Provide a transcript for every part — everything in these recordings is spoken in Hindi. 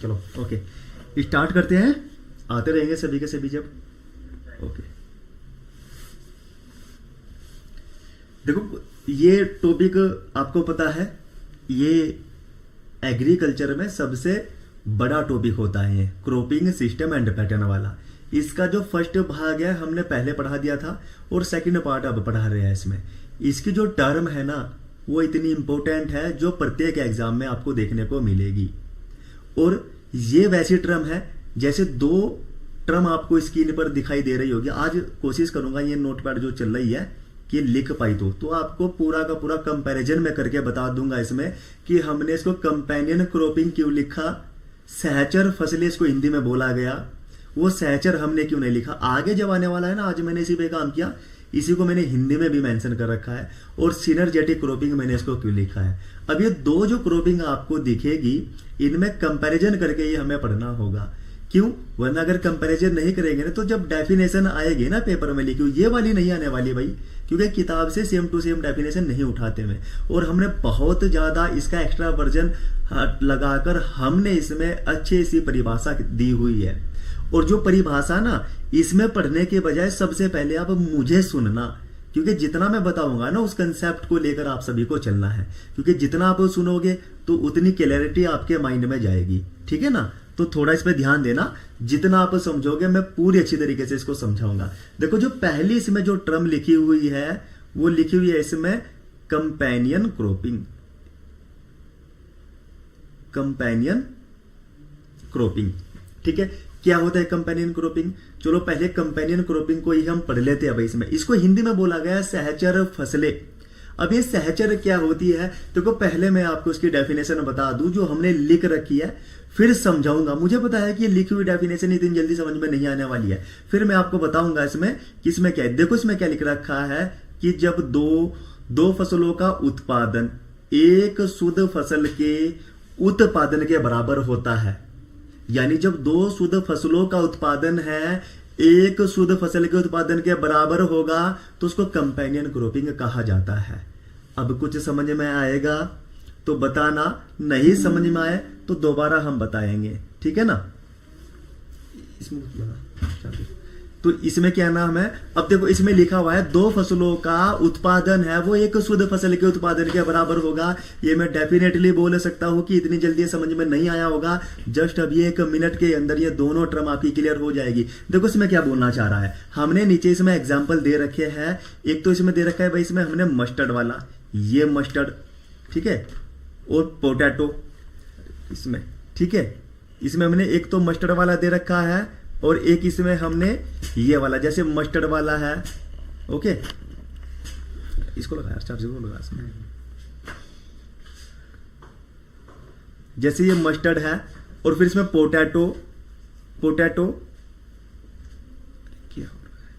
चलो ओके, स्टार्ट करते हैं। आते रहेंगे सभी के सभी जब। ओके, देखो ये टॉपिक आपको पता है, ये एग्रीकल्चर में सबसे बड़ा टॉपिक होता है, क्रॉपिंग सिस्टम एंड पैटर्न वाला। इसका जो फर्स्ट भाग है हमने पहले पढ़ा दिया था और सेकंड पार्ट अब पढ़ा रहे हैं इसमें। इसकी जो टर्म है ना वो इतनी इंपॉर्टेंट है जो प्रत्येक एग्जाम में आपको देखने को मिलेगी। और ये वैसी टर्म है जैसे दो टर्म आपको स्क्रीन पर दिखाई दे रही होगी। आज कोशिश करूंगा ये नोटपैड जो चल रही है कि लिख पाई तो आपको पूरा का पूरा कंपैरिजन में करके बता दूंगा इसमें कि हमने इसको कंपेनियन क्रॉपिंग क्यों लिखा, सहचर फसलें इसको हिंदी में बोला गया, वो सहचर हमने क्यों नहीं लिखा। आगे जब आने वाला है ना, आज मैंने इसी पे काम किया, इसी को मैंने हिंदी में भी मेंशन कर रखा है। और सिनर्जेटिक क्रॉपिंग मैंने इसको क्यों लिखा है। अब ये दो जो क्रॉपिंग आपको दिखेगी इनमें कंपैरिजन करके ये हमें पढ़ना होगा। क्यों? वरना अगर कंपैरिजन नहीं करेंगे ना तो जब डेफिनेशन आएगी ना पेपर में लिखी ये वाली नहीं आने वाली भाई, क्योंकि किताब से सेम टू सेम डेफिनेशन नहीं उठाते में। और हमने बहुत ज्यादा इसका एक्स्ट्रा वर्जन लगाकर हमने इसमें अच्छी सी परिभाषा दी हुई है। और जो परिभाषा ना इसमें पढ़ने के बजाय सबसे पहले आप मुझे सुनना, क्योंकि जितना मैं बताऊंगा ना उस कंसेप्ट को लेकर आप सभी को चलना है। क्योंकि जितना आप सुनोगे तो उतनी क्लैरिटी आपके माइंड में जाएगी, ठीक है ना। तो थोड़ा इस पे ध्यान देना, जितना आप समझोगे मैं पूरी अच्छी तरीके से इसको समझाऊंगा। देखो जो पहली इसमें जो टर्म लिखी हुई है वो लिखी हुई है इसमें कंपेनियन क्रॉपिंग। कंपेनियन क्रॉपिंग, ठीक है। क्या होता है कंपेनियन क्रॉपिंग? चलो पहले कंपेनियन क्रॉपिंग को ही हम पढ़ लेते हैं भाई। इसमें इसको हिंदी में बोला गया है सहचर फसलें। अब ये सहचर क्या होती है देखो, पहले मैं आपको इसकी डेफिनेशन बता दूं जो हमने लिख रखी है, फिर समझाऊंगा। मुझे पता है कि ये लिखी हुई डेफिनेशन इतनी जल्दी समझ में नहीं आने वाली है, फिर मैं आपको बताऊंगा इसमें कि इसमें क्या है। देखो इसमें क्या लिख रखा है कि जब दो फसलों का उत्पादन एक शुद्ध फसल के उत्पादन के बराबर होता है, यानी जब दो शुद्ध फसलों का उत्पादन है एक शुद्ध फसल के उत्पादन के बराबर होगा तो उसको कंपेनियन क्रॉपिंग कहा जाता है। अब कुछ समझ में आएगा तो बताना, नहीं समझ में आए तो दोबारा हम बताएंगे, ठीक है ना। इसमें तो इसमें क्या नाम है, अब देखो इसमें लिखा हुआ है दो फसलों का उत्पादन है वो एक शुद्ध फसल के उत्पादन के बराबर होगा। ये मैं डेफिनेटली बोल सकता हूं कि इतनी जल्दी समझ में नहीं आया होगा। जस्ट अभी 1 मिनट के अंदर ये दोनों टर्म आपकी क्लियर हो जाएगी। देखो इसमें क्या बोलना चाह रहा है, हमने नीचे इसमें एग्जाम्पल दे रखे हैं। एक तो इसमें दे रखा है भाई, इसमें हमने मस्टर्ड वाला, ये मस्टर्ड, ठीक है, और पोटैटो इसमें, ठीक है। इसमें हमने एक तो मस्टर्ड वाला दे रखा है और एक इसमें हमने ये वाला, जैसे मस्टर्ड वाला है, ओके। इसको लगा यार, को लगा इसमें, जैसे ये मस्टर्ड है और फिर इसमें पोटैटो क्या हो रहा है,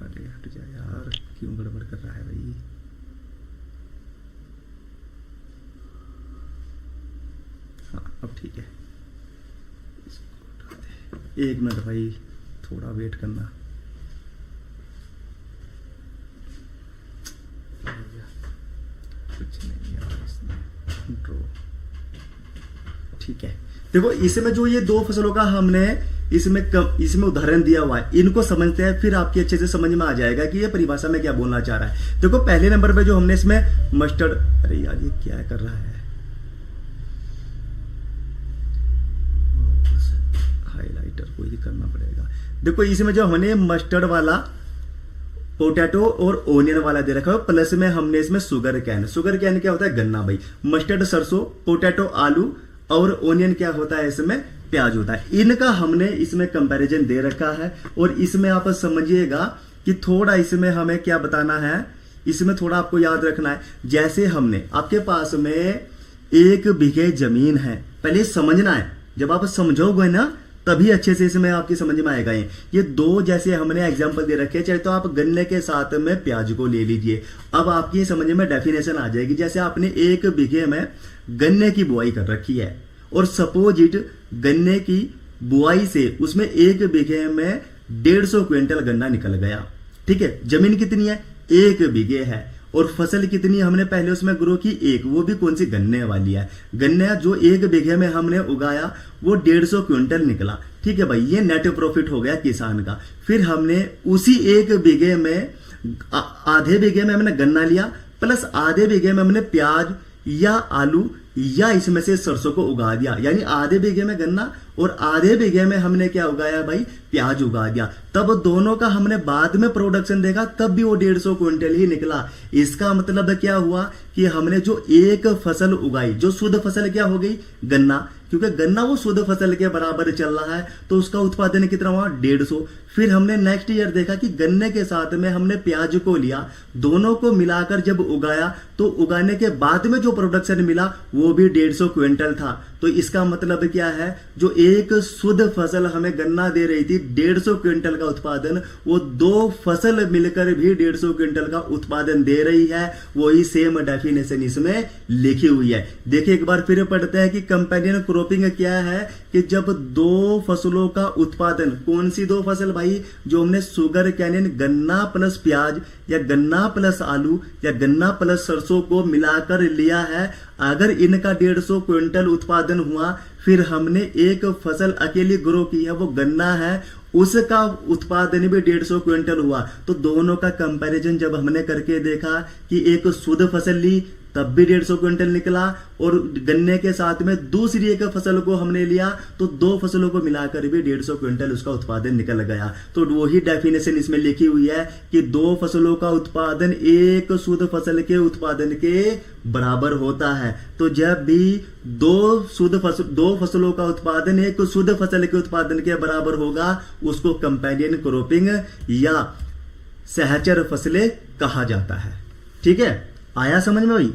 अरे हट जा यार, क्यों गड़बड़ कर रहा है भाई। हाँ अब ठीक है, एक मिनट भाई, थोड़ा वेट करना। कुछ नहीं यार इसमें ड्रॉ, ठीक है। देखो इसमें जो ये दो फसलों का हमने इसमें उदाहरण दिया हुआ है, इनको समझते हैं फिर आपके अच्छे से समझ में आ जाएगा कि ये परिभाषा में क्या बोलना चाह रहा है। देखो पहले नंबर पे जो हमने इसमें मस्टर्ड, अरे यार ये क्या कर रहा है, हाइलाइटर को ही करना पड़ेगा। देखो इसमें जो हमने मस्टर्ड वाला, पोटैटो और ओनियन वाला दे रखा है, प्लस में हमने इसमें शुगर कैन क्या होता है, गन्ना भाई। मस्टर्ड सरसों, पोटैटो आलू और ओनियन क्या होता है, इसमें प्याज होता है। इनका हमने इसमें कंपैरिजन दे रखा है। और इसमें आप समझिएगा कि थोड़ा इसमें हमें क्या बताना है, इसमें थोड़ा आपको याद रखना है। जैसे हमने आपके पास में 1 बीघे जमीन है, पहले समझना है, जब आप समझोगे ना तभी अच्छे से इसमें आपकी समझ में आएगा। ये दो जैसे हमने एग्जांपल दे रखे, चाहे तो आप गन्ने के साथ में प्याज को ले लीजिए। अब आपकी समझ में डेफिनेशन आ जाएगी। जैसे आपने 1 बीघे में गन्ने की बुआई कर रखी है और सपोज इट गन्ने की बुआई से उसमें 1 बीघे में 150 क्विंटल गन्ना निकल गया, ठीक है। जमीन कितनी है, 1 बीघे है और फसल कितनी हमने पहले उसमें ग्रो की, एक, वो भी कौन सी, गन्ने वाली है। गन्ना जो 1 बीघे में हमने उगाया वो 150 क्विंटल निकला। ठीक है भाई, ये नेट प्रॉफिट हो गया किसान का। फिर हमने उसी 1 बीघे में आधे बीघे में हमने गन्ना लिया, प्लस आधे बीघे में हमने प्याज या आलू या इसमें से सरसों को उगा दिया। यानी आधे बीघे में गन्ना और आधे बीघे में हमने क्या उगाया भाई, प्याज उगा दिया। तब दोनों का हमने बाद में प्रोडक्शन देखा, तब भी वो 150 क्विंटल ही निकला। इसका मतलब क्या हुआ कि हमने जो एक फसल उगाई, जो शुद्ध फसल क्या हो गई, गन्ना, क्योंकि गन्ना वो शुद्ध फसल के बराबर चल रहा है, तो उसका उत्पादन कितना हुआ, 150। फिर हमने नेक्स्ट ईयर देखा कि गन्ने के साथ में हमने प्याज को लिया, दोनों को मिलाकर जब उगाया तो उगाने के बाद में जो प्रोडक्शन मिला वो भी 150 क्विंटल था। तो इसका मतलब क्या है, जो एक शुद्ध फसल हमें गन्ना दे रही थी 150 क्विंटल का उत्पादन, वो 2 फसल मिलकर भी 150 क्विंटल का उत्पादन दे रही है। वही सेम डेफिनेशन इसमें लिखी हुई है। देखिए एक बार फिर पढ़ते हैं कि कंपेनियन क्रॉपिंग क्या है, कि जब 2 फसलों का उत्पादन, कौन सी 2 फसल भाई, जो हमने शुगर कैनियन गन्ना प्लस प्याज या गन्ना प्लस आलू या गन्ना प्लस सरसों को मिलाकर लिया है, अगर इनका 150 क्विंटल उत्पादन हुआ, फिर हमने एक फसल अकेली ग्रो की है वो गन्ना है, उसका उत्पादन भी 150 क्विंटल हुआ। तो दोनों का कंपैरिजन जब हमने करके देखा कि एक शुद्ध फसल ली तब भी 150 क्विंटल निकला, और गन्ने के साथ में दूसरी एक फसल को हमने लिया तो 2 फसलों को मिलाकर भी 150 क्विंटल उसका उत्पादन निकल गया। तो वही डेफिनेशन इसमें लिखी हुई है कि 2 फसलों का उत्पादन एक शुद्ध फसल के उत्पादन के बराबर होता है। तो जब भी 2 फसलों का उत्पादन एक शुद्ध फसल के उत्पादन के बराबर होगा, उसको कंपेनियन क्रॉपिंग या सहचर फसलें कहा जाता है। ठीक है, आया समझ में भाई,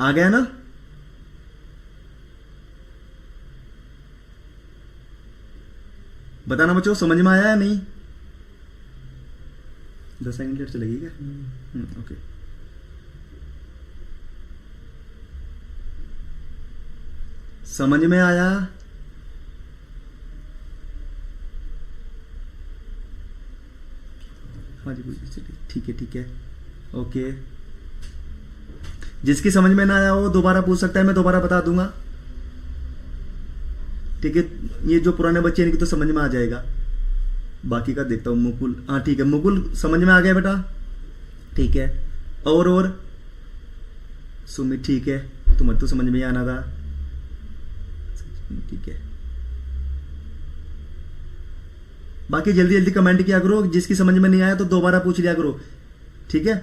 आ गया ना। बताना बच्चों, समझ में आया या नहीं? 10 सेकंड लेट चलेगी क्या? ओके, समझ में आया? हाँ जी, ठीक है, ठीक है, ओके। जिसकी समझ में ना आया वो दोबारा पूछ सकता है, मैं दोबारा बता दूंगा। ठीक है, ये जो पुराने बच्चे इनकी तो समझ में आ जाएगा, बाकी का देखता हूं। मुकुल, हाँ ठीक है, मुकुल समझ में आ गया बेटा, ठीक है। और सुमित, ठीक है, तुम्हें तो समझ में ही आना था, ठीक है। बाकी जल्दी जल्दी कमेंट किया करो, जिसकी समझ में नहीं आया तो दोबारा पूछ लिया करो, ठीक है,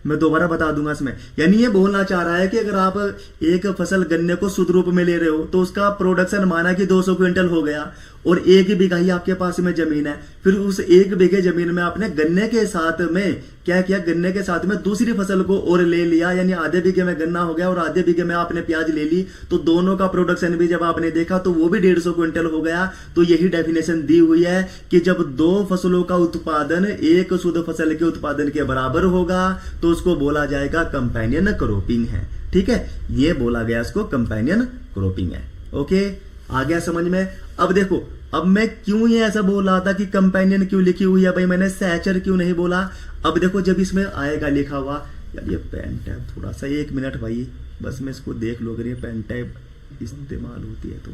मैं दोबारा बता दूंगा इसमें। यानी ये बोलना चाह रहा है कि अगर आप एक फसल गन्ने को शुद्ध रूप में ले रहे हो तो उसका प्रोडक्शन माना कि 200 क्विंटल हो गया, और 1 बीघा ही आपके पास में जमीन है, फिर उस 1 बीघे जमीन में आपने गन्ने के साथ में क्या किया, गन्ने के साथ में दूसरी फसल को और ले लिया, यानी आधे बीघे में गन्ना हो गया और आधे बीघे में आपने प्याज ले ली, तो दोनों का प्रोडक्शन भी जब आपने देखा तो वो भी 150 क्विंटल हो गया। तो यही डेफिनेशन दी हुई है कि जब 2 फसलों का उत्पादन एक शुद्ध फसल के उत्पादन के बराबर होगा तो उसको बोला जाएगा कंपेनियन क्रॉपिंग है। ठीक है, ये बोला गया, इसको कंपेनियन क्रॉपिंग है। ओके, आ गया समझ में? अब देखो, अब मैं क्यों ये ऐसा बोल रहा था कि कंपेनियन क्यों लिखी हुई है भाई, मैंने सहचर क्यों नहीं बोला? अब देखो, जब इसमें आएगा लिखा हुआ, यार ये पेन टैब थोड़ा सा, 1 मिनट भाई, बस मैं इसको देख लो, अगर ये पेन टैब इस्तेमाल होती है तो।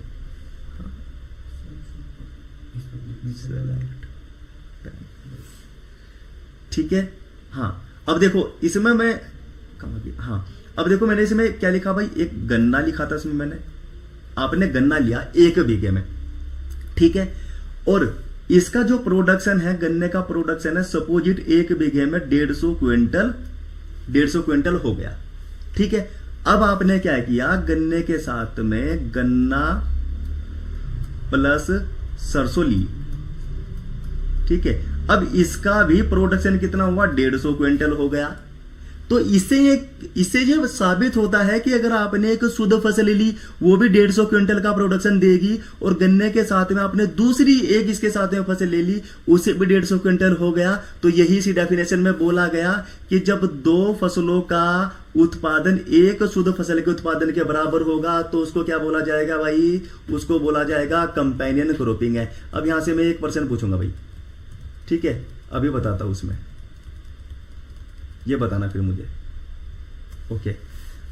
ठीक है, हाँ। अब देखो इसमें मैं हाँ, अब देखो मैंने इसमें क्या लिखा भाई, एक गन्ना लिखा था इसमें मैंने, आपने गन्ना लिया 1 बीघे में, ठीक है, और इसका जो प्रोडक्शन है, गन्ने का प्रोडक्शन है, सपोजिट 1 बीघे में 150 क्विंटल हो गया। ठीक है, अब आपने क्या किया, गन्ने के साथ में गन्ना प्लस सरसों ली, ठीक है। अब इसका भी प्रोडक्शन कितना हुआ, 150 क्विंटल हो गया। तो इससे ये साबित होता है कि अगर आपने एक शुद्ध फसल ली वो भी 150 क्विंटल का प्रोडक्शन देगी, और गन्ने के साथ में आपने दूसरी एक इसके साथ में फसल ले ली उसे भी 150 क्विंटल हो गया। तो यही सी डेफिनेशन में बोला गया कि जब 2 फसलों का उत्पादन एक शुद्ध फसल के उत्पादन के बराबर होगा तो उसको क्या बोला जाएगा भाई, उसको बोला जाएगा कंपेनियन क्रॉपिंग है। अब यहां से मैं एक क्वेश्चन पूछूंगा भाई, ठीक है, अभी बताता हूं उसमें, ये बताना फिर मुझे। ओके,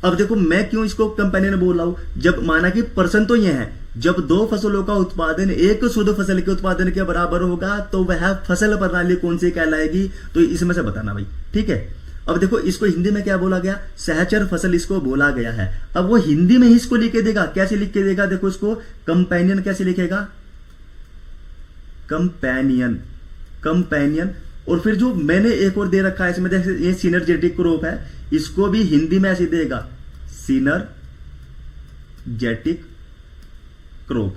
अब देखो मैं क्यों इसको कंपेनियन बोल रहा हूं। जब माना कि पर्सन तो ये है, जब दो फसलों का उत्पादन एक शुद्ध फसल के उत्पादन के बराबर होगा तो वह फसल प्रणाली कौन सी कहलाएगी, तो इसमें से बताना भाई, ठीक है। अब देखो इसको हिंदी में क्या बोला गया, सहचर फसल इसको बोला गया है। अब वो हिंदी में ही इसको लिख के देगा, कैसे लिख के देगा, देखो इसको कंपेनियन कैसे लिखेगा, कंपेनियन, कंपेनियन। और फिर जो मैंने एक और दे रखा है इसमें, जैसे ये सिनर्जेटिक क्रॉप है, इसको भी हिंदी में ऐसे देगा, सिनर्जेटिक क्रॉप,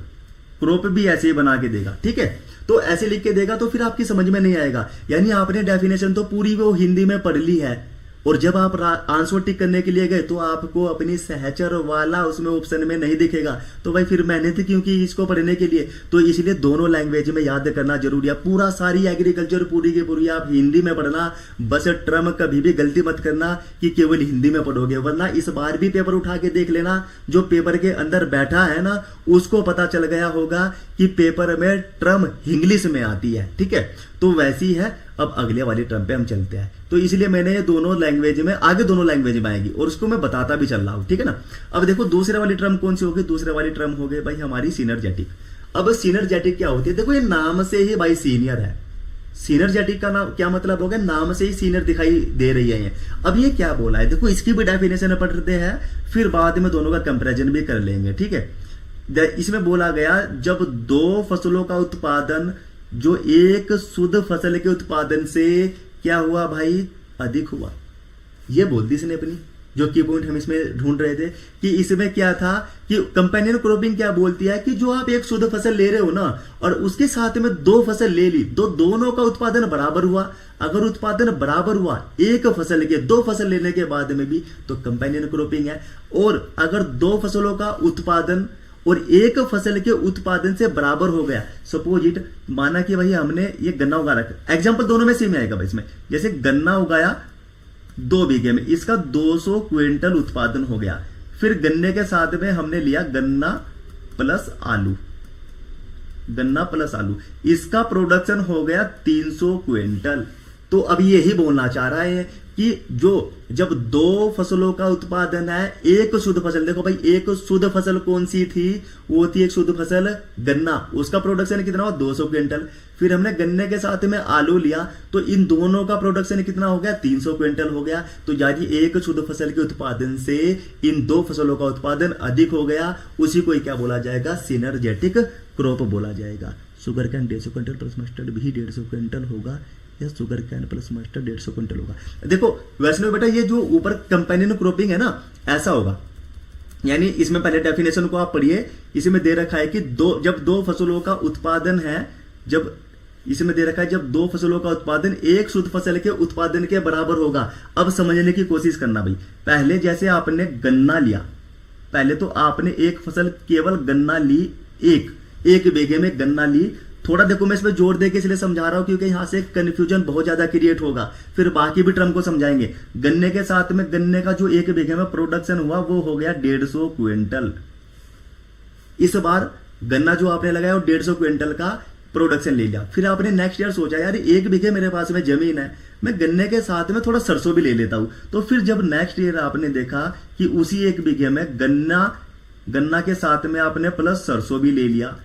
क्रॉप भी ऐसे ही बना के देगा, ठीक है। तो ऐसे लिख के देगा तो फिर आपकी समझ में नहीं आएगा, यानी आपने डेफिनेशन तो पूरी वो हिंदी में पढ़ ली है, और जब आप आंसर टिक करने के लिए गए तो आपको अपनी सहचर वाला उसमें ऑप्शन में नहीं दिखेगा, तो भाई फिर मेहनत क्यों की इसको पढ़ने के लिए। तो इसलिए दोनों लैंग्वेज में याद करना जरूरी है। पूरा सारी एग्रीकल्चर पूरी की पूरी आप हिंदी में पढ़ना, बस टर्म कभी भी गलती मत करना कि केवल हिंदी में पढ़ोगे, वरना इस बार भी पेपर उठा के देख लेना, जो पेपर के अंदर बैठा है ना उसको पता चल गया होगा कि पेपर में टर्म इंग्लिश में आती है, ठीक है। तो वैसी है। अब अगले वाली टर्म पे हम चलते हैं, तो इसलिए मैंने ये दोनों लैंग्वेज में, आगे दोनों लैंग्वेज में आएगी और उसको मैं बताता भी चल रहा हूं, ठीक है ना। अब देखो दूसरे वाली टर्म कौन सी होगी, दूसरे वाली टर्म हो गई भाई हमारी सिनर्जेटिक। अब सिनर्जेटिक क्या होती है, देखो ये नाम से ही भाई सीनियर है, सिनर्जेटिक का नाम क्या मतलब हो गया, नाम से ही सीनियर दिखाई दे रही है ये। अब ये क्या बोला है, देखो इसकी भी डेफिनेशन पढ़ते हैं, फिर बाद में दोनों का कंपेरिजन भी कर लेंगे, ठीक है। इसमें बोला गया जब दो फसलों का उत्पादन जो एक शुद्ध फसल के उत्पादन से क्या हुआ भाई, अधिक हुआ, ये बोल दी इसने अपनी, जो की पॉइंट हम इसमें ढूंढ रहे थे कि इसमें क्या था कि कंपेनियन क्रॉपिंग क्या बोलती है कि जो आप एक शुद्ध फसल ले रहे हो ना और उसके साथ में दो फसल ले ली, तो दोनों का उत्पादन बराबर हुआ। अगर उत्पादन बराबर हुआ एक फसल के, दो फसल लेने के बाद में भी, तो कंपेनियन क्रॉपिंग है। और अगर दो फसलों का उत्पादन और एक फसल के उत्पादन से बराबर हो गया, सपोज इट, माना कि भाई हमने ये गन्ना उगा रखा, एग्जांपल दोनों में सेम आएगा भाई इसमें, जैसे गन्ना उगाया 2 बीघे में, इसका 200 क्विंटल उत्पादन हो गया। फिर गन्ने के साथ में हमने लिया गन्ना प्लस आलू, गन्ना प्लस आलू, इसका प्रोडक्शन हो गया 300 क्विंटल। तो अब यही बोलना चाह रहा है कि जो जब दो फसलों का उत्पादन है, एक शुद्ध फसल, देखो भाई एक शुद्ध फसल कौन सी थी, वो थी एक शुद्ध फसल गन्ना, उसका प्रोडक्शन कितना हुआ 200 क्विंटल। फिर हमने गन्ने के साथ में आलू लिया, तो इन दोनों का प्रोडक्शन कितना हो गया 300 क्विंटल हो गया। तो यानी एक शुद्ध फसल के उत्पादन से इन दो फसलों का उत्पादन अधिक हो गया, उसी को क्या बोला जाएगा, सिनर्जेटिक क्रॉप बोला जाएगा। Sugar cane 150 quintal plus mustard भी 150 क्विंटल होगा, या sugar cane plus mustard 150 quintal होगा। देखो वैष्णव बेटा ये जो ऊपर कंपेनियन क्रॉपिंग है ना, ऐसा होगा, यानी इसमें पहले डेफिनेशन को आप पढ़िए, इसमें दे रखा है कि जब दो फसलों का उत्पादन है, जब इसमें दे रखा है जब दो फसलों का उत्पादन एक शुद्ध फसल के उत्पादन के बराबर होगा। अब समझने की कोशिश करना भाई, पहले जैसे आपने गन्ना लिया, पहले तो आपने एक फसल केवल गन्ना ली, एक बीघे में गन्ना ली। थोड़ा देखो मैं इसमें जोर देके इसलिए समझा रहा हूं क्योंकि यहां से कंफ्यूजन बहुत ज्यादा क्रिएट होगा, फिर बाकी भी टर्म को समझाएंगे। गन्ने के साथ में गन्ने का जो एक बीघे में प्रोडक्शन हुआ वो हो गया 150 क्विंटल। इस बार गन्ना जो आपने लगाया वो 150 क्विंटल का प्रोडक्शन ले लिया। फिर आपने नेक्स्ट ईयर सोचा यार एक बीघे मेरे पास में जमीन है, मैं गन्ने के साथ में थोड़ा सरसों भी ले लेता हूं। तो फिर जब नेक्स्ट ईयर आपने देखा कि उसी एक बीघे में गन्ना के साथ में आपने प्लस सरसों भी ले लिया,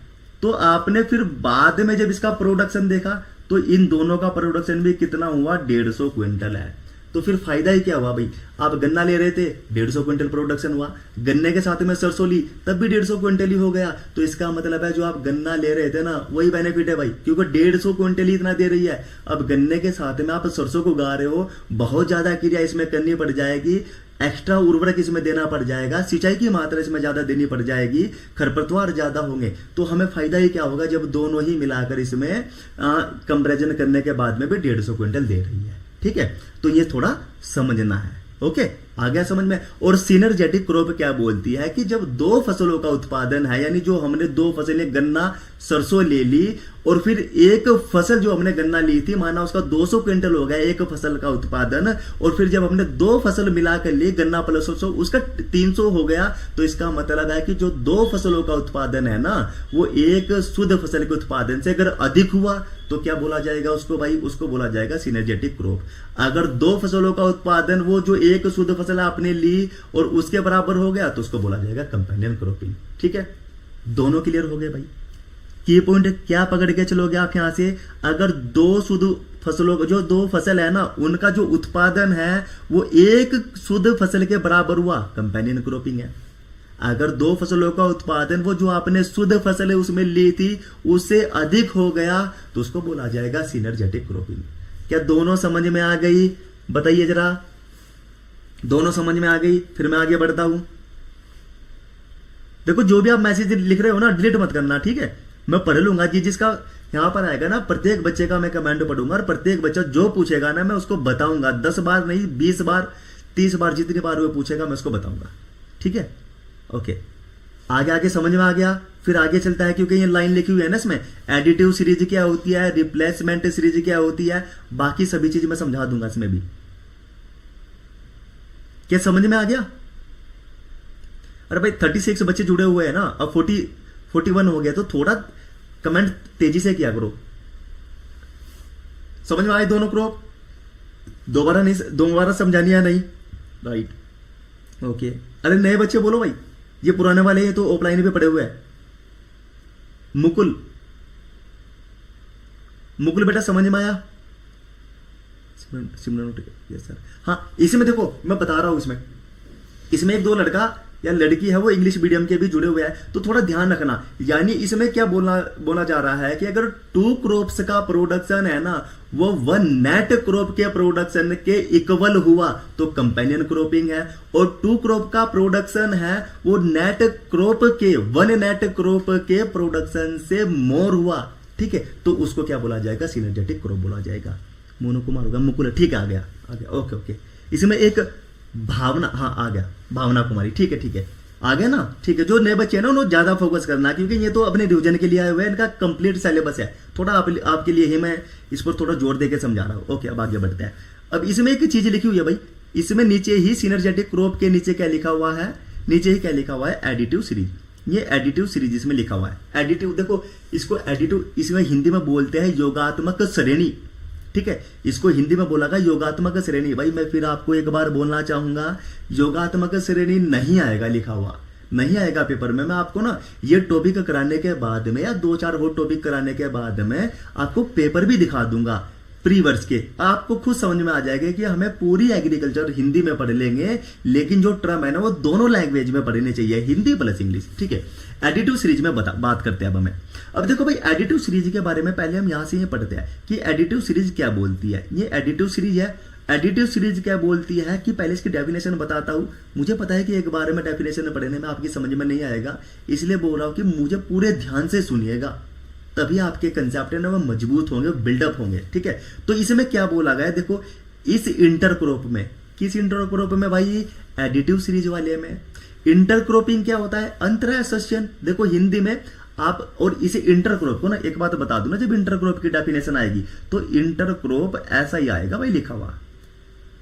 तो आपने फिर बाद में जब इसका प्रोडक्शन देखा तो इन दोनों का प्रोडक्शन भी कितना हुआ 150 क्विंटल है। तो फिर फायदा ही क्या हुआ भाई, आप गन्ना ले रहे थे 150 क्विंटल प्रोडक्शन हुआ, गन्ने के साथ में सरसों ली तब भी 150 क्विंटल ही हो गया। तो इसका मतलब है जो आप गन्ना ले रहे थे ना वही बेनिफिट है भाई, क्योंकि 150 क्विंटल ही इतना दे रही है। अब गन्ने के साथ में आप सरसों को उगा रहे हो, बहुत ज्यादा क्रिया इसमें करनी पड़ जाएगी, एक्स्ट्रा उर्वरक इसमें देना पड़ जाएगा, सिंचाई की मात्रा इसमें ज्यादा देनी पड़ जाएगी, खरपतवार ज्यादा होंगे। तो हमें फायदा ही क्या होगा जब दोनों ही मिलाकर इसमें कंपैरिजन करने के बाद में भी 150 क्विंटल दे रही है, ठीक है। तो ये थोड़ा समझना है, ओके, आ गया समझ में। और सिनर्जेटिक क्रॉप क्या बोलती है कि जब दो फसलों का उत्पादन है, यानी जो हमने दो फसलें गन्ना सरसों ले ली और फिर एक फसल जो हमने गन्ना ली थी, माना उसका 200 क्विंटल हो गया एक फसल का उत्पादन, और फिर जब हमने दो फसल मिलाकर ली गन्ना प्लस 100 उसका 300 हो गया। तो इसका मतलब है कि जो दो फसलों का उत्पादन है ना, वो एक शुद्ध फसल के उत्पादन से अगर अधिक हुआ तो क्या बोला जाएगा उसको भाई? उसको बोला जाएगा सिनर्जेटिक क्रॉप। अगर दो फसलों का उत्पादन वो जो एक शुद्ध फसल आपने ली और उसके बराबर हो गया तो उसको बोला जाएगा कंपेनियन क्रॉपिंग। ठीक है, दोनों क्लियर हो गए भाई? की पॉइंट क्या पकड़ के चलोगे आप यहां से? अगर दो शुद्ध फसलों जो दो फसल है ना, उनका जो उत्पादन है वो एक शुद्ध फसल के बराबर हुआ, कंपेनियन क्रॉपिंग है। अगर दो फसलों का उत्पादन वो जो आपने शुद्ध फसल है उसमें ली थी उससे अधिक हो गया तो उसको बोला जाएगा सिनर्जेटिक क्रॉपिंग। क्या दोनों समझ में आ गई? बताइए जरा, दोनों समझ में आ गई? फिर मैं आगे बढ़ता हूं। देखो जो भी आप मैसेज लिख रहे हो ना, डिलीट मत करना, ठीक है? मैं पढ़ लूंगा जी, जिसका यहां पर आएगा ना, प्रत्येक बच्चे का मैं कमेंट पढ़ूंगा और प्रत्येक बच्चा जो पूछेगा ना मैं उसको बताऊंगा। 10 बार नहीं, 20 बार, 30 बार, जितनी बार वो पूछेगा मैं उसको बताऊंगा। ठीक है, ओके। आगे आगे समझ में आ गया? फिर आगे चलता है, क्योंकि ये लाइन लिखी हुई है ना इसमें, एडिटिव सीरीज क्या होती है, रिप्लेसमेंट सीरीज क्या होती है, बाकी सभी चीज मैं समझा दूंगा इसमें भी। क्या समझ में आ गया? अरे भाई 36 बच्चे जुड़े हुए हैं ना, अब 41 हो गया, तो थोड़ा कमेंट तेजी से किया करो। समझ में आए दोनों क्रॉप? दोबारा समझानी है नहीं? Right, okay. अरे नए बच्चे बोलो भाई, ये पुराने वाले ये तो ऑफलाइन पे पड़े हुए हैं। मुकुल बेटा समझ में आया? सिमरन, यस सर। हाँ, इसमें देखो मैं बता रहा हूं, इसमें एक दो लड़का या लड़की है वो इंग्लिश मीडियम के भी जुड़े हुए हैं, तो थोड़ा ध्यान रखना। यानी इसमें क्या बोला जा रहा है कि अगर 2 क्रॉप्स का प्रोडक्शन है ना, वो 1 नेट क्रॉप के प्रोडक्शन के इक्वल हुआ तो कंपेनियन क्रॉपिंग है, और 2 क्रॉप का प्रोडक्शन है वो नेट क्रॉप के 1 नेट क्रॉप के प्रोडक्शन से मोर हुआ, ठीक है, तो उसको क्या बोला जाएगा? सिनर्जेटिक क्रॉप बोला जाएगा। मोनू कुमार होगा, मुकुल, ठीक है, आ गया, ओके ओके। इसमें एक भावना, हाँ आ गया, भावना कुमारी, ठीक है, आ गया ना? ठीक है, जो नए बच्चे हैं ना उन्होंने ज्यादा फोकस करना, क्योंकि ये तो अपने रिवीजन के लिए आए हुए हैं, इनका कंप्लीट सिलेबस है। थोड़ा आपके लिए ही मैं इस पर थोड़ा जोर देकर समझा रहा हूं। ओके, अब आगे बढ़ते हैं। अब इसमें एक चीज लिखी हुई है भाई, इसमें नीचे ही सिनर्जेटिक क्रॉप के नीचे क्या लिखा हुआ है? नीचे ही क्या लिखा हुआ है? Additive series. ये एडिटिव सीरीज इसमें लिखा हुआ है। एडिटिव, देखो इसको एडिटिव इसमें हिंदी में बोलते हैं योगात्मक श्रेणी, ठीक है? इसको हिंदी में बोला गया योगात्मक श्रेणी। भाई मैं फिर आपको एक बार बोलना चाहूंगा, योगात्मक श्रेणी नहीं आएगा लिखा हुआ, नहीं आएगा पेपर में। मैं आपको ना ये टॉपिक कराने के बाद में या 2-4 वो टॉपिक कराने के बाद में आपको पेपर भी दिखा दूंगा प्री वर्ष के, आपको खुद समझ में आ जाएगा कि हमें पूरी एग्रीकल्चर हिंदी में पढ़ लेंगे, लेकिन जो टर्म है ना वो दोनों लैंग्वेज में पढ़ने चाहिए, हिंदी प्लस इंग्लिश, ठीक है? एडिटिव सीरीज में बात करते हैं अब हमें। अब देखो भाई एडिटिव सीरीज के बारे में पहले हम यहां से ये पढ़ते हैं कि एडिटिव सीरीज क्या बोलती है। ये एडिटिव सीरीज है। एडिटिव सीरीज क्या बोलती है कि पहले इसकी डेफिनेशन बताता हूं। मुझे पता है कि एक बार में डेफिनेशन पढ़ने में आपकी समझ में नहीं आएगा, इसलिए बोल रहा हूं कि मुझे पूरे ध्यान से सुनिएगा, तभी आपके कंसेप्ट है ना वो मजबूत होंगे, बिल्डअप होंगे, ठीक है? तो इसमें क्या बोला गया है, देखो इस इंटरक्रॉप में, किस इंटरक्रॉप में भाई? एडिटिव सीरीज वाले में। इंटरक्रॉपिंग क्या होता है? अंतराय सस्यन। देखो हिंदी में आप, और इसे इंटरक्रॉप को ना एक बात बता दूं ना, जब इंटरक्रॉप की डेफिनेशन आएगी तो इंटरक्रॉप ऐसा ही आएगा भाई लिखा हुआ,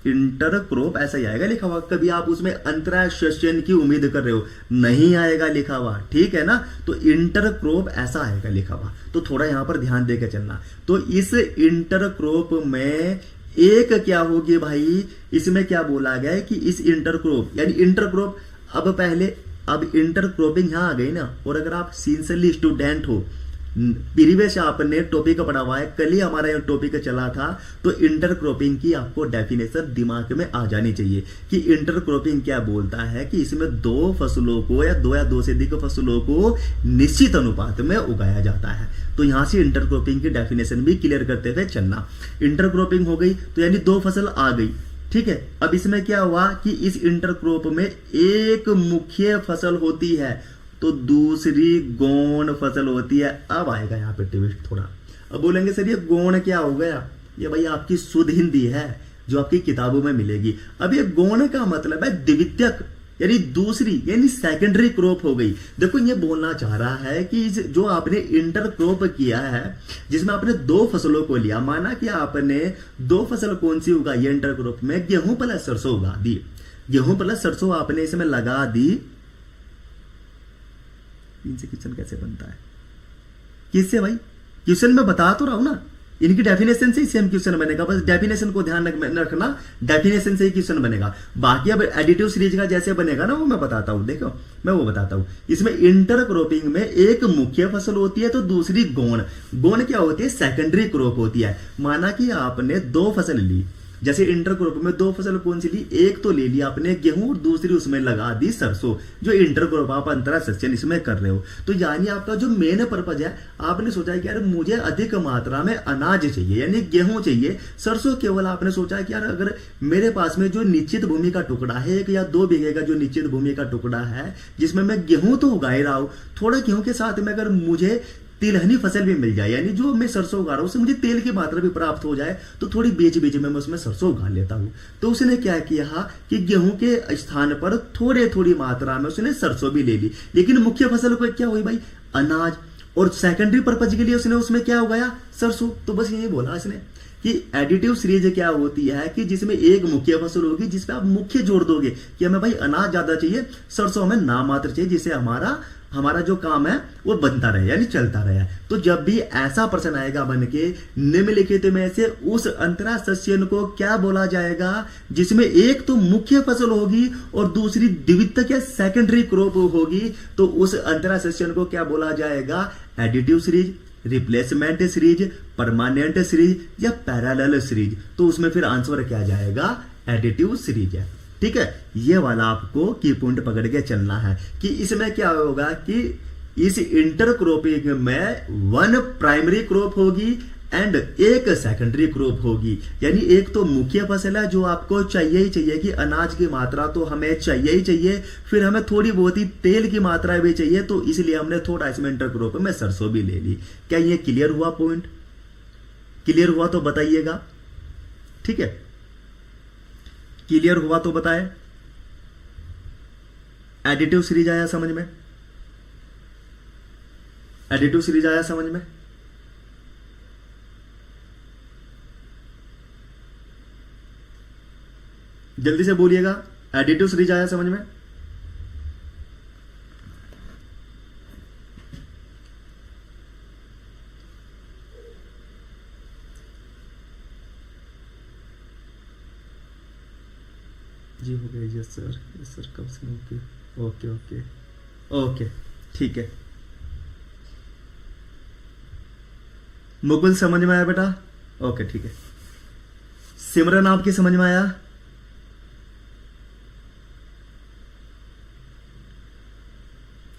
इंटरक्रॉप ऐसा ही आएगा लिखा हुआ। कभी आप उसमें अंतराय सस्यन की उम्मीद कर रहे हो, नहीं आएगा लिखा हुआ, ठीक है ना? तो इंटरक्रॉप ऐसा आएगा लिखा हुआ, तो थोड़ा यहां पर ध्यान देकर चलना। तो इस इंटरक्रॉप में एक क्या होगी भाई, इसमें क्या बोला गया है कि इस इंटरक्रॉप, यानी इंटरक्रॉप, अब इंटरक्रॉपिंग यहां आ गई ना, और अगर आप सिंसियरली स्टूडेंट हो, प्रीवियस आपने टॉपिक पढ़ा हुआ है, कल ही हमारा यह टॉपिक चला था, तो इंटरक्रॉपिंग की आपको डेफिनेशन दिमाग में आ जानी चाहिए कि इंटरक्रॉपिंग क्या बोलता है कि इसमें 2 फसलों को या 2 से अधिक फसलों को निश्चित अनुपात में उगाया जाता है। तो यहां से इंटरक्रॉपिंग की डेफिनेशन भी क्लियर करते हुए चलना। इंटरक्रॉपिंग हो गई तो यानी 2 फसल आ गई, ठीक है? अब इसमें क्या हुआ कि इस इंटरक्रॉप में एक मुख्य फसल होती है तो दूसरी गौण फसल होती है। अब आएगा यहाँ पे ट्विस्ट थोड़ा, अब बोलेंगे सर ये गौण क्या हो गया? ये भाई आपकी शुद्ध हिंदी है जो आपकी किताबों में मिलेगी। अब ये गौण का मतलब है द्वितीयक, यानी दूसरी यानी सेकेंडरी क्रॉप हो गई। देखो ये बोलना चाह रहा है कि जो आपने इंटर क्रॉप किया है जिसमें आपने दो फसलों को लिया, माना कि आपने दो फसल कौन सी उगाई है इंटर क्रॉप में, गेहूं प्लस सरसों उगा दी, गेहूं प्लस सरसों आपने इसमें लगा दी। इनसे क्वेश्चन कैसे बनता है, किससे भाई, क्वेश्चन में बता तो रहा हूं ना, इनकी डेफिनेशन से ही सेम क्वेश्चन बनेगा, बस डेफिनेशन को ध्यान रखना, डेफिनेशन से ही क्वेश्चन बनेगा। बाकी अब एडिटिव सीरीज का जैसे बनेगा ना वो मैं बताता हूं, देखो मैं वो बताता हूं। इसमें इंटर क्रॉपिंग में एक मुख्य फसल होती है तो दूसरी गौण, गौण क्या होती है, सेकेंडरी क्रॉप होती है। माना कि आपने दो फसल ली, जैसे इंटर क्रॉप में दो फसल कौन सी ली, एक तो ले लिया आपने गेहूं और दूसरी उसमें लगा दी सरसों, जो इंटर क्रॉप आप अंतरा सस्यन इसमें कर रहे हो। तो यानी आपका जो मेन पर्पज है, आपने सोचा है कि यार मुझे अधिक मात्रा में अनाज चाहिए यानी गेहूं चाहिए, सरसों केवल आपने सोचा है कि यार अगर मेरे पास में जो निश्चित भूमि का टुकड़ा है, 1 या 2 बीघे का जो निश्चित भूमि का टुकड़ा है जिसमें मैं गेहूं तो उगा ही रहा हूं, थोड़ा गेहूं के साथ में अगर मुझे तिलहनी फसल भी मिल जाए, यानी जो मैं सरसों उगा रहा हूं उससे मुझे तेल की मात्रा भी प्राप्त हो जाए, तो थोड़ी बीच बीच में मैं उसमें सरसों उगा लेता हूं। तो उसने क्या किया कि गेहूं के स्थान पर थोड़ी मात्रा में उसने सरसों भी ले ली, लेकिन मुख्य फसल को क्या हुई भाई, अनाज, और सेकेंडरी पर्पज के लिए उसने उसमें क्या उगाया, सरसों। तो बस यही बोला इसने कि एडिटिव सीरीज क्या होती है कि जिसमें एक मुख्य फसल होगी जिसपे आप मुख्य जोड़ दोगे कि हमें भाई अनाज ज्यादा चाहिए, सरसों हमें नाम मात्र चाहिए, जिससे हमारा जो काम है वो बनता रहे यानी चलता रहे। तो जब भी ऐसा प्रश्न आएगा बन के निम्नलिखित में से उस अंतरा सस्यन को क्या बोला जाएगा जिसमें एक तो मुख्य फसल होगी और दूसरी द्वितीयक या सेकेंडरी क्रॉप होगी, तो उस अंतरा सस्यन को क्या बोला जाएगा, additive series, replacement series, permanent series या पैरेलल सीरीज। तो उसमें फिर आंसर क्या जाएगा, एडिटिव सीरीज है। ठीक है, ये वाला आपको की पॉइंट पकड़ के चलना है कि इसमें क्या होगा कि इस इंटर क्रॉपिंग में 1 प्राइमरी क्रॉप होगी एंड एक सेकेंडरी क्रॉप होगी, यानी एक तो मुख्य फसल है जो आपको चाहिए ही चाहिए कि अनाज की मात्रा तो हमें चाहिए ही चाहिए, फिर हमें थोड़ी बहुत ही तेल की मात्रा भी चाहिए, तो इसलिए हमने थोड़ा इसमें इंटर क्रॉप में सरसों भी ले ली। क्या ये क्लियर हुआ, पॉइंट क्लियर हुआ तो बताइएगा। ठीक है, क्लियर हुआ तो बताएं। एडिटिव सीरीज आया समझ में, एडिटिव सीरीज आया समझ में। जल्दी से बोलिएगा, एडिटिव सीरीज आया समझ में। जी हो गया, यस सर कब से, ओके ओके ओके ठीक है। मुकुल समझ में आया बेटा, ओके ठीक है। सिमरन आपकी समझ में आया,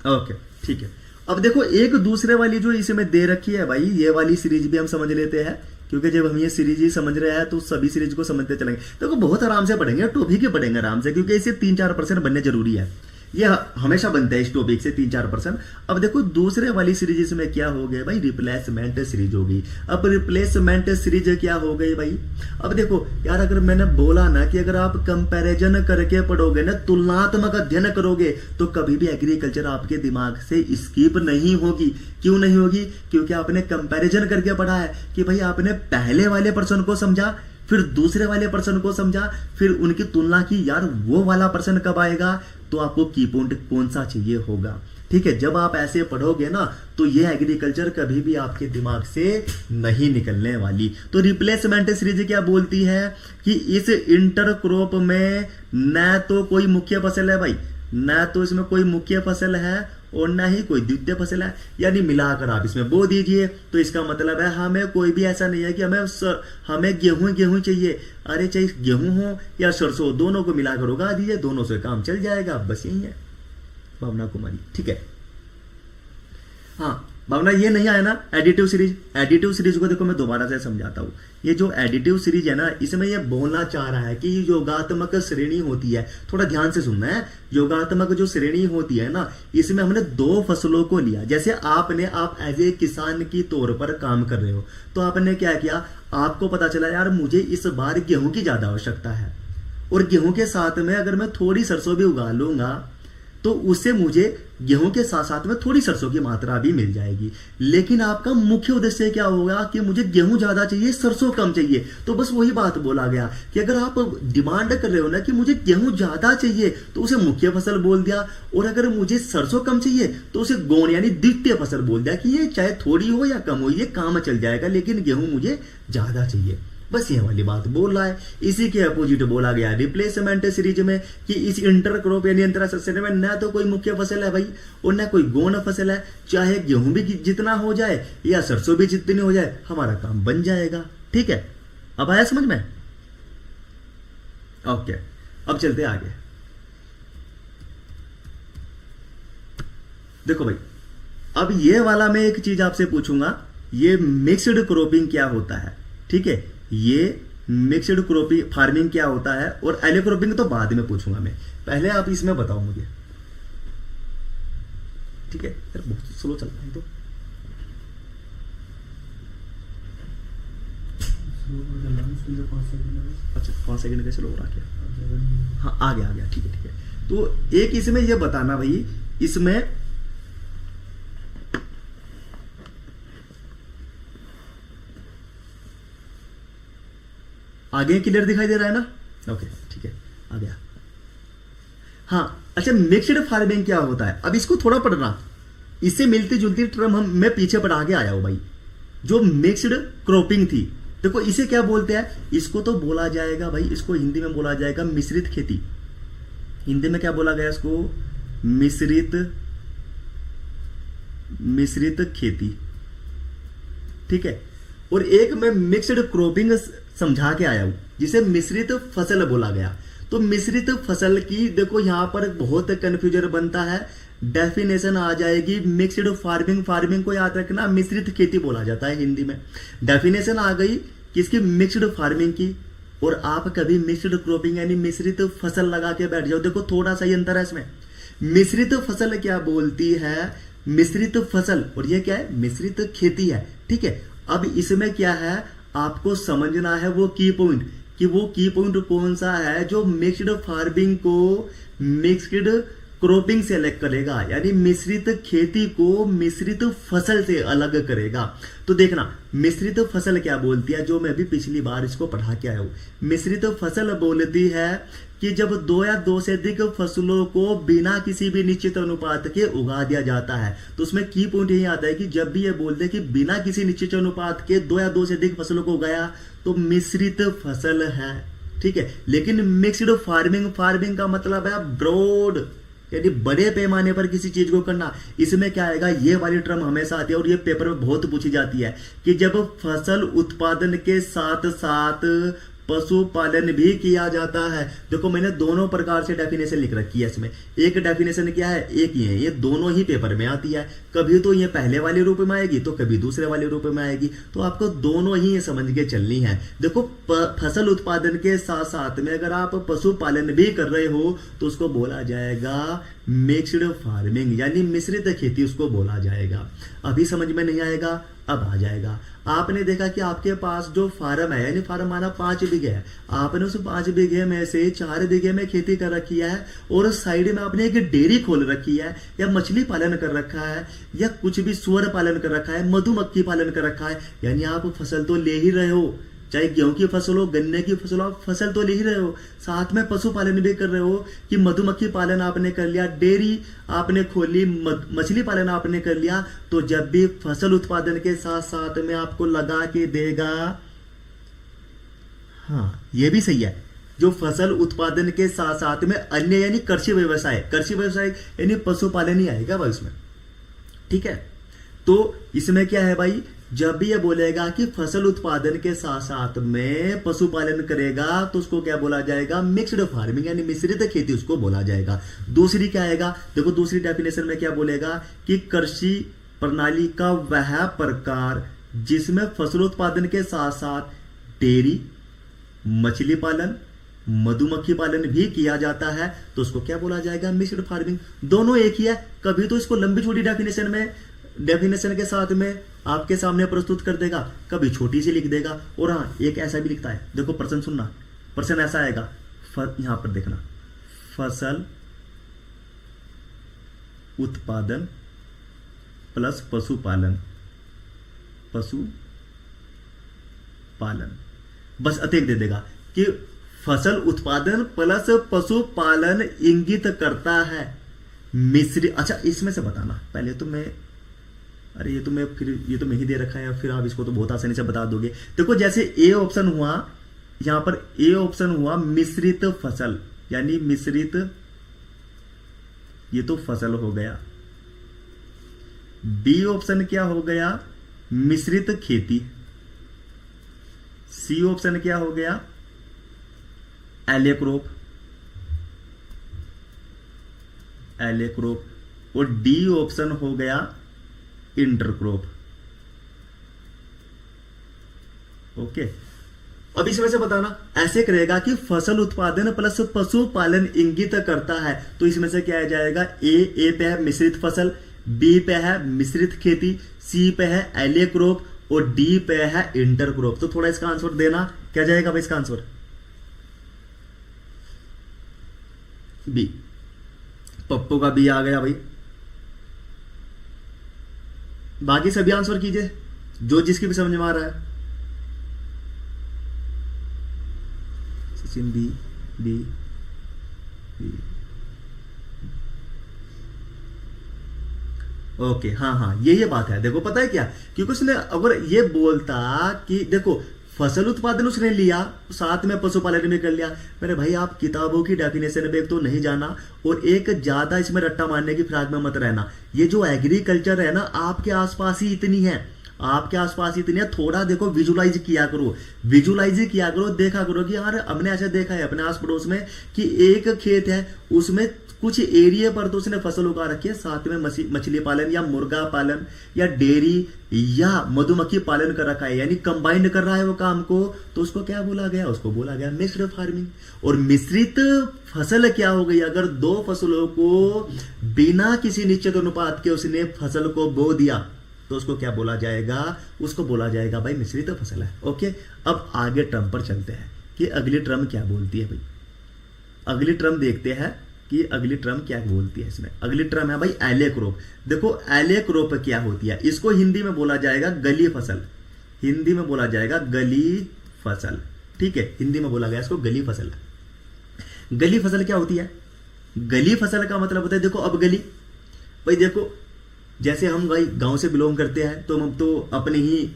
ओके ठीक है। अब देखो एक दूसरे वाली जो इसमें दे रखी है भाई, ये वाली सीरीज भी हम समझ लेते हैं, क्योंकि जब हम ये सीरीज ही समझ रहे हैं तो सभी सीरीज को समझते चलेंगे। देखो बहुत आराम से पढ़ेंगे, टॉपिक ही पढ़ेंगे आराम से, क्योंकि इसे 3-4% बनने जरूरी है, ये हमेशा बनता है इस टॉपिक से 3-4%। अब देखो दूसरे वाली सीरीज में क्या हो गया भाई, रिप्लेसमेंट सीरीज हो गई। अब रिप्लेसमेंट सीरीज क्या हो गई भाई, अब देखो यार अगर मैंने बोला ना कि अगर आप कंपैरिजन करके पढ़ोगे ना, तुलनात्मक अध्ययन करोगे, तो कभी भी एग्रीकल्चर आपके दिमाग से स्किप नहीं होगी। क्यों नहीं होगी, क्योंकि आपने कंपैरिजन करके पढ़ा है कि भाई आपने पहले वाले पर्सन को समझा, फिर दूसरे वाले पर्सन को समझा, फिर उनकी तुलना की, यार वो वाला पर्सन कब आएगा, तो आपको की पॉइंट कौन सा चाहिए होगा। ठीक है, जब आप ऐसे पढ़ोगे ना तो ये एग्रीकल्चर कभी भी आपके दिमाग से नहीं निकलने वाली। तो रिप्लेसमेंट सीरीज क्या बोलती है कि इस इंटर क्रॉप में न तो कोई मुख्य फसल है भाई, न तो इसमें कोई मुख्य फसल है और ना ही कोई द्वितीय फसल है, यानी मिलाकर आप इसमें बो दीजिए। तो इसका मतलब है हमें कोई भी ऐसा नहीं है कि हमें गेहूं चाहिए, अरे चाहे गेहूं हो या सरसों, दोनों को मिलाकर उगा दीजिए, दोनों से काम चल जाएगा। बस यही है भावना कुमारी, ठीक है। हाँ भावना, ये नहीं आया ना एडिटिव सीरीज। एडिटिव सीरीज को देखो मैं दोबारा से समझाता हूँ। ये जो एडिटिव सीरीज है ना, इसमें ये बोलना चाह रहा है कि योगात्मक श्रेणी होती है, थोड़ा ध्यान से सुनना है। योगात्मक जो श्रेणी होती है ना, इसमें हमने दो फसलों को लिया। जैसे आप एज ए किसान की तौर पर काम कर रहे हो, तो आपने क्या किया, आपको पता चला यार मुझे इस बार गेहूं की ज्यादा आवश्यकता है, और गेहूं के साथ में अगर मैं थोड़ी सरसों भी उगा लूंगा तो उससे मुझे गेहूं के साथ साथ में थोड़ी सरसों की मात्रा भी मिल जाएगी। लेकिन आपका मुख्य उद्देश्य क्या होगा कि मुझे गेहूं ज्यादा चाहिए, सरसों कम चाहिए। तो बस वही बात बोला गया कि अगर आप डिमांड कर रहे हो ना कि मुझे गेहूं ज्यादा चाहिए तो उसे मुख्य फसल बोल दिया, और अगर मुझे सरसों कम चाहिए तो उसे गौण यानी द्वितीय फसल बोल दिया कि ये चाहे थोड़ी हो या कम हो ये काम चल जाएगा, लेकिन गेहूं मुझे ज्यादा चाहिए। बस ये वाली बात बोल रहा है। इसी के अपोजिट बोला गया रिप्लेसमेंट सीरीज में कि इस इंटर क्रॉप यानी अंतरा शस्य में न तो कोई मुख्य फसल है भाई और न कोई गौण फसल है, चाहे गेहूं भी जितना हो जाए या सरसों भी जितनी हो जाए हमारा काम बन जाएगा। ठीक है, अब आया समझ में? ओके, अब चलते आगे। देखो भाई, अब ये वाला मैं एक चीज आपसे पूछूंगा, ये मिक्स्ड क्रॉपिंग क्या होता है? ठीक है, ये मिक्स्ड क्रॉपिंग फार्मिंग क्या होता है, और एलो क्रॉपिंग तो बाद में पूछूंगा मैं, पहले आप इसमें बताओ मुझे। ठीक है यार, बहुत स्लो चल रहा है तो। अच्छा 5 सेकंड का स्लो हो रहा क्या? हाँ आ गया। ठीक है। तो एक इसमें ये बताना भाई, इसमें आगे क्लियर दिखाई दे रहा है ना? ओके ठीक है, आ गया। हाँ अच्छा, मिक्स्ड फार्मिंग क्या होता है? अब इसको थोड़ा पढ़ना, इससे मिलती जुलती टर्म मैं पीछे पढ़ा के आया हूं भाई। जो मिक्स्ड क्रॉपिंग थी, देखो इसे क्या बोलते हैं? इसको तो बोला जाएगा भाई, इसको हिंदी में बोला जाएगा मिश्रित खेती। हिंदी में क्या बोला गया इसको? मिश्रित खेती। ठीक है, और एक मैं मिक्स्ड क्रॉपिंग समझा के आया हूं जिसे मिश्रित फसल बोला गया। तो मिश्रित फसल की देखो यहां पर बहुत कंफ्यूजन बनता है। डेफिनेशन आ जाएगी मिक्स्ड फार्मिंग को याद रखना, मिश्रित खेती बोला जाता है हिंदी में। डेफिनेशन आ गई किसकी? मिक्स्ड फार्मिंग की। और आप कभी मिक्स्ड क्रॉपिंग यानी मिश्रित फसल लगा के बैठ जाओ, देखो थोड़ा सा ही अंतर है इसमें। मिश्रित फसल क्या बोलती है? मिश्रित फसल, और ये क्या है? मिश्रित खेती है। ठीक है, अब इसमें क्या है आपको समझना है वो की पॉइंट, कि वो की पॉइंट कौन सा है जो मिक्स्ड फार्मिंग को मिक्स्ड क्रॉपिंग से अलग करेगा, यानी मिश्रित खेती को मिश्रित फसल से अलग करेगा। तो देखना मिश्रित फसल क्या बोलती है, जो मैं भी पिछली बार इसको पढ़ा के आया हूं। मिश्रित फसल बोलती है कि जब 2 या 2 से अधिक फसलों को बिना किसी भी निश्चित अनुपात के उगा दिया जाता है। तो उसमें की पॉइंट यही आता है कि जब भी ये बोलते हैं कि बिना किसी निश्चित अनुपात के 2 या 2 से अधिक फसलों को उगाया तो मिश्रित फसल है। ठीक है, लेकिन मिक्स्ड फार्मिंग का मतलब है ब्रॉड यानी बड़े पैमाने पर किसी चीज को करना। इसमें क्या आएगा? ये वाली टर्म हमेशा आती है और ये पेपर में बहुत पूछी जाती है कि जब फसल उत्पादन के साथ साथ पशुपालन भी किया जाता है। देखो मैंने दोनों प्रकार से डेफिनेशन लिख रखी है इसमें। एक डेफिनेशन क्या है? एक ही है, ये दोनों ही पेपर में आती है। कभी तो ये पहले वाले रूप में आएगी तो कभी दूसरे वाले रूप में आएगी, तो आपको दोनों ही ये समझ के चलनी है। देखो फसल उत्पादन के साथ साथ में अगर आप पशुपालन भी कर रहे हो तो उसको बोला जाएगा मिक्स्ड फार्मिंग यानी मिश्रित खेती उसको बोला जाएगा। अभी समझ में नहीं आएगा, अब आ जाएगा। आपने देखा कि आपके पास जो फार्म है, यानी फार्म माना 5 बीघे है, आपने उस 5 बीघे में से 4 बीघे में खेती कर रखी है और साइड में आपने एक डेयरी खोल रखी है या मछली पालन कर रखा है या कुछ भी सुअर पालन कर रखा है, मधुमक्खी पालन कर रखा है, यानी आप फसल तो ले ही रहे हो। चाहे गेहूं की फसल हो, गन्ने की फसल हो, आप फसल तो ले ही रहे हो, साथ में पशुपालन भी कर रहे हो कि मधुमक्खी पालन आपने कर लिया, डेयरी आपने खोली, मछली पालन आपने कर लिया। तो जब भी फसल उत्पादन के साथ साथ में आपको लगा के देगा, हाँ ये भी सही है, जो फसल उत्पादन के साथ साथ में अन्य यानी कृषि व्यवसाय यानी पशुपालन ही आएगा भाई उसमें। ठीक है, तो इसमें क्या है भाई, जब भी ये बोलेगा कि फसल उत्पादन के साथ साथ में पशुपालन करेगा तो उसको क्या बोला जाएगा? मिक्स्ड फार्मिंग यानी मिश्रित खेती उसको बोला जाएगा। दूसरी क्या आएगा? देखो दूसरी डेफिनेशन में क्या बोलेगा कि कृषि प्रणाली का वह प्रकार जिसमें फसल उत्पादन के साथ साथ डेयरी, मछली पालन, मधुमक्खी पालन भी किया जाता है, तो उसको क्या बोला जाएगा? Mixed farming. दोनों एक ही है, कभी तो इसको लंबी छोटी डेफिनेशन के साथ में आपके सामने प्रस्तुत कर देगा, कभी छोटी सी लिख देगा। और हाँ एक ऐसा भी लिखता है, देखो प्रश्न सुनना, प्रश्न ऐसा आएगा, यहां पर देखना, फसल उत्पादन प्लस पशुपालन, पशुपालन, बस अतिरिक्त दे देगा कि फसल उत्पादन प्लस पशुपालन इंगित करता है मिश्रित। अच्छा इसमें से बताना पहले तो मैं, अरे ये तो मैं फिर, ये तो मैं ही दे रखा है, फिर आप इसको तो बहुत आसानी से बता दोगे। देखो जैसे ए ऑप्शन हुआ, यहां पर ए ऑप्शन हुआ मिश्रित फसल, यानी मिश्रित, ये तो फसल हो गया। बी ऑप्शन क्या हो गया, मिश्रित खेती। सी ऑप्शन क्या हो गया, एलेक्रोप, एलेक्रोप। और डी ऑप्शन हो गया इंटरक्रॉप। ओके, अब इसमें से बताना, ऐसे करेगा कि फसल उत्पादन प्लस पशुपालन इंगित करता है, तो इसमें से क्या आ जाएगा, ए पे है मिश्रित फसल, बी पे है मिश्रित खेती, सी पे है एलेक्रोप और डी पे है इंटरक्रॉप। तो थोड़ा इसका आंसर देना, क्या जाएगा भाई इसका आंसर, बी। पप्पू का बी आ गया भाई। बाकी सभी आंसर कीजिए जो जिसकी भी समझ में आ रहा है। Sachin B, B, B. Okay, हाँ ये बात है। देखो पता है क्या, क्योंकि उसने अगर ये बोलता कि देखो फसल उत्पादन उसने लिया, साथ में पशुपालन भी कर लिया, मेरे भाई आप किताबों की डेफिनेशन पे तो नहीं जाना और एक ज्यादा इसमें रट्टा मारने की फिराक में मत रहना। ये जो एग्रीकल्चर है ना, आपके आसपास ही इतनी है, आपके आसपास इतनी है। थोड़ा देखो, विजुलाइज किया करो, विजुलाइज किया करो, देखा करो कि यार हमने ऐसा देखा है अपने आस पड़ोस में कि एक खेत है, उसमें कुछ एरिया पर तो उसने फसल उगा रखी है, साथ में मछली पालन या मुर्गा पालन या डेयरी या मधुमक्खी पालन कर रखा है, यानी कंबाइंड कर रहा है वो काम को, तो उसको क्या बोला गया, उसको बोला गया मिक्स्ड फार्मिंग। और मिश्रित फसल क्या हो गई, अगर दो फसलों को बिना किसी निश्चित अनुपात के उसने फसल को बो दिया तो उसको क्या बोला जाएगा, उसको बोला जाएगा भाई मिश्रित फसल है। ओके, अब आगे टर्म पर चलते हैं कि अगली टर्म क्या बोलती है भाई। अगली टर्म देखते हैं कि अगली टर्म क्या बोलती है। इसमें अगली टर्म है भाई एलेक्रोप। देखो एलेक्रोप क्या होती है, इसको हिंदी में बोला जाएगा गली फसल, हिंदी में बोला जाएगा गली फसल। ठीक है, हिंदी में बोला गया इसको गली फसल। गली फसल क्या होती है, गली फसल का मतलब होता है, देखो अब गली, भाई देखो जैसे हम भाई गांव से बिलोंग करते हैं तो हम तो अपने ही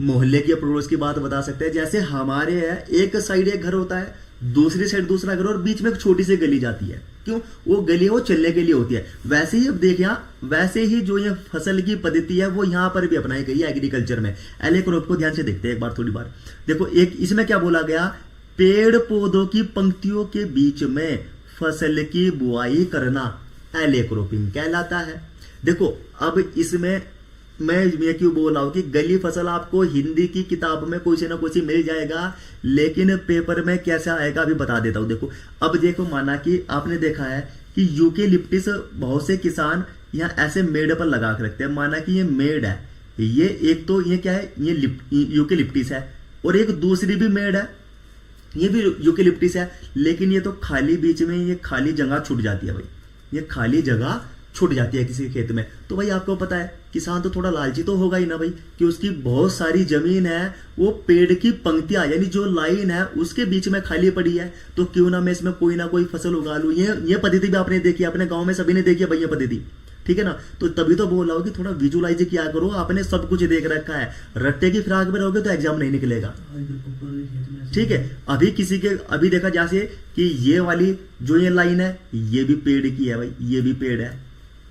मोहल्ले की पड़ोस की बात बता सकते हैं। जैसे हमारे है, एक साइड एक घर होता है, दूसरी साइड दूसरा घर, और बीच में एक छोटी सी गली जाती है। क्यों, वो गली वो चलने के लिए होती है। वैसे ही अब देख यहाँ, वैसे ही जो ये फसल की पद्धति है वो यहाँ पर भी अपनाई गई है एग्रीकल्चर में। एलेक्रोप को ध्यान से देखते हैं एक बार, थोड़ी बार देखो। एक इसमें क्या बोला गया, पेड़ पौधों की पंक्तियों के बीच में फसल की बुआई करना एलेक्रोपिंग कहलाता है। देखो अब इसमें मैं क्यों बोल रहा हूं कि गली फसल आपको हिंदी की किताब में कोई से ना कोई मिल जाएगा, लेकिन पेपर में कैसा आएगा अभी बता देता हूं। देखो अब देखो, माना कि आपने देखा है कि यूकेलिप्टिस बहुत से किसान यहाँ ऐसे मेड़ पर लगा के रखते हैं। माना कि ये मेड़ है, ये एक तो ये क्या है, ये यूकेलिप्टिस है, और एक दूसरी भी मेड़ है, ये भी यूकेलिप्टिस है, लेकिन ये तो खाली बीच में ये खाली जगह छूट जाती है भाई, ये खाली जगह छूट जाती है किसी खेत में। तो भाई आपको पता है किसान तो थोड़ा लालची तो होगा ही ना भाई, कि उसकी बहुत सारी जमीन है, वो पेड़ की पंक्तियां यानी जो लाइन है उसके बीच में खाली पड़ी है, तो क्यों ना मैं इसमें कोई ना कोई फसल उगा लूं। ये पद्धति भी आपने देखी, अपने गांव में सभी ने देखी है भाई ये पद्धति, ठीक है ना। तो तभी तो बोल रहा हूं कि थोड़ा विजुलाइज किया करो, आपने सब कुछ देख रखा है, रट्टे की फिराक में रहोगे तो एग्जाम नहीं निकलेगा। ठीक है, अभी किसी के अभी देखा जैसे कि ये वाली जो ये लाइन है ये भी पेड़ की है भाई, ये भी पेड़ है,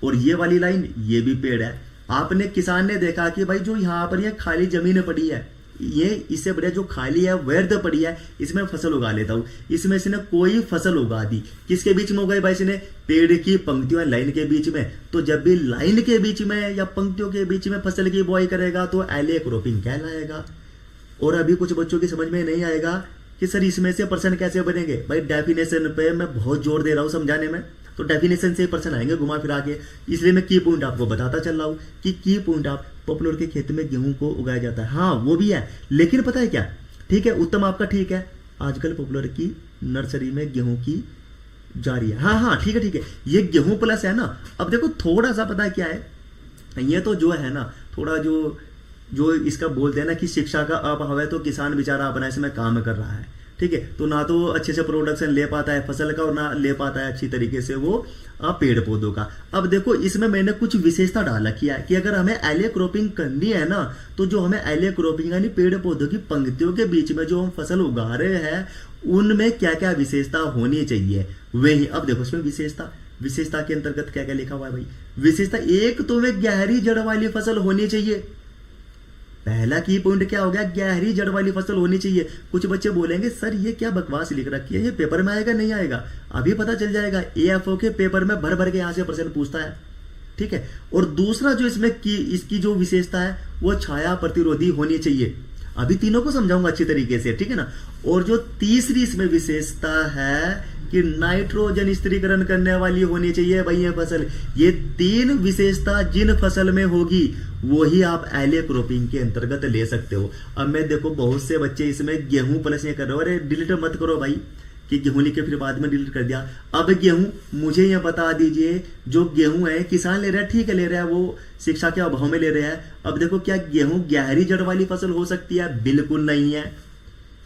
और ये वाली लाइन ये भी पेड़ है। आपने किसान ने देखा कि भाई जो यहाँ पर ये खाली जमीन पड़ी है, ये इससे बढ़िया जो खाली है व्यर्थ पड़ी है, इसमें फसल उगा लेता हूं। इसमें इसने कोई फसल उगा दी, किसके बीच में उगाई भाई इसने, पेड़ की पंक्तियों लाइन के बीच में। तो जब भी लाइन के बीच में या पंक्तियों के बीच में फसल की बुआई करेगा तो एलेक्रोपिंग कहलाएगा। और अभी कुछ बच्चों की समझ में नहीं आएगा कि सर इसमें से पर्सन कैसे बनेंगे। भाई डेफिनेशन पे मैं बहुत जोर दे रहा हूं समझाने में, तो डेफिनेशन से पर्सन आएंगे घुमा फिरा के, इसलिए मैं की पॉइंट आपको बताता चल रहा हूं कि की पॉइंट आप पॉपुलर के खेत में गेहूं को उगाया जाता है, हाँ वो भी है, लेकिन पता है क्या, ठीक है उत्तम आपका ठीक है, आजकल पॉपुलर की नर्सरी में गेहूं की जा रही है। हाँ हाँ ठीक है ठीक है, ये गेहूं प्लस है ना। अब देखो थोड़ा सा पता है क्या है, ये तो जो है ना थोड़ा जो जो इसका बोलते हैं ना कि शिक्षा का अभाव है, तो किसान बेचारा अपना इसमें काम कर रहा है, ठीक है। तो ना तो अच्छे से प्रोडक्शन ले पाता है फसल का, और ना ले पाता है अच्छी तरीके से वो पेड़ पौधों का। अब देखो इसमें मैंने कुछ विशेषता डाला किया है कि अगर हमें एलिया क्रॉपिंग करनी है ना, तो जो हमें एलिया क्रॉपिंग यानी पेड़ पौधों की पंक्तियों के बीच में जो हम फसल उगा रहे हैं उनमें क्या क्या विशेषता होनी चाहिए वही। अब देखो इसमें विशेषता के अंतर्गत क्या क्या लिखा हुआ है भाई। विशेषता एक तो वे गहरी जड़ वाली फसल होनी चाहिए। पहला की पॉइंट क्या हो गया, गहरी जड़ वाली फसल होनी चाहिए। कुछ बच्चे बोलेंगे सर ये क्या बकवास लिख रखी है, ये पेपर में आएगा नहीं आएगा? अभी पता चल जाएगा, एएफओ के पेपर में भर भर के यहां से प्रश्न पूछता है, ठीक है। और दूसरा जो इसमें की इसकी जो विशेषता है वो छाया प्रतिरोधी होनी चाहिए। अभी तीनों को समझाऊंगा अच्छी तरीके से, ठीक है ना। और जो तीसरी इसमें विशेषता है कि नाइट्रोजन स्थिरीकरण करने वाली होनी चाहिए भाई ये फसल। ये तीन विशेषता जिन फसल में होगी वही आप एलिया क्रॉपिंग के अंतर्गत ले सकते हो। अब मैं देखो बहुत से बच्चे इसमें गेहूं प्लस ये कर रहे हो, अरे डिलीट मत करो भाई कि गेहूं लिख के फिर बाद में डिलीट कर दिया। अब गेहूं मुझे ये बता दीजिए, जो गेहूं है किसान ले रहा है, ठीक है ले रहा है, वो शिक्षा के अभाव में ले रहा है। अब देखो क्या गेहूं गहरी जड़ वाली फसल हो सकती है? बिल्कुल नहीं है,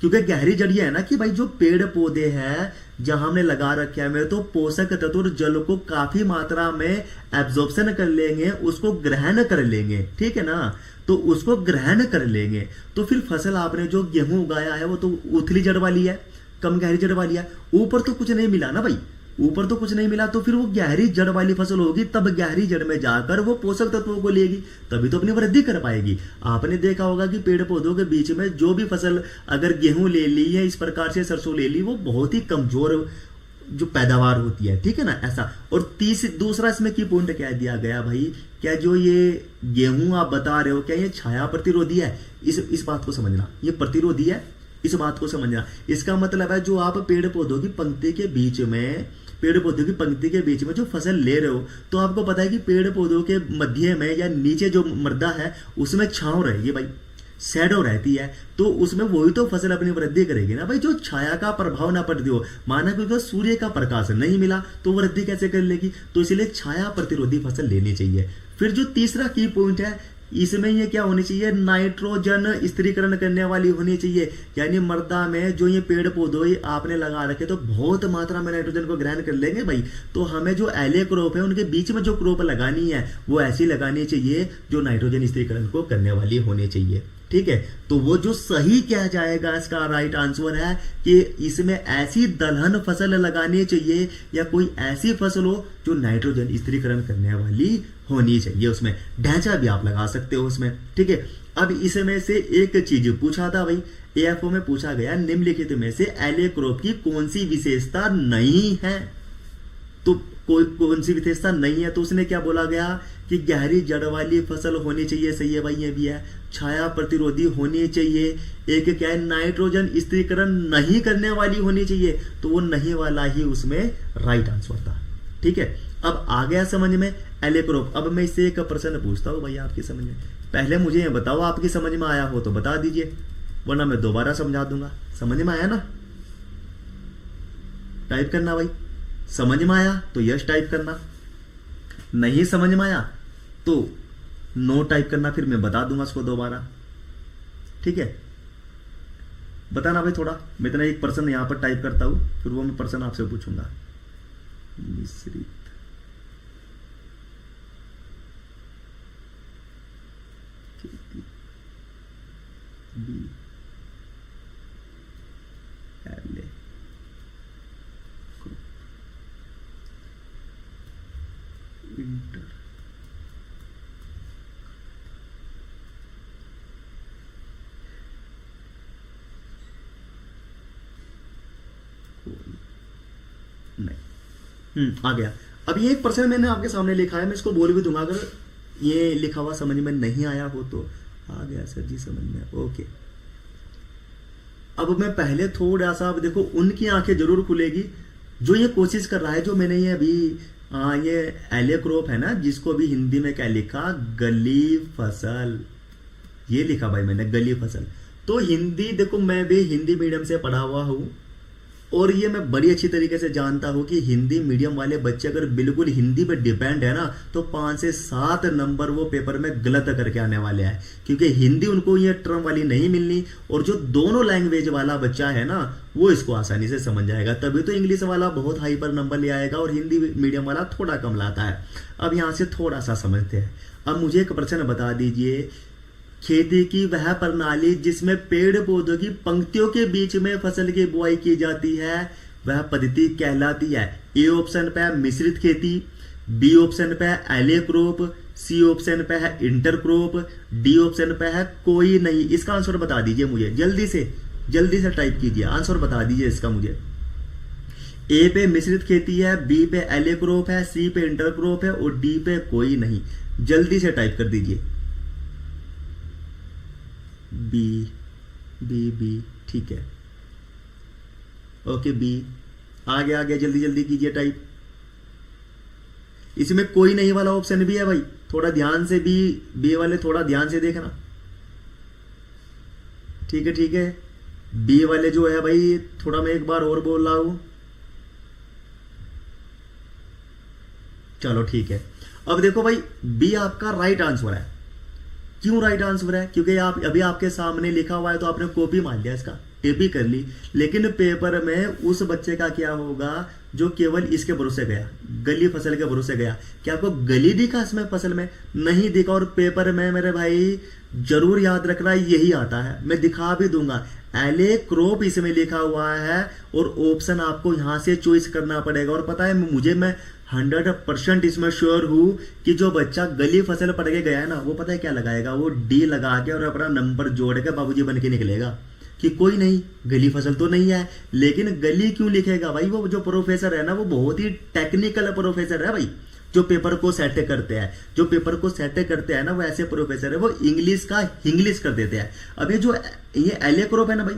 क्योंकि गहरी जड़ ये है ना कि भाई जो पेड़ पौधे हैं जहां हमने लगा रखे हैं तो पोषक तत्व और जल को काफी मात्रा में एब्जॉर्प्शन कर लेंगे, उसको ग्रहण कर लेंगे, ठीक है ना। तो उसको ग्रहण कर लेंगे तो फिर फसल आपने जो गेहूं उगाया है वो तो उथली जड़ वाली है, कम गहरी जड़ वाली है। ऊपर तो कुछ नहीं मिला ना भाई, ऊपर तो कुछ नहीं मिला, तो फिर वो गहरी जड़ वाली फसल होगी, तब गहरी जड़ में जाकर वो पोषक तत्वों को लेगी, तभी तो अपनी वृद्धि कर पाएगी। आपने देखा होगा कि पेड़ पौधों के बीच में जो भी फसल, अगर गेहूं ले ली है इस प्रकार से सरसों ले ली, वो बहुत ही कमजोर जो पैदावार होती है, ठीक है ना, ऐसा। और दूसरा इसमें की पॉइंट क्या दिया गया भाई, क्या जो ये गेहूं आप बता रहे हो क्या ये छाया प्रतिरोधी है? इस बात को समझना, ये प्रतिरोधी है, इस बात को समझना। इसका मतलब है जो आप पेड़ पौधों की पंक्ति के बीच में जो फसल ले रहे हो, तो आपको पता है कि पेड़ पौधों के मध्य में या नीचे जो मृदा है उसमें छांव रहेगी भाई, शैडो रहती है, तो उसमें वही तो फसल अपनी वृद्धि करेगी ना भाई। जो छाया का प्रभाव ना पड़ती हो, माना क्योंकि सूर्य का प्रकाश नहीं मिला तो वृद्धि कैसे कर लेगी? तो इसलिए छाया प्रतिरोधी फसल लेनी चाहिए। फिर जो तीसरा की पॉइंट है इसमें ये क्या होनी चाहिए, नाइट्रोजन स्थिरीकरण करने वाली होनी चाहिए। यानी मृदा में जो ये पेड़ पौधे आपने लगा रखे तो बहुत मात्रा में नाइट्रोजन को ग्रहण कर लेंगे भाई। तो हमें जो एलिया क्रॉप है उनके बीच में जो क्रॉप लगानी है वो ऐसी लगानी चाहिए जो नाइट्रोजन स्थिरीकरण को करने वाली होनी चाहिए, ठीक है। तो वो जो सही क्या जाएगा, इसका राइट आंसर है कि इसमें ऐसी दलहन फसल लगानी चाहिए या कोई ऐसी फसल हो जो नाइट्रोजन स्थिरीकरण करने वाली होनी चाहिए। उसमें ढांचा भी आप लगा सकते हो उसमें, ठीक है। अब इसमें से एक चीज पूछा था भाई, एएफओ में पूछा गया निम्नलिखित में से एलिया क्रॉप की कौन सी विशेषता नहीं है? तो कौन सी विशेषता नहीं है, तो उसने क्या बोला गया कि गहरी जड़ वाली फसल होनी चाहिए, सही है भाई, ये भी है। छाया प्रतिरोधी होनी चाहिए, एक क्या है नाइट्रोजन स्थिरीकरण नहीं करने वाली होनी चाहिए, तो वो नहीं वाला ही उसमें राइट आंसर था, ठीक है। अब आ गया समझ में एलिया क्रॉप। अब मैं इससे एक प्रश्न पूछता हूं भाई आपकी समझ में, पहले मुझे ये बताओ आपकी समझ में आया हो तो बता दीजिए, वरना मैं दोबारा समझा दूंगा। समझ में आया ना? टाइप करना भाई, समझ में आया तो यस टाइप करना, नहीं समझ में आया तो नो टाइप करना, फिर मैं बता दूंगा उसको दोबारा, ठीक है। बताना भाई थोड़ा, मैं इतना एक पर्सन यहां पर टाइप करता हूं, फिर वो मैं पर्सन आपसे पूछूंगा। मिश्रित बी एलिया इंटर नहीं, आ गया। अब ये एक पर्सन मैंने आपके सामने लिखा है, मैं इसको बोल भी दूंगा अगर ये लिखा हुआ समझ में नहीं आया हो तो। आ गया सर जी समझ में, ओके। अब मैं पहले थोड़ा सा, अब देखो उनकी आंखें जरूर खुलेगी जो ये कोशिश कर रहा है, जो मैंने ये अभी ये एलिया क्रॉप है ना, जिसको भी हिंदी में क्या लिखा, गली फसल, ये लिखा भाई मैंने गली फसल। तो हिंदी देखो मैं भी हिंदी मीडियम से पढ़ा हुआ हूं और ये मैं बड़ी अच्छी तरीके से जानता हूँ कि हिंदी मीडियम वाले बच्चे अगर बिल्कुल हिंदी पे डिपेंड है ना, तो 5 से 7 नंबर वो पेपर में गलत करके आने वाले हैं, क्योंकि हिंदी उनको ये टर्म वाली नहीं मिलनी, और जो दोनों लैंग्वेज वाला बच्चा है ना वो इसको आसानी से समझ जाएगा। तभी तो इंग्लिश वाला बहुत हाई पर नंबर ले आएगा और हिंदी मीडियम वाला थोड़ा कम लाता है। अब यहाँ से थोड़ा सा समझते हैं। अब मुझे एक प्रश्न बता दीजिए, खेती की वह प्रणाली जिसमें पेड़ पौधों की पंक्तियों के बीच में फसल की बुआई की जाती है, वह पद्धति कहलाती है? ए ऑप्शन पे है मिश्रित खेती, बी ऑप्शन पे है एले क्रॉप, सी ऑप्शन पे है इंटर क्रॉप, डी ऑप्शन पे है कोई नहीं। इसका आंसर बता दीजिए मुझे, जल्दी से टाइप कीजिए, आंसर बता दीजिए इसका मुझे। ए पे मिश्रित खेती है, बी पे एले क्रॉप है, सी पे इंटर क्रॉप है और डी पे कोई नहीं। जल्दी से टाइप कर दीजिए। बी ठीक है, ओके बी आ गया, जल्दी कीजिए टाइप। इसमें कोई नहीं वाला ऑप्शन भी है भाई, थोड़ा ध्यान से बी वाले थोड़ा ध्यान से देखना। ठीक है, बी वाले जो है भाई, थोड़ा मैं एक बार और बोल रहा हूं। चलो ठीक है, अब देखो भाई बी आपका राइट आंसर है। क्यों राइट आंसर है? क्योंकि आप अभी आपके सामने लिखा हुआ है तो आपने कॉपी मान लिया, इसका टिप्पणी कर ली, लेकिन पेपर में उस बच्चे का क्या होगा जो केवल इसके भरोसे गया, गली फसल के भरोसे गया। क्या आपको गली दिखा इसमें फसल में? नहीं दिखा। और पेपर में मेरे भाई जरूर याद रखना यही आता है, मैं दिखा भी दूंगा, एले क्रॉप इसमें लिखा हुआ है और ऑप्शन आपको यहां से चॉइस करना पड़ेगा। और पता है मुझे, मैं 100% इसमें श्योर हूं कि जो बच्चा गली फसल पढ़ के गया है ना, वो पता है क्या लगाएगा, वो डी लगा के और अपना नंबर जोड़ के बाबूजी बन के निकलेगा कि कोई नहीं, गली फसल तो नहीं है। लेकिन गली क्यों लिखेगा भाई? वो जो प्रोफेसर है ना, वो बहुत ही टेक्निकल प्रोफेसर है भाई, जो पेपर को सेट करते हैं ना, वो ऐसे प्रोफेसर है, वो इंग्लिश का इंग्लिश कर देते हैं। अब ये एले क्रॉप है ना भाई,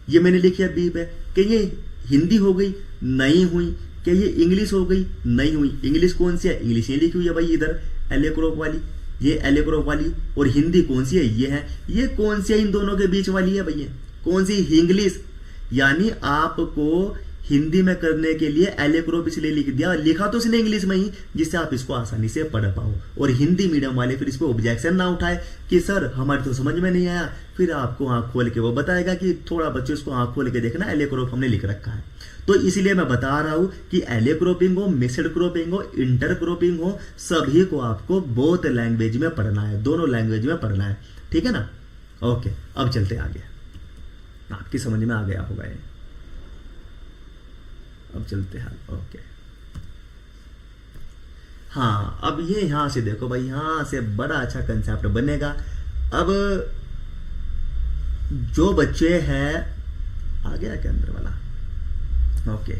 ये मैंने लिखी है बी पे, कि ये हिंदी हो गई? नहीं हुई। क्या ये इंग्लिश हो गई? नहीं हुई। इंग्लिश कौन सी है? इंग्लिश ये लिखी हुई है भाई इधर, एले क्रॉप वाली, ये एले क्रॉप वाली। और हिंदी कौन सी है? ये है। ये कौन सी है इन दोनों के बीच वाली है भैया? कौन सी? इंग्लिश। यानी आपको हिंदी में करने के लिए एले क्रॉप इसलिए लिख दिया, लिखा तो इसने इंग्लिश में ही, जिससे आप इसको आसानी से पढ़ पाओ। और हिंदी मीडियम वाले फिर इस पर ऑब्जेक्शन ना उठाए कि सर हमारे तो समझ में नहीं आया, फिर आपको आंख खोल के वो बताएगा कि थोड़ा बच्चों इसको आंख खोल के देखना, एले क्रॉप हमने लिख रखा है। तो इसलिए मैं बता रहा हूं कि एले क्रॉपिंग हो, मिक्स्ड क्रॉपिंग हो, इंटर क्रॉपिंग हो, सभी को आपको बोथ लैंग्वेज में पढ़ना है, दोनों लैंग्वेज में पढ़ना है। ठीक है ना? ओके, अब चलते आगे, आपकी समझ में आ गया होगा ये। अब चलते हैं ओके। हाँ, अब ये यहां से देखो भाई, यहां से बड़ा अच्छा कंसेप्ट बनेगा। अब जो बच्चे हैं, आ गया क्या अंदर वाला? ओके,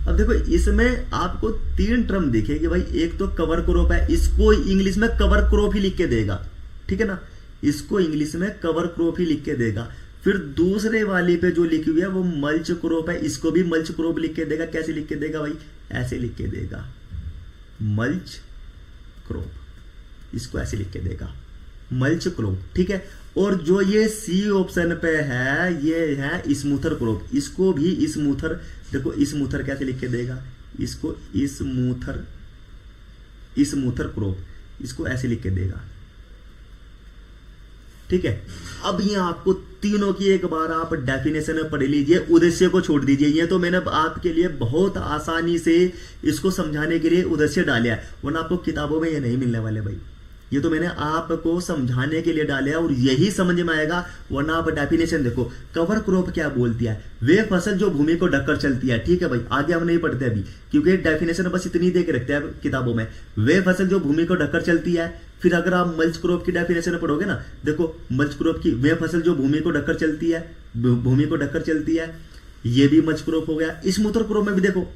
अब देखो इसमें आपको 3 टर्म दिखेगी भाई। एक तो कवर क्रॉप है, इसको इंग्लिश में कवर क्रॉप ही लिख के देगा, ठीक है ना, इसको इंग्लिश में कवर क्रॉप ही लिख के देगा। फिर दूसरे वाली पे जो लिखी हुई है वो मल्च क्रॉप है, इसको भी मल्च क्रॉप लिख के देगा। कैसे लिख के देगा भाई? ऐसे लिख के देगा, मल्च क्रॉप, इसको ऐसे लिख के देगा, मल्च क्रॉप, ठीक है। और जो ये सी ऑप्शन पे है, ये है स्मूथर क्रॉप, इसको भी स्मूथर, देखो स्मूथर कैसे लिख के देगा, इसको स्मूथर क्रॉप, इसको ऐसे लिख के देगा, ठीक है। अब ये आपको तीनों की एक बार आप डेफिनेशन में पढ़ लीजिए, उद्देश्य को छोड़ दीजिए। ये तो मैंने आपके लिए बहुत आसानी से इसको समझाने के लिए उद्देश्य डाला है, वरना आपको किताबों में ये नहीं मिलने वाले भाई। ये तो मैंने आपको समझाने के लिए डाला है और यही समझ में आएगा, वरना आप डेफिनेशन देखो। कवर क्रॉप क्या बोलती है? वे फसल जो भूमि को ढककर चलती है, ठीक है भाई, आगे हम नहीं पढ़ते अभी, क्योंकि डेफिनेशन बस इतनी दे के रखते हैं किताबों में, वे फसल जो भूमि को ढककर चलती है। फिर अगर आप मल्च क्रॉप की डेफिनेशन पढ़ोगे ना, देखो मल्च क्रॉप की, वे फसल जो भूमि को ढककर चलती है, भूमि को ढककर चलती है, ये भी मल्च क्रॉप हो गया। स्मूथर क्रॉप में भी देखो,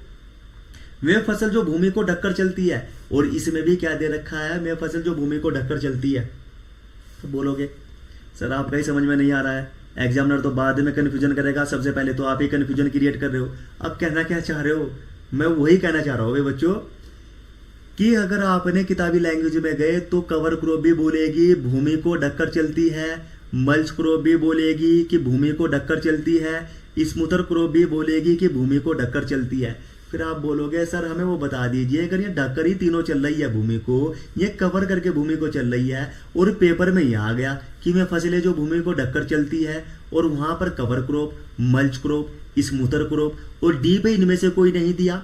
वे फसल जो भूमि को ढककर चलती है, और इसमें भी क्या दे रखा है, वे फसल जो भूमि को ढककर चलती है। तो बोलोगे सर आपका ही समझ में नहीं आ रहा है, एग्जामिनर तो बाद में कंफ्यूजन करेगा, सबसे पहले तो आप ही कंफ्यूजन क्रिएट कर रहे हो। अब कहना क्या चाह रहे हो? मैं वही कहना चाह रहा हूँ बच्चों कि अगर आपने किताबी लैंग्वेज में गए तो कवर क्रॉप भी बोलेगी भूमि को ढककर चलती है, मल्च क्रॉप भी बोलेगी कि भूमि को ढककर चलती है, स्मूथर क्रॉप भी बोलेगी कि भूमि को ढककर चलती है। फिर आप बोलोगे सर हमें वो बता दीजिए, अगर ये ढककर ही तीनों चल रही है भूमि को, ये कवर करके भूमि को चल रही है, और पेपर में ये आ गया कि मैं फसलें जो भूमि को ढककर चलती है, और वहां पर cover crop, mulch crop, smoother crop और डी पे इनमें से कोई नहीं दिया,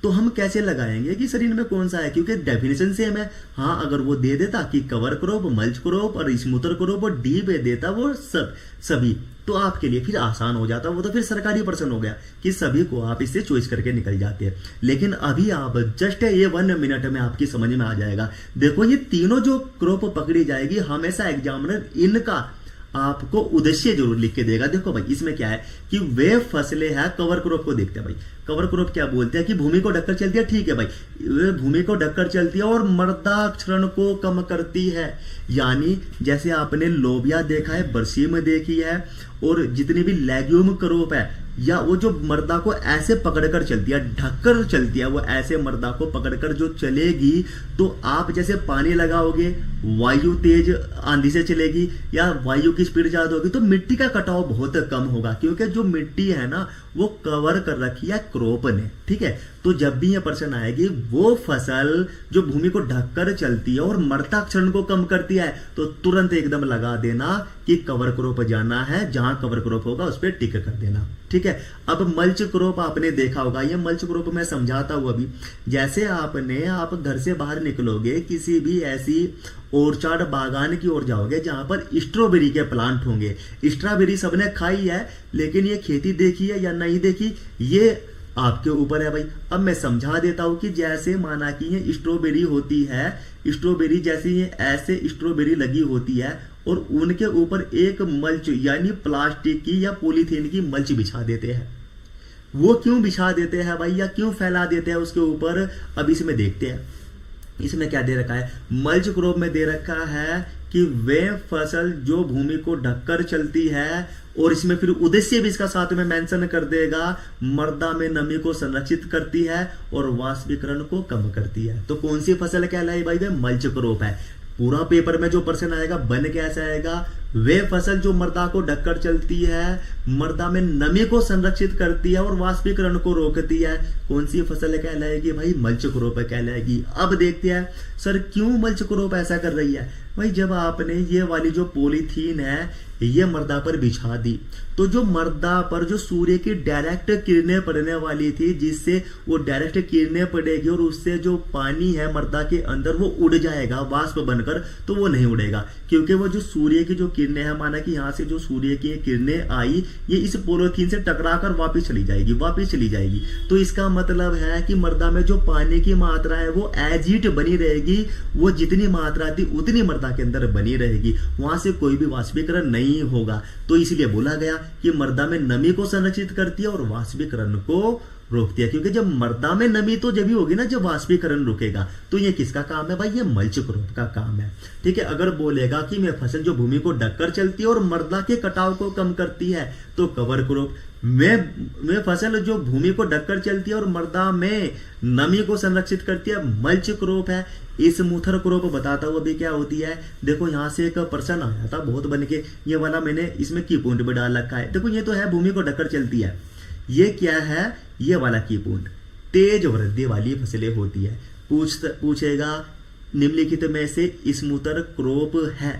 तो हम कैसे लगाएंगे कि सर इनमें कौन सा है? क्योंकि डेफिनेशन सेम है। हाँ, अगर वो दे देता कि कवर क्रॉप, मल्च क्रॉप और स्मूथर क्रॉप और डी पे देता वो सभी, तो आपके लिए फिर आसान हो जाता। वो तो फिर सरकारी पर्सन हो गया कि सभी को आप इससे चॉइस करके निकल जाते हैं। लेकिन अभी आप जस्ट ये 1 मिनट में आपकी समझ में आ जाएगा। देखो ये तीनों जो क्रॉप पकड़ी जाएगी, हमेशा एग्जामिनर इनका आपको उद्देश्य जरूर लिख के देगा। देखो भाई इसमें क्या है कि वे फसलें हैं, कवर क्रॉप को देखते हैं भाई। कवर क्रॉप क्या बोलते हैं कि भूमि को ढककर चलती है, ठीक है भाई, वे भूमि को ढककर चलती है और मृदा क्षरण को कम करती है। यानी जैसे आपने लोबिया देखा है, बरसीम देखी है, और जितनी भी लेग्यूम क्रॉप है, या वो जो मर्दा को ऐसे पकड़कर चलती है, ढककर चलती है, वो ऐसे मर्दा को पकड़कर जो चलेगी, तो आप जैसे पानी लगाओगे, वायु तेज आंधी से चलेगी या वायु की स्पीड ज्यादा होगी, तो मिट्टी का कटाव बहुत कम होगा, क्योंकि जो मिट्टी है ना वो कवर कर रखी है क्रॉप ने। ठीक है, तो जब भी ये पर्सन आएगी, वो फसल जो भूमि को ढककर चलती है और मृदा क्षरण को कम करती है, तो तुरंत एकदम लगा देना कि कवर क्रॉप जाना है, जहां कवर क्रॉप होगा उस पर टिक कर देना। ठीक है, अब मल्च क्रॉप आपने देखा होगा, ये मल्च क्रॉप मैं समझाता हूं अभी। जैसे आप घर से बाहर निकलोगे, किसी भी ऐसी ओरचार्ड बागान की ओर जाओगे जहां पर स्ट्रॉबेरी के प्लांट होंगे। स्ट्रॉबेरी सबने खाई है, लेकिन ये खेती देखी है या नहीं देखी, ये आपके ऊपर है भाई। अब मैं समझा देता हूं कि जैसे माना कि ये स्ट्रॉबेरी होती है, स्ट्रॉबेरी जैसी ये ऐसे स्ट्रॉबेरी लगी होती है, और उनके ऊपर एक मल्च यानी प्लास्टिक की या पॉलीथीन की मल्च बिछा देते हैं। वो क्यों बिछा देते हैं भाई, या क्यों फैला देते हैं उसके ऊपर, अब इसमें देखते हैं। इसमें क्या दे रखा है, मल्च क्रॉप में दे रखा है कि वे फसल जो भूमि को ढककर चलती है, और इसमें फिर उद्देश्य भी इसका साथ में मेंशन कर देगा, मृदा में नमी को संरक्षित करती है और वाष्पीकरण को कम करती है। तो कौन सी फसल कहलाई भाई, वे मल्च क्रॉप है। पूरा पेपर में जो पर्सन आएगा बन कैसे आएगा, वे फसल जो मृदा को ढककर चलती है, मृदा में नमी को संरक्षित करती है और वाष्पीकरण को रोकती है, कौन सी फसल कहलाएगी भाई, मल्च क्रॉप कहलाएगी। अब देखते हैं सर क्यों मल्च क्रॉप ऐसा कर रही है भाई। जब आपने ये वाली जो पॉलीथीन है ये मृदा पर बिछा दी, तो जो मृदा पर जो सूर्य की डायरेक्ट किरणें पड़ने वाली थी, जिससे वो डायरेक्ट किरणें पड़ेगी और उससे जो पानी है मृदा के अंदर वो उड़ जाएगा वाष्प बनकर, तो वो नहीं उड़ेगा, क्योंकि वो जो सूर्य की जो किरणें हैं, माना कि यहाँ से जो सूर्य की किरणें आई, ये इस पॉलीथीन से टकराकर वापस चली जाएगी। तो इसका मतलब है कि मृदा में जो पानी की मात्रा है वो एज इट बनी रहेगी, वो जितनी मात्रा थी उतनी मृदा के अंदर बनी रहेगी, वहां से कोई भी वाष्पीकरण नहीं होगा। तो इसलिए बोला गया कि मृदा में नमी को संरक्षित करती है और वाष्पीकरण को रोकती है, क्योंकि जब मृदा में नमी तो जब भी होगी ना जब वाष्पीकरण रुकेगा। तो ये किसका काम है भाई, ये मल्च क्रॉप का काम है। ठीक है, अगर बोलेगा कि मैं फसल जो भूमि को ढककर चलती है और मृदा के कटाव को कम करती है, तो कवर क्रॉप। मैं फसल जो भूमि को ढककर चलती है और मृदा में नमी को संरक्षित करती है, मल्च क्रॉप है। स्मूथर क्रॉप बताता हूं अभी क्या होती है। देखो यहां से एक पर्सन आया था बहुत बन के, ये वाला मैंने इसमें की पॉइंट भी डाल रखा है। देखो ये तो है भूमि को ढककर चलती है, ये क्या है, ये वाला की पॉइंट तेज वृद्धि वाली फसलें होती है। पूछेगा निम्नलिखित में से स्मूथर क्रॉप है,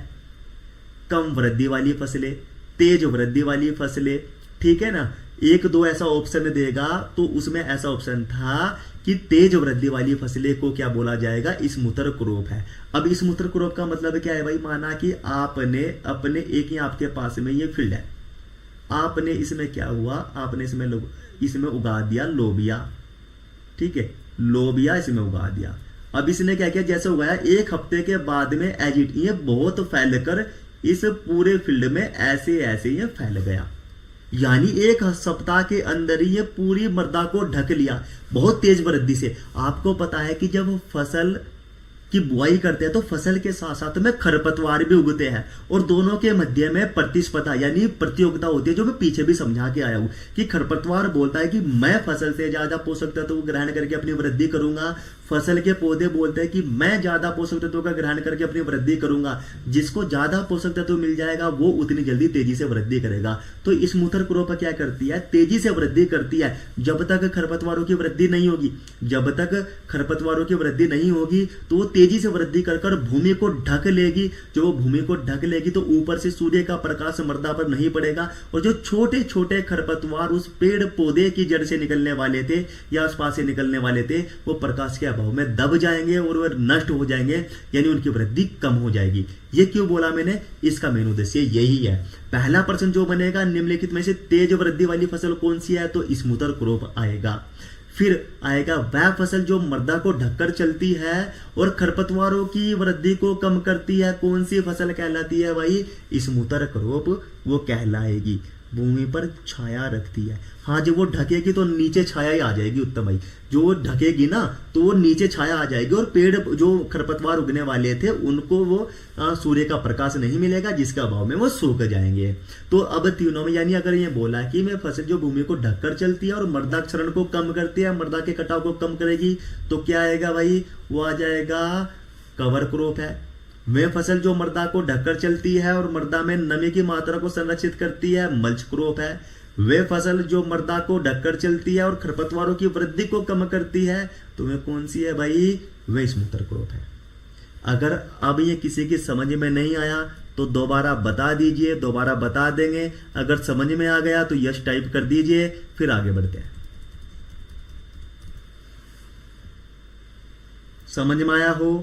कम वृद्धि वाली फसलें, तेज वृद्धि वाली फसलें। ठीक है ना, 1-2 ऐसा ऑप्शन देगा, तो उसमें ऐसा ऑप्शन था कि तेज वृद्धि वाली फसलें को क्या बोला जाएगा, स्मूथर क्रॉप है। अब स्मूथर क्रॉप का मतलब क्या है भाई, माना कि आपने अपने एक ही आपके पास में ये फील्ड है, आपने इसमें क्या हुआ, आपने इसमें उगा दिया लोबिया। ठीक है, लोबिया इसमें उगा दिया। अब इसने क्या किया, जैसे उगाया 1 हफ्ते के बाद में एजिट ये बहुत फैलकर इस पूरे फील्ड में ऐसे ये फैल गया। यानी 1 सप्ताह के अंदर ही ये पूरी मृदा को ढक लिया बहुत तेज वृद्धि से। आपको पता है कि जब फसल कि बुआई करते हैं तो फसल के साथ साथ में खरपतवार भी उगते हैं, और दोनों के मध्य में प्रतिस्पर्धा यानी प्रतियोगिता होती है, जो मैं पीछे भी समझा के आया हूं कि खरपतवार बोलता है कि मैं फसल से ज्यादा पोषक तत्व ग्रहण करके अपनी वृद्धि करूंगा, फसल के पौधे बोलते हैं कि मैं ज्यादा पोषक तत्वों का ग्रहण करके अपनी वृद्धि करूंगा, जिसको ज्यादा पोषक तत्व मिल जाएगा वो उतनी जल्दी तेजी से वृद्धि करेगा। तो स्मूथर क्रॉप क्या करती है, तेजी से वृद्धि करती है जब तक खरपतवारों की वृद्धि नहीं होगी। जब तक खरपतवारों की वृद्धि नहीं होगी तो वो तेजी से वृद्धि कर कर भूमि को ढक लेगी। जो वो भूमि को ढक लेगी तो ऊपर से सूर्य का प्रकाश मृदा पर नहीं पड़ेगा, और जो छोटे छोटे खरपतवार उस पेड़ पौधे की जड़ से निकलने वाले थे या आसपास से निकलने वाले थे, वो प्रकाश के अभाव में दब जाएंगे और वह नष्ट हो जाएंगे, यानी उनकी वृद्धि कम हो जाएगी। ये क्यों बोला मैंने, इसका मेन उद्देश्य यही है। पहला प्रश्न जो बनेगा, निम्नलिखित में से तेज वृद्धि वाली फसल कौन सी है, तो स्मूथर क्रॉप आएगा। फिर आएगा वह फसल जो मृदा को ढककर चलती है और खरपतवारों की वृद्धि को कम करती है, कौन सी फसल कहलाती है भाई, स्मूथर क्रॉप वो कहलाएगी। भूमि पर छाया रखती है, हाँ जब वो ढकेगी तो नीचे छाया ही आ जाएगी उत्तम भाई, जो वो ढकेगी ना तो वो नीचे छाया आ जाएगी, और पेड़ जो खरपतवार उगने वाले थे उनको वो सूर्य का प्रकाश नहीं मिलेगा, जिसके अभाव में वो सूख जाएंगे। तो अब तीनों में, यानी अगर ये बोला कि मैं फसल जो भूमि को ढककर चलती है और मृदा क्षरण को कम करती है, मृदा के कटाव को कम करेगी, तो क्या आएगा भाई, वो आ जाएगा कवर क्रॉप है। वे फसल जो मृदा को ढककर चलती है और मृदा में नमी की मात्रा को संरक्षित करती है, मल्च क्रॉप है। वे फसल जो मृदा को ढककर चलती है और खरपतवारों की वृद्धि को कम करती है, तो वे कौन सी है भाई, वे स्मूथर क्रॉप है। अगर अब ये किसी की समझ में नहीं आया तो दोबारा बता दीजिए, दोबारा बता देंगे। अगर समझ में आ गया तो यस टाइप कर दीजिए, फिर आगे बढ़ते हैं। समझ में आया हो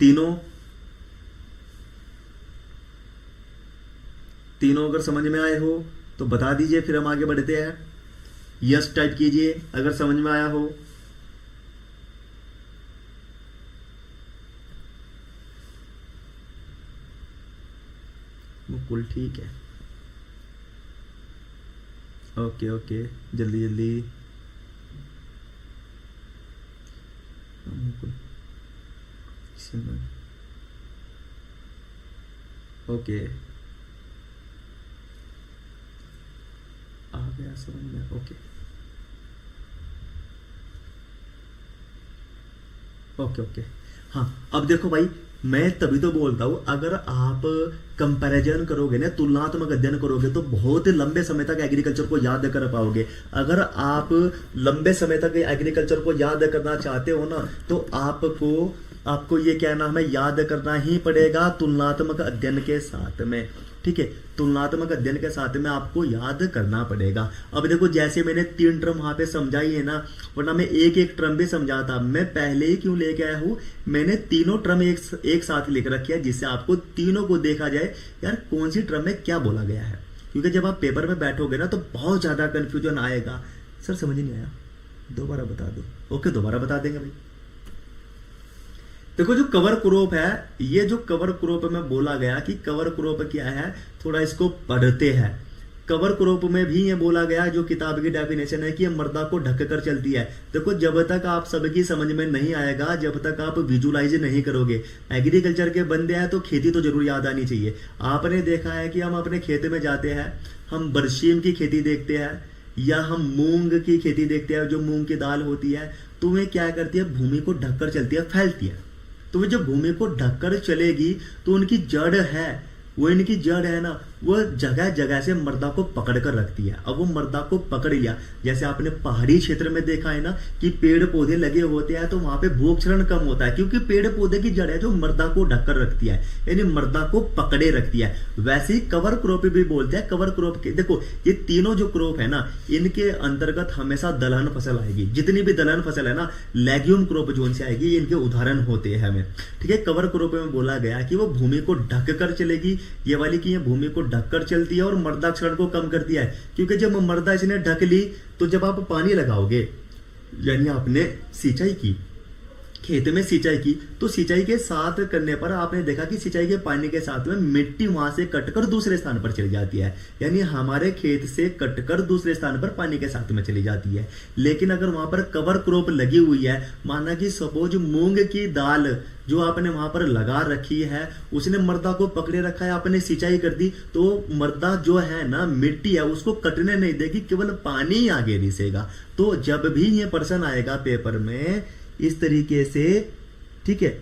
तीनों अगर समझ में आए हो तो बता दीजिए, फिर हम आगे बढ़ते हैं। यस टाइप कीजिए अगर समझ में आया हो। बिल्कुल ठीक है, ओके ओके, जल्दी जल्दी। ओके, आ गया समझ में, ओके ओके ओके। हाँ अब देखो भाई, मैं तभी तो बोलता हूं, अगर आप कंपैरिजन करोगे ना, तुलनात्मक अध्ययन करोगे, तो बहुत लंबे समय तक एग्रीकल्चर को याद कर पाओगे। अगर आप लंबे समय तक एग्रीकल्चर को याद करना चाहते हो ना, तो आपको ये क्या नाम है, याद करना ही पड़ेगा तुलनात्मक अध्ययन के साथ में। ठीक है, तुलनात्मक अध्ययन के साथ में आपको याद करना पड़ेगा। अब देखो, जैसे मैंने 3 टर्म वहां पे समझाई है ना, वरना मैं एक एक टर्म भी समझाता। मैं पहले ही क्यों लेके आया हूं, मैंने तीनों टर्म एक साथ लिख रखी है, जिससे आपको तीनों को देखा जाए यार कौन सी टर्म में क्या बोला गया है। क्योंकि जब आप पेपर में बैठोगे ना, तो बहुत ज्यादा कंफ्यूजन आएगा। सर समझ नहीं आया, दोबारा बता दो। ओके, दोबारा बता देंगे भाई। देखो, जो कवर क्रॉप है, ये जो कवर क्रॉप में बोला गया कि कवर क्रॉप क्या है, थोड़ा इसको पढ़ते हैं। कवर क्रॉप में भी ये बोला गया, जो किताब की डेफिनेशन है, कि ये मृदा को ढक कर चलती है। देखो, जब तक आप सबकी समझ में नहीं आएगा, जब तक आप विजुलाइज नहीं करोगे, एग्रीकल्चर के बंदे हैं तो खेती तो जरूर याद आनी चाहिए। आपने देखा है कि हम अपने खेत में जाते हैं, हम बरसीम की खेती देखते हैं या हम मूंग की खेती देखते हैं, जो मूंग की दाल होती है, तो वे क्या करती है, भूमि को ढककर चलती है, फैलती है। तो वे जब भूमि को ढककर चलेगी तो उनकी जड़ है, वो इनकी जड़ है ना, वो जगह जगह से मृदा को पकड़ कर रखती है। अब वो मृदा को पकड़ लिया, जैसे आपने पहाड़ी क्षेत्र में देखा है ना कि पेड़ पौधे लगे होते हैं, तो वहां पे भूक्षरण कम होता है, क्योंकि पेड़ पौधे की जड़ है जो मृदा को ढककर रखती है, यानी मृदा को पकड़े रखती है। वैसे ही कवर क्रॉप भी बोलते हैं। कवर क्रॉप के देखो, ये तीनों जो क्रॉप है ना, इनके अंतर्गत हमेशा दलहन फसल आएगी। जितनी भी दलहन फसल है ना, लेग्यूम क्रॉप जोन से आएगी, ये इनके उदाहरण होते हैं हमें। ठीक है, कवर क्रॉप में बोला गया कि वो भूमि को ढक कर चलेगी, ये वाली की ये भूमि को ढककर चलती है और मृदा क्षरण को कम करती है। क्योंकि जब मृदा इसने ढक ली, तो जब आप पानी लगाओगे, यानी आपने सिंचाई की, खेत में सिंचाई की, तो सिंचाई के साथ करने पर आपने देखा कि सिंचाई के पानी के साथ में मिट्टी वहां से कटकर दूसरे स्थान पर चली जाती है, यानी हमारे खेत से कटकर दूसरे स्थान पर पानी के साथ में चली जाती है। लेकिन अगर वहां पर कवर क्रॉप लगी हुई है, माना कि सपोज मूंग की दाल जो आपने वहां पर लगा रखी है, उसने मृदा को पकड़े रखा है, आपने सिंचाई कर दी, तो मृदा जो है ना, मिट्टी है, उसको कटने नहीं देगी, केवल पानी ही आगे रिसेगा। तो जब भी ये प्रश्न आएगा पेपर में इस तरीके से, ठीक है,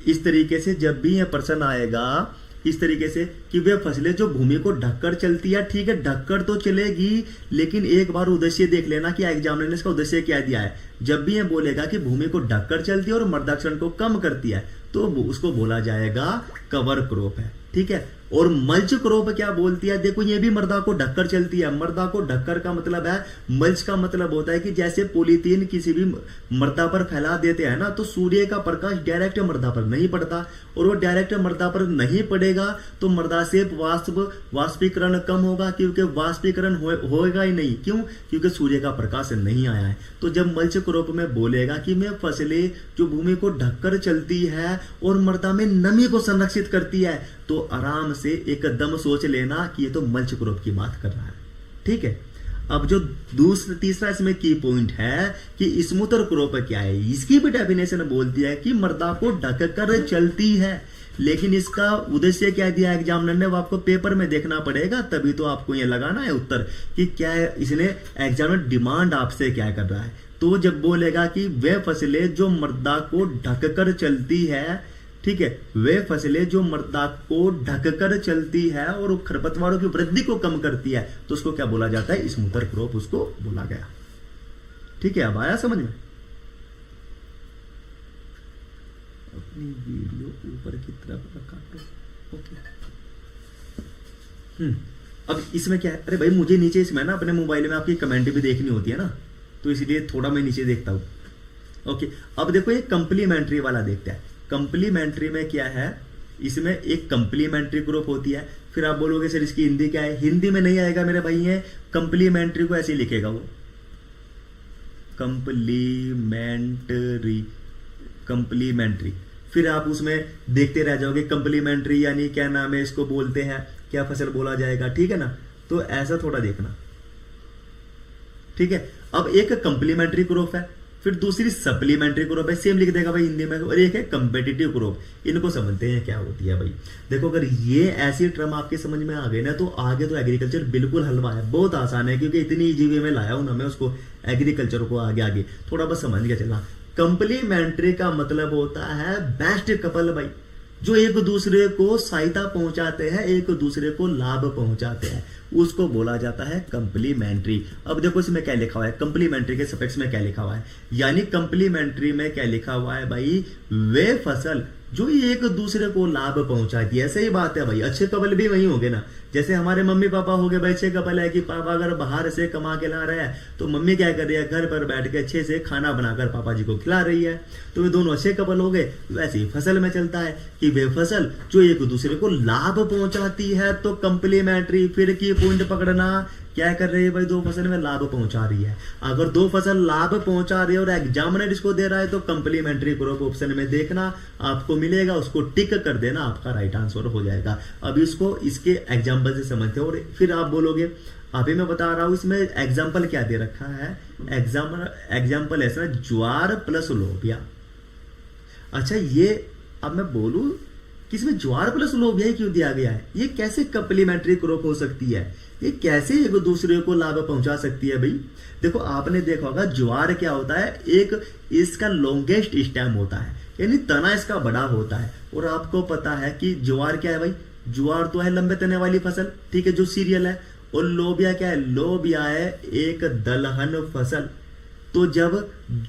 इस तरीके से जब भी ये प्रश्न आएगा इस तरीके से कि वे फसलें जो भूमि को ढककर चलती है, ठीक है, ढककर तो चलेगी, लेकिन एक बार उद्देश्य देख लेना कि एग्जामिनर ने इसका उद्देश्य क्या दिया है। जब भी ये बोलेगा कि भूमि को ढककर चलती है और मृदाक्षरण को कम करती है, तो उसको बोला जाएगा कवर क्रॉप है, ठीक है। और मल्च क्रॉप क्या बोलती है, देखो ये भी मृदा को ढककर चलती है। मृदा को ढककर का मतलब है, मल्च का मतलब होता है कि जैसे पॉलीथीन किसी भी मृदा पर फैला देते हैं ना, तो सूर्य का प्रकाश डायरेक्ट मृदा पर नहीं पड़ता, और वो डायरेक्ट मृदा पर नहीं पड़ेगा तो मृदा से वाष्पीकरण कम होगा, क्योंकि वाष्पीकरण होएगा ही नहीं। क्यों? क्योंकि सूर्य का प्रकाश नहीं आया है। तो जब मल्च क्रॉप में बोलेगा कि मैं फसलें जो भूमि को ढककर चलती है और मृदा में नमी को संरक्षित करती है, तो आराम से एकदम सोच लेना कि ये तो मल्च क्रॉप की बात कर रहा है, ठीक है। अब जो तीसरा इसमें की पॉइंट है कि स्मूथर क्रॉप क्या है, इसकी भी डेफिनेशन बोलती है कि मृदा को ढककर चलती है, लेकिन इसका उद्देश्य क्या दिया एग्जामिनर ने, वो आपको पेपर में देखना पड़ेगा, तभी तो आपको ये लगाना है उत्तर कि क्या है, इसने एग्जामिनर डिमांड आपसे क्या कर रहा है। तो जब बोलेगा कि वे फसलें जो मृदा को ढककर चलती है, ठीक है, वे फसलें जो मृदा को ढककर चलती है और खरपतवारों की वृद्धि को कम करती है, तो उसको क्या बोला जाता है, स्मूथर क्रॉप उसको बोला गया, ठीक है। अब आया समझ में? अपनी वीडियो ऊपर की तरफ रखा तो ओके। अब इसमें क्या है, अरे भाई मुझे नीचे इसमें ना अपने मोबाइल में आपकी कमेंट भी देखनी होती है ना, तो इसलिए थोड़ा मैं नीचे देखता हूं। ओके, अब देखो ये कंप्लीमेंट्री वाला देखते हैं। कंप्लीमेंट्री में क्या है, इसमें एक कंप्लीमेंट्री ग्रुप होती है। फिर आप बोलोगे सर इसकी हिंदी क्या है, हिंदी में नहीं आएगा मेरे भाई, है कंप्लीमेंट्री को ऐसे ही लिखेगा वो, कंप्लीमेंट्री, कंप्लीमेंट्री। फिर आप उसमें देखते रह जाओगे कंप्लीमेंट्री यानी क्या नाम है, इसको बोलते हैं, क्या फसल बोला जाएगा, ठीक है ना। तो ऐसा थोड़ा देखना, ठीक है। अब एक कंप्लीमेंट्री ग्रुप है, फिर दूसरी सप्लीमेंट्री ग्रुप है, सेम लिख देगा भाई हिंदी में, और एक है कंपेटिटिव ग्रुप। इनको समझते हैं क्या होती है भाई। देखो अगर ये ऐसी टर्म आपके समझ में आ गई ना, तो आगे तो एग्रीकल्चर बिल्कुल हलवा है, बहुत आसान है, क्योंकि इतनी इजी वे में लाया हूं ना मैं उसको, एग्रीकल्चर को आगे आगे थोड़ा बस समझ के चला। कंप्लीमेंट्री का मतलब होता है बेस्ट कपल भाई, जो एक दूसरे को सहायता पहुंचाते हैं, एक दूसरे को लाभ पहुंचाते हैं, उसको बोला जाता है कंप्लीमेंट्री। अब देखो इसमें क्या लिखा हुआ है, कंप्लीमेंट्री के सपेक्स में क्या लिखा हुआ है, यानी कंप्लीमेंट्री में क्या लिखा हुआ है भाई, वे फसल जो एक दूसरे को लाभ पहुंचाती है। सही बात है भाई, अच्छे कपल भी वही होंगे ना, जैसे हमारे मम्मी पापा हो गए भाई, अच्छे कपल है कि पापा अगर बाहर से कमा के ला रहे हैं, तो मम्मी क्या कर रही है, घर पर बैठ के अच्छे से खाना बनाकर पापा जी को खिला रही है, तो वे दोनों अच्छे कपल हो गए। वैसे ही फसल में चलता है कि वे फसल जो एक दूसरे को लाभ पहुंचाती है, तो कंप्लीमेंट्री। फिर की पॉइंट पकड़ना, क्या कर रही है भाई, दो फसल में लाभ पहुंचा रही है। अगर दो फसल लाभ पहुंचा रही है और एग्जामिनर इसको दे रहा है, तो कंप्लीमेंट्री ग्रुप ऑप्शन में देखना आपको मिलेगा, उसको टिक कर देना, आपका राइट आंसर हो जाएगा। अब इसको इसके एग्जाम्पल से समझते हैं, और फिर आप बोलोगे अभी मैं बता रहा हूं इसमें एग्जाम्पल क्या दे रखा है, एग्जाम्पल ऐसा ज्वार प्लस लोबिया। अच्छा ये अब मैं बोलूं कि इसमें ज्वार प्लस लोबिया क्यों दिया गया है, ये कैसे कंप्लीमेंट्री क्रॉप हो सकती है, ये कैसे एक दूसरे को लाभ पहुंचा सकती है भाई। देखो आपने देखा होगा ज्वार क्या होता है, एक इसका लॉन्गेस्ट स्टेम होता है, यानी तना इसका बड़ा होता है। और आपको पता है कि ज्वार क्या है भाई, ज्वार तो है लंबे तने वाली फसल, ठीक है, जो सीरियल है। और लोबिया क्या है, लोबिया है एक दलहन फसल। तो जब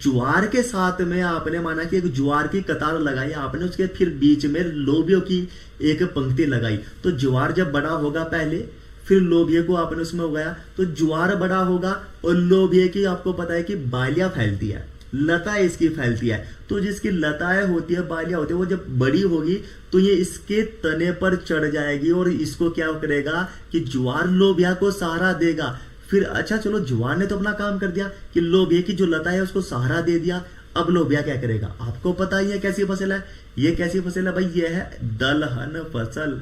ज्वार के साथ में आपने माना कि एक ज्वार की कतार लगाई आपने, उसके फिर बीच में लोबियों की एक पंक्ति लगाई, तो ज्वार जब बड़ा होगा पहले, फिर लोबिये को आपने उसमें उगाया, तो ज्वार बड़ा होगा। और लोबिये की आपको पता है कि बालियां फैलती है, लता इसकी फैलती है, तो जिसकी लताएं होती है, बालियां होती है, वो जब बड़ी होगी तो ये इसके तने पर चढ़ जाएगी और इसको क्या करेगा कि ज्वार लोबिया को सहारा देगा। फिर अच्छा चलो ज्वार ने तो अपना काम कर दिया कि लोबिये की जो लता है उसको सहारा दे दिया। अब लोबिया क्या करेगा, आपको पता ही है कैसी फसल है, ये कैसी फसल है भाई, ये है दलहन फसल।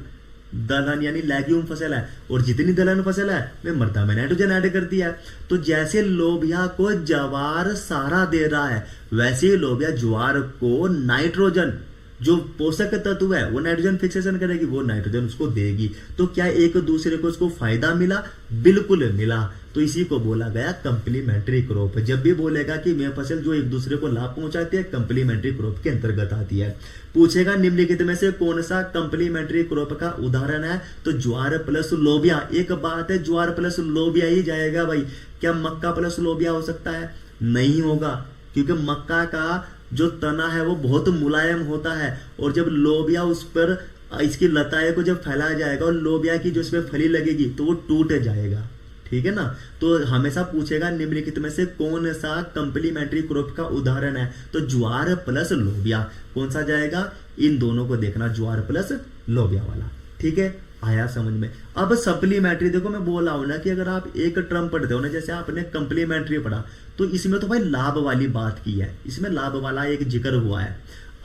दलहन यानी लेग्यूम फसल है, और जितनी दलहन फसल है वे मृदा में नाइट्रोजन ऐड कर दिया है। तो जैसे लोबिया को ज्वार सारा दे रहा है, वैसे ही लोबिया ज्वार को नाइट्रोजन, जो पोषक तत्व है वो नाइट्रोजन फिक्सेशन करेगी, वो नाइट्रोजन उसको देगी। तो क्या एक दूसरे को उसको फायदा मिला, बिल्कुल मिला। तो इसी को बोला गया कंप्लीमेंट्री क्रॉप। जब भी बोलेगा कि मैं फसल जो एक दूसरे को लाभ पहुंचाती है, कंप्लीमेंट्री क्रॉप के अंतर्गत आती है। पूछेगा निम्नलिखित में से कौन सा कंप्लीमेंट्री क्रॉप का उदाहरण है, तो ज्वार प्लस लोबिया। एक बात है, ज्वार प्लस लोबिया ही जाएगा भाई। क्या मक्का प्लस लोबिया हो सकता है? नहीं होगा, क्योंकि मक्का का जो तना है वो बहुत मुलायम होता है, और जब लोबिया उस पर इसकी लताएं को जब फैलाया जाएगा और लोबिया की जो इसमें फली लगेगी तो वो टूट जाएगा। ठीक है ना। तो हमेशा पूछेगा निम्नलिखित में से कौन सा कंप्लीमेंट्री क्रॉप का उदाहरण है, तो ज्वार प्लस लोबिया। कौन सा जाएगा, इन दोनों को देखना, ज्वार प्लस लोबिया वाला। ठीक है, आया समझ में। अब सप्लीमेंट्री, देखो मैं बोल रहा हूं ना कि अगर आप एक टर्म पढ़ते हो ना, जैसे आपने कंप्लीमेंट्री पढ़ा, तो इसमें तो भाई लाभ वाली बात की है, इसमें लाभ वाला एक जिक्र हुआ है।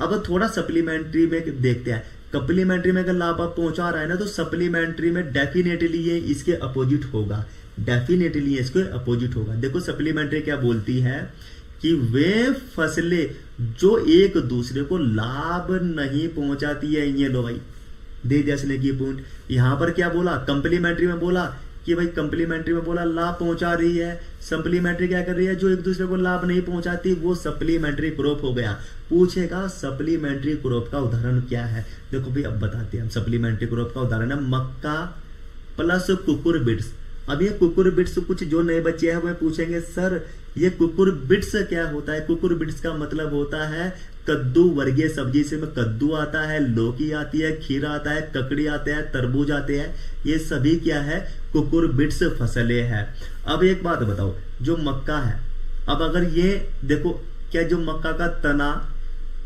अब थोड़ा सप्लीमेंट्री में देखते हैं। कंप्लीमेंट्री में अगर लाभ आप पहुंचा रहा है ना, तो सप्लीमेंट्री में डेफिनेटली ये इसके अपोजिट होगा, डेफिनेटली इसके अपोजिट होगा। देखो सप्लीमेंट्री क्या बोलती है कि वे फसलें जो एक दूसरे को लाभ नहीं पहुंचाती है, ये लो भाई दे जैसने की पॉइंट। यहां पर क्या बोला, कंप्लीमेंट्री में बोला कि भाई कंप्लीमेंट्री में बोला लाभ पहुंचा रही है, सप्लीमेंट्री क्या कर रही है, जो एक दूसरे को लाभ नहीं पहुंचाती, वो सप्लीमेंट्री क्रॉप हो गया। पूछेगा सप्लीमेंट्री क्रॉप का उदाहरण क्या है। देखो भाई अब बताते हैं हम। सप्लीमेंट्री क्रॉप का उदाहरण है मक्का प्लस कुकुरबिट्स। अब ये कुकुरबिट्स, कुछ जो नए बच्चे हैं वो पूछेंगे सर ये कुकुरबिट्स क्या होता है। कुकुरबिट्स का मतलब होता है कद्दू वर्गीय सब्जी से में कद्दू आता है, लौकी आती है, खीरा आता है, ककड़ी आता है, तरबूज आते हैं, ये सभी क्या है, कुकुरबिट्स फसलें हैं। अब एक बात बताओ, जो मक्का है, अब अगर ये देखो क्या जो मक्का का तना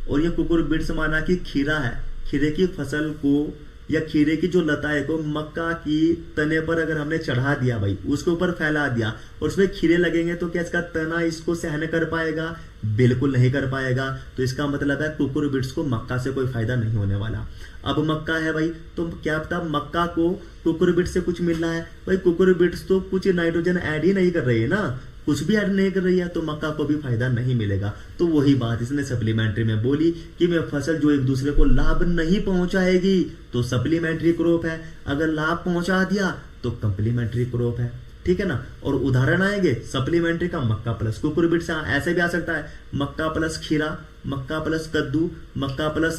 और ये कुकुरबिट्स माना कि खीरा है, खीरे की फसल को या खीरे की जो लताएं को मक्का की तने पर अगर हमने चढ़ा दिया भाई, उसके ऊपर फैला दिया और उसमें खीरे लगेंगे, तो क्या इसका तना इसको सहन कर पाएगा? बिल्कुल नहीं कर पाएगा। तो इसका मतलब है कुकुरबिट्स को मक्का से कोई फायदा नहीं होने वाला। अब मक्का है भाई, तो क्या पता मक्का को कुकुरबिट्स से कुछ मिल रहा है भाई। कुकुरबिट्स तो कुछ नाइट्रोजन ऐड ही नहीं कर रही है ना, कुछ भी ऐड नहीं कर रही है, तो मक्का को भी फायदा नहीं मिलेगा। तो वही बात इसने सप्लीमेंट्री में बोली कि मैं फसल जो एक दूसरे को लाभ नहीं पहुंचाएगी तो सप्लीमेंट्री क्रॉप है, अगर लाभ पहुंचा दिया तो कंप्लीमेंट्री क्रॉप है। ठीक है ना। और उदाहरण आएंगे सप्लीमेंट्री का मक्का प्लस कुकुरबिट्स, ऐसे भी आ सकता है मक्का प्लस खीरा, मक्का प्लस कद्दू, मक्का प्लस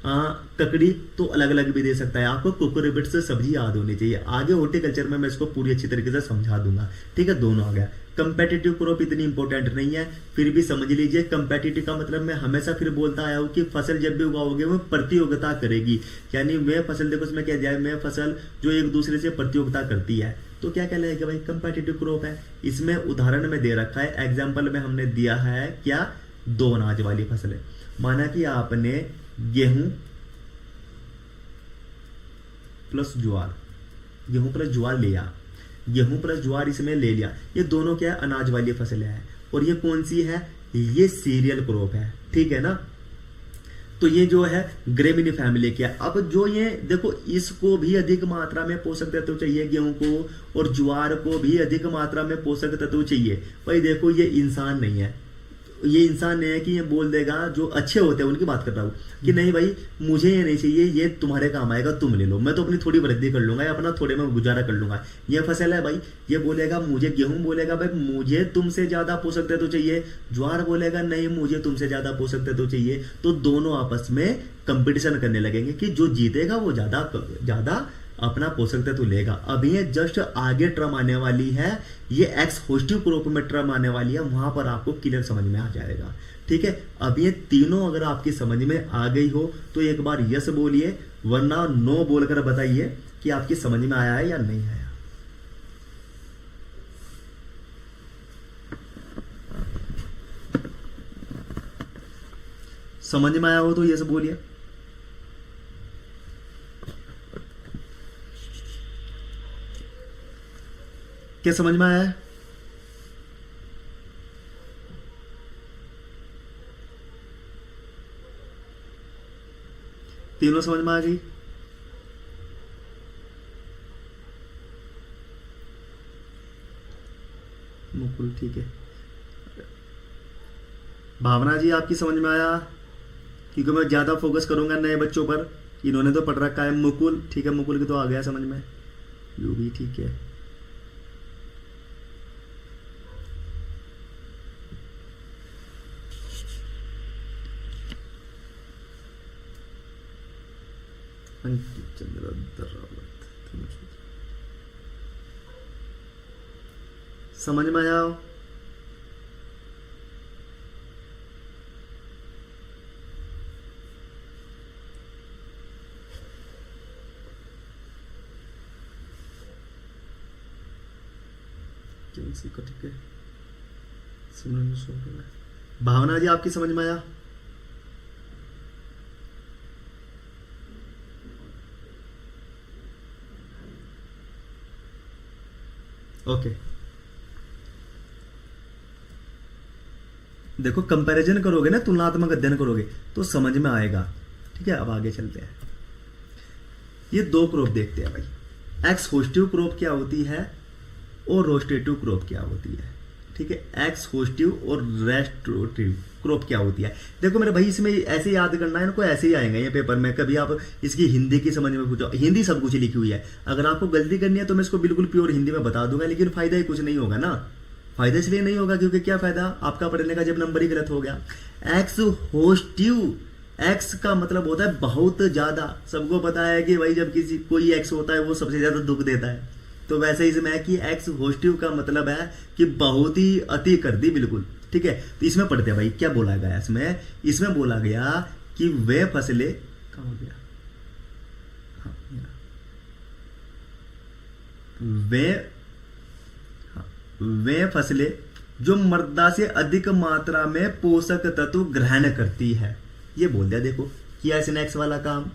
ककड़ी, तो अलग अलग भी दे सकता है। आपको कुकुरबिट्स से सब्जी याद होनी चाहिए। आगे हॉर्टिकल्चर में मैं इसको पूरी अच्छी तरीके से समझा दूंगा। ठीक है, दोनों आ गया। कंपेटिटिव क्रॉप इतनी इंपॉर्टेंट नहीं है, फिर भी समझ लीजिए। कंपेटिटिव का मतलब मैं हमेशा फिर बोलता आया हूं कि फसल जब भी उगाओगे वो प्रतियोगिता करेगी, यानी मैं फसल, देखो इसमें क्या जाए, मैं फसल जो एक दूसरे से प्रतियोगिता करती है, तो क्या कहलाएगा भाई, कंपेटिटिव क्रॉप है। इसमें उदाहरण में दे रखा है, एग्जाम्पल में हमने दिया है क्या, दो अनाज वाली फसलें। माना कि आपने गेहूं प्लस ज्वार, गेहूं प्लस ज्वार लिया, गेहूं प्लस ज्वार इसमें ले लिया, ये दोनों क्या है, अनाज वाली फसलें हैं। और ये कौन सी है, ये सीरियल क्रॉप है। ठीक है ना। तो ये जो है ग्रेमिनी फैमिली क्या। अब जो ये देखो, इसको भी अधिक मात्रा में पोषक तत्व चाहिए गेहूं को, और ज्वार को भी अधिक मात्रा में पोषक तत्व चाहिए। भाई देखो ये इंसान नहीं है, ये इंसान नहीं है कि ये बोल देगा, जो अच्छे होते हैं उनकी बात कर रहा हूं कि नहीं भाई मुझे ये नहीं चाहिए, ये तुम्हारे काम आएगा, तुम ले लो, मैं तो अपनी थोड़ी वृद्धि कर लूंगा या अपना थोड़े में गुजारा कर लूंगा। ये फसल है भाई, ये बोलेगा मुझे, गेहूं बोलेगा भाई मुझे तुमसे ज्यादा पोषक तत्व चाहिए, ज्वार बोलेगा नहीं मुझे तुमसे ज्यादा पोषक तत्व चाहिए। तो दोनों आपस में कंपटीशन करने लगेंगे कि जो जीतेगा वो ज्यादा ज्यादा अपना पोषक तत्व लेगा। अब ये जस्ट आगे टर्म आने वाली है, ये एक्स होस्टिव क्रॉप में टर्म आने वाली है, वहां पर आपको क्लियर समझ में आ जाएगा। ठीक है। अब ये तीनों अगर आपकी समझ में आ गई हो तो एक बार यस बोलिए, वरना नो बोलकर बताइए कि आपकी समझ में आया है या नहीं आया। समझ में आया हो तो यस बोलिए। क्या समझ में आया है? तीनों समझ में आ गई? मुकुल, ठीक है। भावना जी आपकी समझ में आया? क्योंकि मैं ज़्यादा फोकस करूंगा नए बच्चों पर, इन्होंने तो पढ़ रखा है। मुकुल, ठीक है, मुकुल की तो आ गया समझ में। यू भी ठीक है। अंकित चंद्र रावत, समझ में आया? ठीक है। भावना जी आपकी समझ में आया? ओके, देखो कंपैरिजन करोगे ना, तुलनात्मक अध्ययन करोगे तो समझ में आएगा। ठीक है, अब आगे चलते हैं। ये दो क्रॉप देखते हैं भाई। एक्स होस्टिव क्रॉप क्या होती है और रोस्टेटिव क्रॉप क्या होती है। ठीक है, एक्स होस्टिव और रेस्टोटिव क्रॉप क्या होती है। देखो मेरे भाई, इसमें ऐसे याद करना है, इनको ऐसे ही आएंगे ये पेपर में। कभी आप इसकी हिंदी की समझ में पूछो, हिंदी सब कुछ लिखी हुई है। अगर आपको गलती करनी है तो मैं इसको बिल्कुल प्योर हिंदी में बता दूंगा, लेकिन फायदा ही कुछ नहीं होगा ना। फायदा इसलिए नहीं होगा क्योंकि क्या फायदा आपका पढ़ने का जब नंबर ही गलत हो गया। एक्स होस्टिव, एक्स का मतलब होता है बहुत ज्यादा। सबको पता है कि भाई जब किसी कोई एक्स होता है वो सबसे ज्यादा दुख देता है। तो वैसे इसमें है कि एक्स होस्टिव का मतलब है कि बहुत ही अति कर दी, बिल्कुल। ठीक है, तो इसमें पढ़ते हैं भाई क्या बोला गया इसमें बोला गया कि वे फसलें, कहाँ हो गया, हाँ, वे फसलें जो मृदा से अधिक मात्रा में पोषक तत्व ग्रहण करती है। ये बोल दिया, देखो किया इसने एक्स वाला काम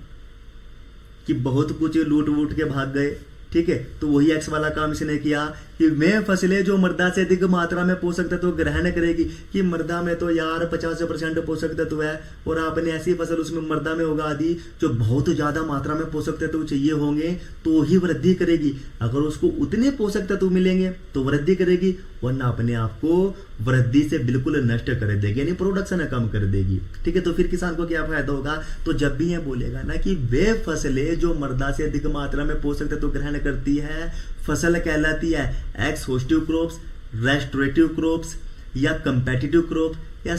कि बहुत कुछ लूट वूट के भाग गए। ठीक है, तो वही एक्स वाला काम इसने किया कि वे फसलें जो मृदा से अधिक मात्रा में पोषक तत्व ग्रहण करेगी। कि मृदा में तो यार 50% पोषक तत्व है और आपने ऐसी फसल उसमें मृदा में उगा दी जो बहुत ज्यादा मात्रा में पोषक तत्व चाहिए होंगे तो ही वृद्धि करेगी। अगर उसको उतने पोषक तत्व मिलेंगे तो वृद्धि करेगी, वरना अपने आप को वृद्धि से बिल्कुल नष्ट कर देगी, यानी प्रोडक्शन कम कर देगी। ठीक है, तो फिर किसान को क्या फायदा होगा। तो जब भी ये बोलेगा ना कि वे फसलें जो मृदा से अधिक मात्रा में पोषक तत्व ग्रहण करती है, फसल कहलाती है एक्स होस्टिव क्रॉप्स, रेस्टोरेटिव क्रॉप्स या कंपेटिटिव क्रॉप या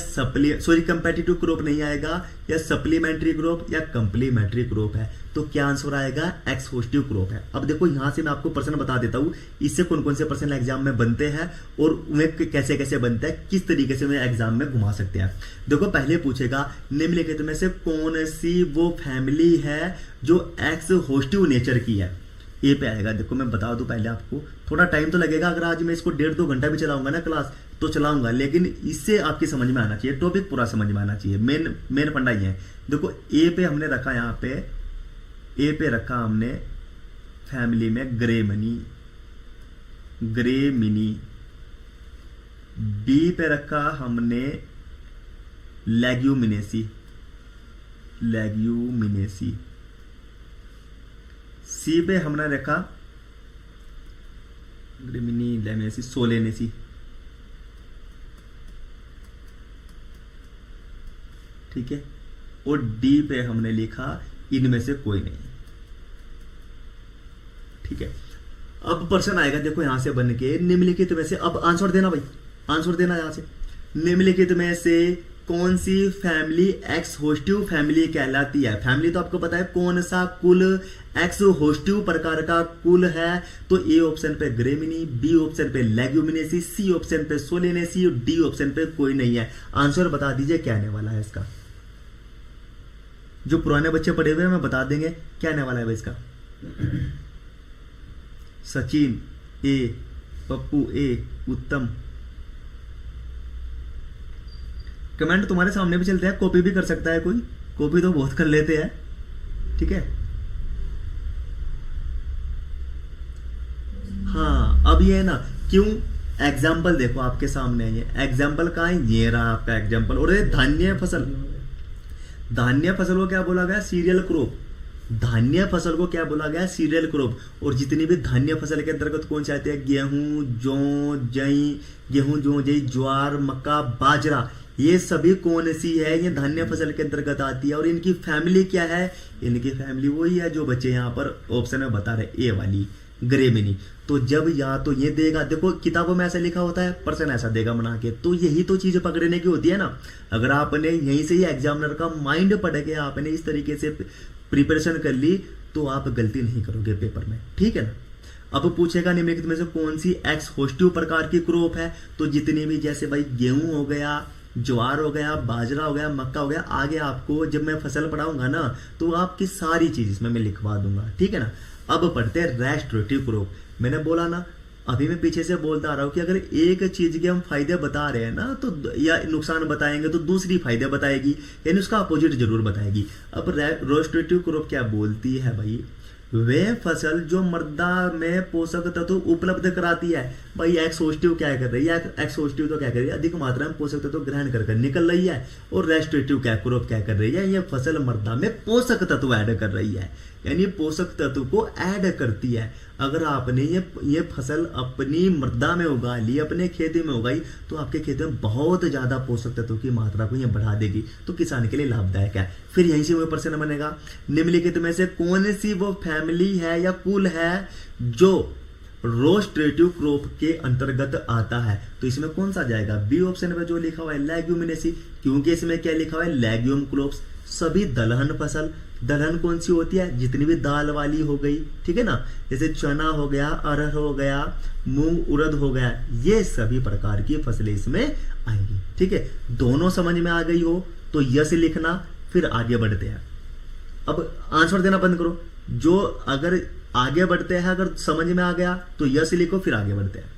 कंपेटिटिव क्रॉप नहीं आएगा, या सप्लीमेंट्री क्रॉप या कंप्लीमेंट्री क्रॉप है। तो क्या आंसर आएगा, एक्स होस्टिव क्रॉप है। अब देखो यहां से मैं आपको प्रश्न बता देता हूं, इससे कौन कौन से प्रश्न एग्जाम में बनते हैं और उन्हें कैसे कैसे बनते हैं, किस तरीके से उन्हें एग्जाम में घुमा सकते हैं। देखो पहले पूछेगा निम्नलिखित में से कौन सी वो फैमिली है जो एक्स होस्टिव नेचर की है। ए पे आएगा। देखो मैं बता दूं पहले आपको, थोड़ा टाइम तो लगेगा। अगर आज मैं इसको 1.5-2 घंटा भी चलाऊंगा ना क्लास तो चलाऊंगा, लेकिन इससे आपकी समझ में आना चाहिए, टॉपिक पूरा समझ में आना चाहिए। मेन फंडा ये है। देखो ए पे हमने रखा, यहाँ पे ए पे रखा हमने फैमिली में ग्रे मिनी। बी पे रखा हमने लेग्यूमिनेसी। सी पे हमने रखा ग्रेमिनी लेमेसी सोलेनेसी। ठीक है, और डी पे हमने लिखा इनमें से कोई नहीं। ठीक है, अब प्रश्न आएगा देखो यहां से बन के निम्नलिखित में से, अब आंसर देना भाई, आंसर देना यहां से। निम्नलिखित में से कौन सी फैमिली एक्स होस्टिव फैमिली कहलाती है। फैमिली तो आपको पता है कौन सा कुल एक्स होस्टिव प्रकार का कुल है। तो ए ऑप्शन पे ग्रेमिनी, बी ऑप्शन पे लेग्यूमिनेसी, सी ऑप्शन पे सोलेनेसी और डी ऑप्शन पे कोई नहीं है। आंसर बता दीजिए क्या आने वाला है इसका। जो पुराने बच्चे पढ़े हुए हैं मैं बता देंगे क्या आने वाला है इसका। सचिन ए, पप्पू ए, उत्तम। कमेंट तुम्हारे सामने भी चलते हैं, कॉपी भी कर सकता है कोई, कॉपी तो बहुत कर लेते हैं। ठीक है, हाँ अब ये है ना, क्यों एग्जाम्पल देखो आपके सामने, ये एग्जाम्पल कहाँ है, ये रहा आपका एग्जाम्पल। और ये धान्य फसल, धान्य फसल को क्या बोला गया? Cereal crop. धान्य फसल को क्या बोला गया? Cereal crop. और जितनी भी धान्य फसल के अंतर्गत कौन से आते हैं? गेहूं, जौ, जई, ज्वार, मक्का, बाजरा, ये सभी कौन सी है? ये धान्य फसल के अंतर्गत आती है। और इनकी फैमिली क्या है? इनकी फैमिली वही है जो बच्चे यहाँ पर ऑप्शन में बता रहे, ए वाली, ग्रेमिनी। तो जब या तो ये देगा, देखो किताबों में ऐसा लिखा होता है, पर्सन ऐसा देगा बना के, तो यही तो चीज पकड़ने की होती है ना। अगर आपने यहीं से ही एग्जामिनर का माइंड पढ़ के आपने इस तरीके से प्रिपरेशन कर ली तो आप गलती नहीं करोगे पेपर में, ठीक है ना। अब पूछेगा निम्नलिखित में से कौन सी एक्सहोस्टिव प्रकार की क्रॉप है? तो जितनी भी, जैसे भाई गेहूं हो गया, ज्वार हो गया, बाजरा हो गया, मक्का हो गया, आगे आपको जब मैं फसल पढ़ाऊंगा ना तो आपकी सारी चीज इसमें मैं लिखवा दूंगा, ठीक है ना। अब पढ़ते हैं रेस्ट्रिक्टिव क्रॉप। मैंने बोला ना, अभी मैं पीछे से बोलता आ रहा हूं कि अगर एक चीज के हम फायदे बता रहे हैं ना तो या नुकसान बताएंगे तो दूसरी फायदे बताएगी, यानी उसका अपोजिट जरूर बताएगी। अब रेस्ट्रिक्टिव क्रॉप क्या बोलती है भाई? वे फसल जो मृदा में पोषक तत्व उपलब्ध कराती है। भाई एक्सहोस्टिव क्या कर रही है? एक्सहोस्टिव तो क्या कर रही है? अधिक मात्रा में पोषक तत्व ग्रहण कर निकल रही है। और रेस्ट्रिक्टिव क्या क्रॉप क्या कर रही है? ये फसल मृदा में पोषक तत्व ऐड कर रही है, यानी पोषक तत्व को ऐड करती है। अगर आपने ये फसल अपनी मृदा में उगा ली, अपने खेती में उगाई, तो आपके खेत में बहुत ज्यादा पोषक तत्वों की मात्रा को ये बढ़ा देगी, तो किसान के लिए लाभदायक है। फिर यहीं से वो प्रश्न बनेगा, निम्नलिखित में से कौन सी वो फैमिली है या कुल है जो रोस्ट्रेटिव क्रॉप के अंतर्गत आता है? तो इसमें कौन सा जाएगा? बी ऑप्शन में जो लिखा हुआ है लेग्यूमिनेसी, क्योंकि इसमें क्या लिखा हुआ है? लेग्यूम क्रॉप्स, सभी दलहन फसल। दलहन कौन सी होती है? जितनी भी दाल वाली हो गई, ठीक है ना, जैसे चना हो गया, अरहर हो गया, मूंग उड़द हो गया, ये सभी प्रकार की फसलें इसमें आएंगी, ठीक है। दोनों समझ में आ गई हो तो यस लिखना, फिर आगे बढ़ते हैं। अब आंसर देना बंद करो। जो अगर आगे बढ़ते हैं, अगर समझ में आ गया तो यस लिखो, फिर आगे बढ़ते हैं।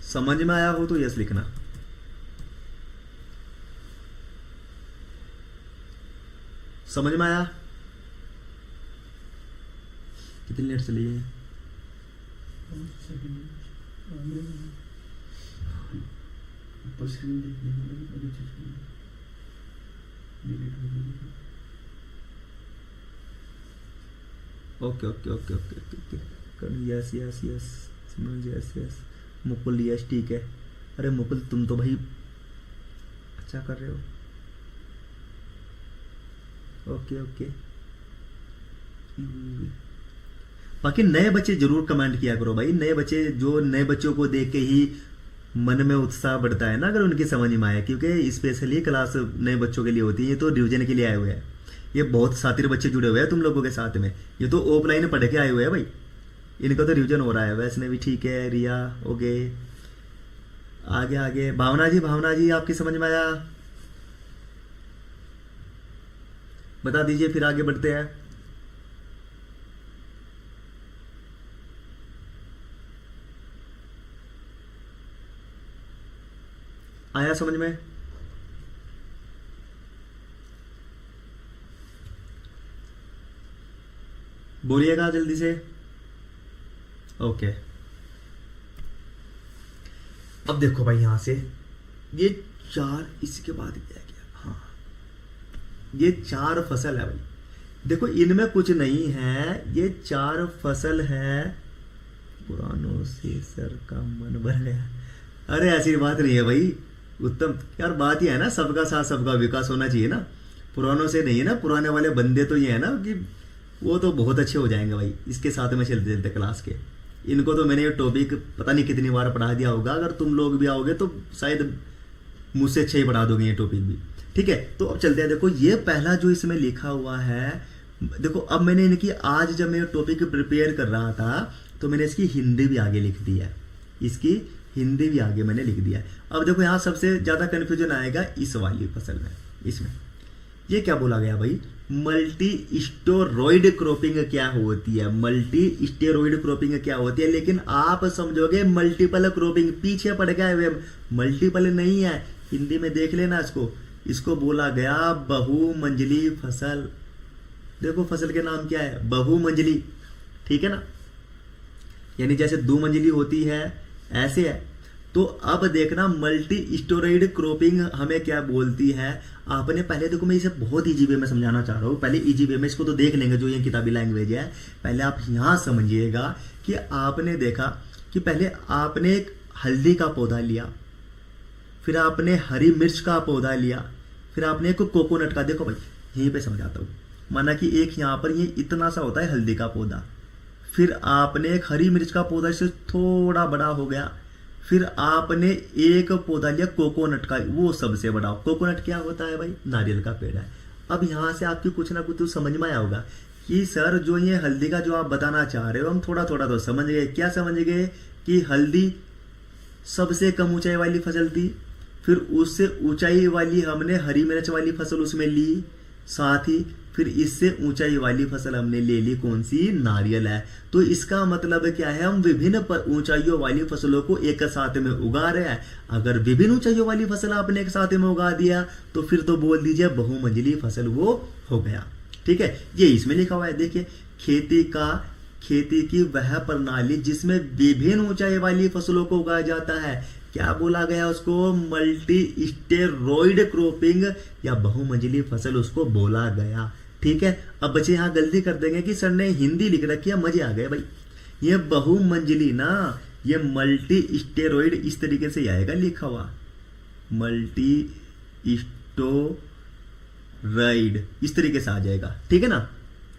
समझ में आया हो तो यस लिखना। समझ में आया? कितनी लेट चली है? Okay okay okay okay okay, yes yes yes, yes yes, Mukul yes, ठीक है। अरे मुकुल तुम तो भाई अच्छा कर रहे हो। ओके ओके, बाकी नए बच्चे जरूर कमेंट किया करो भाई। नए बच्चे, जो नए बच्चों को देख के ही मन में उत्साह बढ़ता है ना, अगर उनकी समझ में आए, क्योंकि स्पेशली क्लास नए बच्चों के लिए होती है। ये तो रिवीजन के लिए आए हुए हैं, ये बहुत शातिर बच्चे जुड़े हुए हैं तुम लोगों के साथ में। ये तो ऑफलाइन पढ़ के आए हुए हैं भाई, इनका तो रिवीजन हो रहा है। वैसे भी ठीक है, रिया ओके, आगे आगे। भावना जी, भावना जी आपकी समझ में आया? बता दीजिए, फिर आगे बढ़ते हैं। आया समझ में? बोलिएगा जल्दी से। ओके, अब देखो भाई, यहां से ये चार, इसके बाद क्या किया? हाँ, ये चार फसल है भाई। देखो इनमें कुछ नहीं है, ये चार फसल है। पुरानों से सर का मन भर गया। अरे ऐसी बात नहीं है भाई उत्तम यार, बात ही है ना, सबका साथ सबका विकास होना चाहिए ना। पुरानों से नहीं है ना, पुराने वाले बंदे तो ये है ना कि वो तो बहुत अच्छे हो जाएंगे भाई, इसके साथ में चलते चलते क्लास के। इनको तो मैंने ये टॉपिक पता नहीं कितनी बार पढ़ा दिया होगा, अगर तुम लोग भी आओगे तो शायद मुझसे अच्छे ही पढ़ा दोगे ये टॉपिक भी, ठीक है। तो अब चलते हैं। देखो ये पहला जो इसमें लिखा हुआ है, देखो अब मैंने इनकी, आज जब मैं टॉपिक प्रिपेयर कर रहा था तो मैंने इसकी हिंदी भी आगे लिख दी है, इसकी हिंदी भी आगे मैंने लिख दिया है। अब देखो यहाँ सबसे ज्यादा कंफ्यूजन आएगा इस वाली फसल में। इसमें ये क्या बोला गया भाई? मल्टी स्टेरॉइड क्रॉपिंग क्या होती है? मल्टी स्टेरॉइड क्रॉपिंग क्या होती है? लेकिन आप समझोगे मल्टीपल क्रॉपिंग, पीछे पड़ गए हुए। मल्टीपल नहीं है, हिंदी में देख लेना इसको। इसको बोला गया बहुमंजिली फसल। देखो फसल के नाम क्या है? बहुमंजिली, ठीक है ना। यानी जैसे दो मंजिली होती है ऐसे है। तो अब देखना मल्टी स्टोरेड क्रॉपिंग हमें क्या बोलती है। आपने पहले देखो, मैं इसे बहुत इजी वे में समझाना चाह रहा हूँ, पहले इजी वे में इसको तो देख लेंगे जो ये किताबी लैंग्वेज है। पहले आप यहाँ समझिएगा कि आपने देखा कि पहले आपने एक हल्दी का पौधा लिया, फिर आपने हरी मिर्च का पौधा लिया, फिर आपने एक कोकोनट का। देखो भाई यहीं पे समझाता हूँ। माना कि एक यहाँ पर ये इतना सा होता है हल्दी का पौधा, फिर आपने एक हरी मिर्च का पौधा इससे थोड़ा बड़ा हो गया, फिर आपने एक पौधा लिया कोकोनट का, वो सबसे बड़ा। कोकोनट क्या होता है भाई? नारियल का पेड़ है। अब यहां से आपकी कुछ ना कुछ तो समझ में आया होगा कि सर जो ये हल्दी का जो आप बताना चाह रहे हो, हम थोड़ा थोड़ा तो समझ गए। क्या समझ गए? कि हल्दी सबसे कम ऊंचाई वाली फसल थी, फिर उससे ऊंचाई वाली हमने हरी मिर्च वाली फसल उसमें ली, साथ ही फिर इससे ऊंचाई वाली फसल हमने ले ली, कौन सी? नारियल है। तो इसका मतलब क्या है? हम विभिन्न ऊंचाइयों वाली फसलों को एक साथ में उगा रहे हैं। अगर विभिन्न ऊंचाइयों वाली फसल आपने एक साथ में उगा दिया तो फिर तो बोल दीजिए बहुमंजिली फसल वो हो गया। ठीक है, ये इसमें लिखा हुआ है। देखिए, खेती की वह प्रणाली जिसमें विभिन्न ऊंचाई वाली फसलों को उगाया जाता है, क्या बोला गया उसको? मल्टी स्टेरॉइड क्रॉपिंग या बहुमंजिली फसल उसको बोला गया। ठीक है, अब बच्चे यहां गलती कर देंगे कि सर ने हिंदी लिख रखी है, मजे आ गए भाई। ये बहुमंजिली ना, ये मल्टी स्टेरॉइड इस तरीके से आएगा लिखा हुआ, मल्टी स्टोराइड इस तरीके से आ जाएगा। ठीक है ना,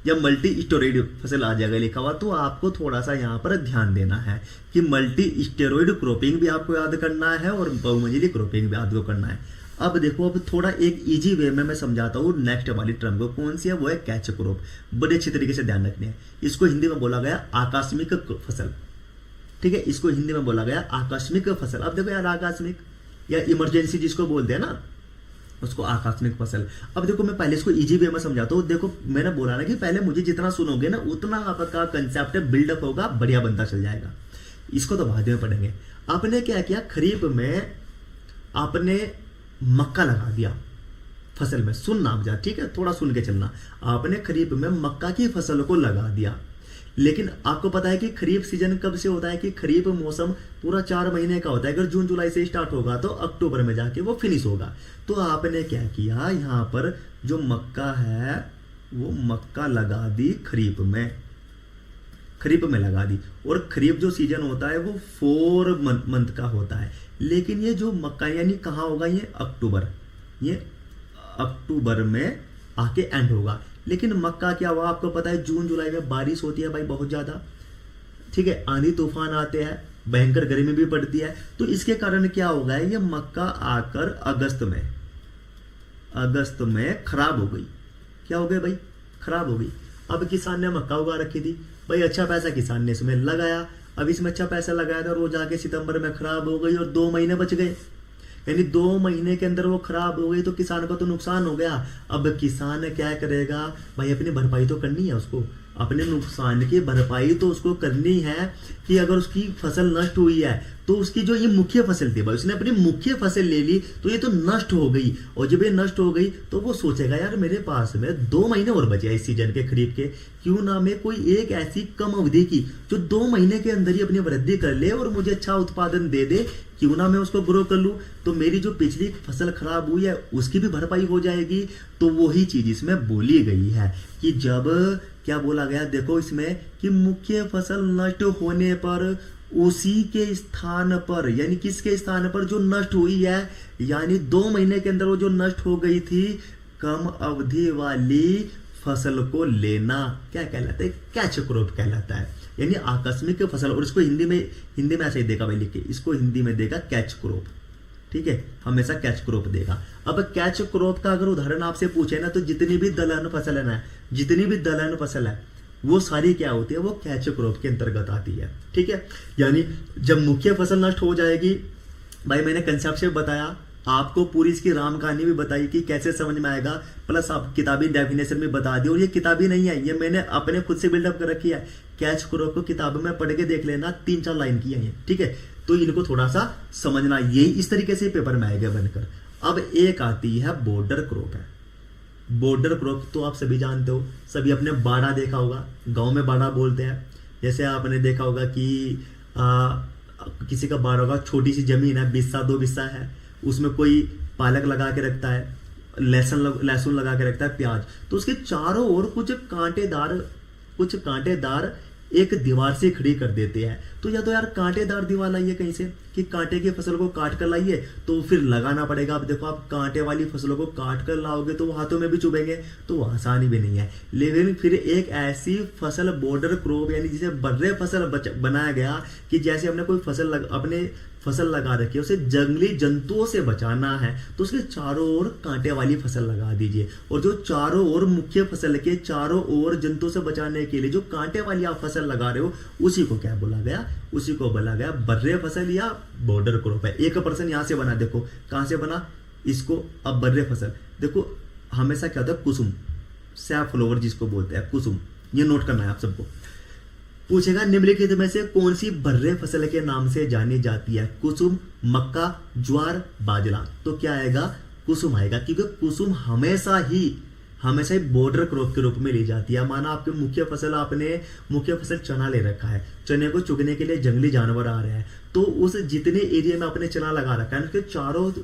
या मल्टी स्टेरॉइड फसल आ जाएगा लिखा हुआ। तो आपको थोड़ा सा यहाँ पर ध्यान देना है कि मल्टी स्टेरॉइड क्रॉपिंग भी आपको याद करना है और बहुमंजिली क्रॉपिंग भी आपको करना है। अब देखो, अब थोड़ा एक इजी वे में मैं समझाता हूँ नेक्स्ट वाली टर्म को। कौन सी है? वो है कैच क्रॉप। बड़े अच्छे तरीके से ध्यान रखने हैं। इसको हिंदी में बोला गया आकस्मिक फसल। ठीक है, इसको हिंदी में बोला गया आकस्मिक फसल। अब देखो यार, आकस्मिक या इमरजेंसी जिसको बोलते हैं ना, उसको आकस्मिक फसल। अब देखो, मैं पहले इसको इजी वे में समझाता हूँ। देखो, मैंने बोला ना कि पहले मुझे जितना सुनोगे ना उतना आपका कंसेप्ट बिल्डअप होगा, बढ़िया बनता चल जाएगा। इसको तो बाद में पढ़ेंगे। आपने क्या किया? खरीफ में आपने मक्का लगा दिया फसल में। सुनना आप जा, ठीक है, थोड़ा सुन के चलना। आपने खरीफ में मक्का की फसल को लगा दिया, लेकिन आपको पता है कि खरीफ सीजन कब से होता है? कि खरीफ मौसम पूरा 4 महीने का होता है। अगर जून जुलाई से स्टार्ट होगा तो अक्टूबर में जाके वो फिनिश होगा। तो आपने क्या किया? यहाँ पर जो मक्का है वो मक्का लगा दी खरीफ में लगा दी। और खरीफ जो सीजन होता है वो 4 मंथ का होता है। लेकिन ये जो मक्का यानी कहाँ होगा? ये अक्टूबर में आके एंड होगा। लेकिन मक्का क्या हुआ? आपको पता है जून जुलाई में बारिश होती है भाई बहुत ज्यादा। ठीक है, आंधी तूफान आते हैं, भयंकर गर्मी भी पड़ती है। तो इसके कारण क्या होगा? ये मक्का आकर अगस्त में खराब हो गई। क्या हो गई भाई? खराब हो गई। अब किसान ने मक्का उगा रखी थी भाई, अच्छा पैसा किसान ने इसमें लगाया। अब इसमें अच्छा पैसा लगाया था और वो जाके सितंबर में खराब हो गई और 2 महीने बच गए। यानी 2 महीने के अंदर वो खराब हो गई तो किसान को तो नुकसान हो गया। अब किसान क्या करेगा भाई? अपनी भरपाई तो करनी है उसको, अपने नुकसान की भरपाई तो उसको करनी है। कि अगर उसकी फसल नष्ट हुई है तो उसकी जो ये मुख्य फसल थी भाई, उसने अपनी मुख्य फसल ले ली तो ये तो नष्ट हो गई। और जब ये नष्ट हो गई तो वो सोचेगा यार मेरे पास में 2 महीने और बचे इस सीजन के खरीफ के, क्यों ना मैं कोई एक ऐसी कम अवधि की जो 2 महीने के अंदर ही अपनी वृद्धि कर ले और मुझे अच्छा उत्पादन दे दे, क्यों ना मैं उसको ग्रो कर लूं। तो मेरी जो पिछली फसल खराब हुई है उसकी भी भरपाई हो जाएगी। तो वही चीज इसमें बोली गई है कि जब क्या बोला गया? देखो इसमें कि मुख्य फसल नष्ट होने पर उसी के स्थान पर, यानी किसके स्थान पर? जो नष्ट हुई है, यानी 2 महीने के अंदर वो जो नष्ट हो गई थी, कम अवधि वाली फसल को लेना क्या कहलाता है? कैच क्रॉप कहलाता है, यानी आकस्मिक फसल। और इसको हिंदी में ऐसा ही देगा भाई लिख के, इसको हिंदी में देगा कैच क्रॉप। ठीक है, हमेशा कैच क्रॉप देगा। अब कैच क्रॉप का अगर उदाहरण आपसे पूछे ना, तो जितनी भी दलहन फसल है वो सारी क्या होती है? वो कैच क्रॉप के अंतर्गत आती है। ठीक है, यानी जब मुख्य फसल नष्ट हो जाएगी, भाई मैंने कंसेप्ट से बताया, आपको पूरी इसकी राम कहानी भी बताई कि कैसे समझ में आएगा, प्लस आप किताबी डेफिनेशन भी बता दी। और ये किताबी नहीं है, ये मैंने अपने खुद से बिल्डअप कर रखी है। कैच क्रॉप को किताब में पढ़ के देख लेना, 3-4 लाइन की है ये। ठीक है, तो इनको थोड़ा सा समझना, ये इस तरीके से पेपर में आएगा बनकर। अब एक आती है बॉर्डर क्रॉप है। बॉर्डर क्रॉप तो आप सभी जानते हो, सभी अपने बाड़ा देखा होगा, गांव में बाड़ा बोलते हैं। जैसे आपने देखा होगा कि किसी का 12 का छोटी सी जमीन है, बिस्सा 2 बिस्सा है, उसमें कोई पालक लगा के रखता है, लहसुन लगा के रखता है, प्याज, तो उसके चारों ओर कुछ कांटेदार एक दीवार से खड़ी कर देते हैं। तो या तो यार कांटेदार दीवार लाइए कहीं से, कि कांटे की फसल को काट कर लाइए, तो फिर लगाना पड़ेगा। अब देखो, आप कांटे वाली फसलों को काट कर लाओगे तो वो हाथों में भी चुभेंगे, तो वो आसानी भी नहीं है। लेकिन फिर एक ऐसी फसल, बॉर्डर क्रॉप, यानी जिसे बर्रे फसल बनाया गया, कि जैसे हमने कोई अपने फसल लगा रखी है, उसे जंगली जंतुओं से बचाना है, तो उसके चारों ओर कांटे वाली फसल लगा दीजिए। और जो चारों ओर, मुख्य फसल के चारों ओर जंतुओं से बचाने के लिए जो कांटे वाली आप फसल लगा रहे हो, उसी को क्या बोला गया? उसी को बोला गया बर्रे फसल या बॉर्डर क्रॉप है। एक पर्सन यहां से बना, देखो कहां से बना इसको। अब बर्रे फसल देखो, हमेशा क्या होता है, कुसुम, सैफ्लोवर जिसको बोलते हैं, कुसुम, ये नोट करना है आप सबको। पूछेगा निम्नलिखित में से कौन सी बर्रे फसल के नाम से जानी जाती है? कुसुम, मक्का, ज्वार, बाजरा। तो क्या आएगा? कुसुम आएगा, क्योंकि कुसुम हमेशा ही बॉर्डर क्रॉप के रूप में ली जाती है। माना आपके आपने मुख्य फसल चना ले रखा है, चने को चुगने के लिए जंगली जानवर आ रहे हैं, तो उस जितने एरिया में आपने चना लगा रखा है, उसके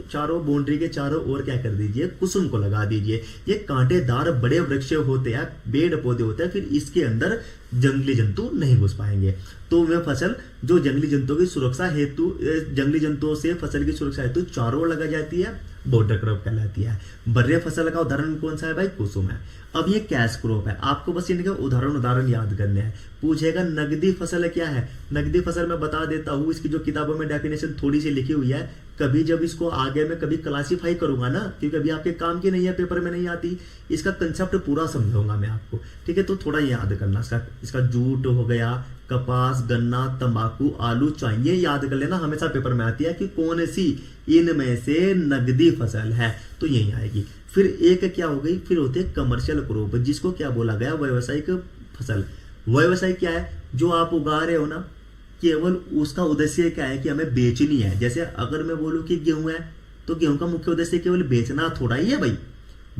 चारों बाउंड्री के चारों ओर क्या कर दीजिए? कुसुम को लगा दीजिए। ये कांटेदार बड़े वृक्ष होते हैं, पेड़ पौधे होते हैं, फिर इसके अंदर जंगली जंतु नहीं घुस पाएंगे। तो वह फसल जो जंगली जंतुओं की सुरक्षा हेतु, जंगली जंतुओं से फसल की सुरक्षा हेतु चारों ओर लगा जाती है, बॉर्डर क्रॉप कहलाती है। बर्रे फसल का उदाहरण कौन सा है भाई? कुसुम है। अब ये कैश क्रॉप है, आपको बस इनके उदाहरण याद करने हैं। पूछेगा नगदी फसल क्या है? नगदी फसल मैं बता देता हूं, इसकी जो किताबों में डेफिनेशन थोड़ी सी लिखी हुई है, कभी जब इसको आगे में कभी क्लासिफाई करूंगा ना, क्योंकि अभी आपके काम की नहीं है, पेपर में नहीं आती, इसका कंसेप्ट पूरा समझाऊंगा मैं आपको, ठीक है? तो थोड़ा याद करना, इसका जूट हो गया, कपास, गन्ना, तंबाकू, आलू, चाय, ये याद कर लेना, हमेशा पेपर में आती है कि कौन सी इनमें से नगदी फसल है, तो यही आएगी। फिर एक क्या हो गई, फिर होते हैं कमर्शियल क्रॉप, जिसको क्या बोला गया? व्यावसायिक फसल। व्यवसाय क्या है? जो आप उगा रहे हो ना, केवल उसका उद्देश्य क्या है कि हमें बेचनी है। जैसे अगर मैं बोलूं कि गेहूं है, तो गेहूं का मुख्य उद्देश्य केवल बेचना थोड़ा ही है भाई,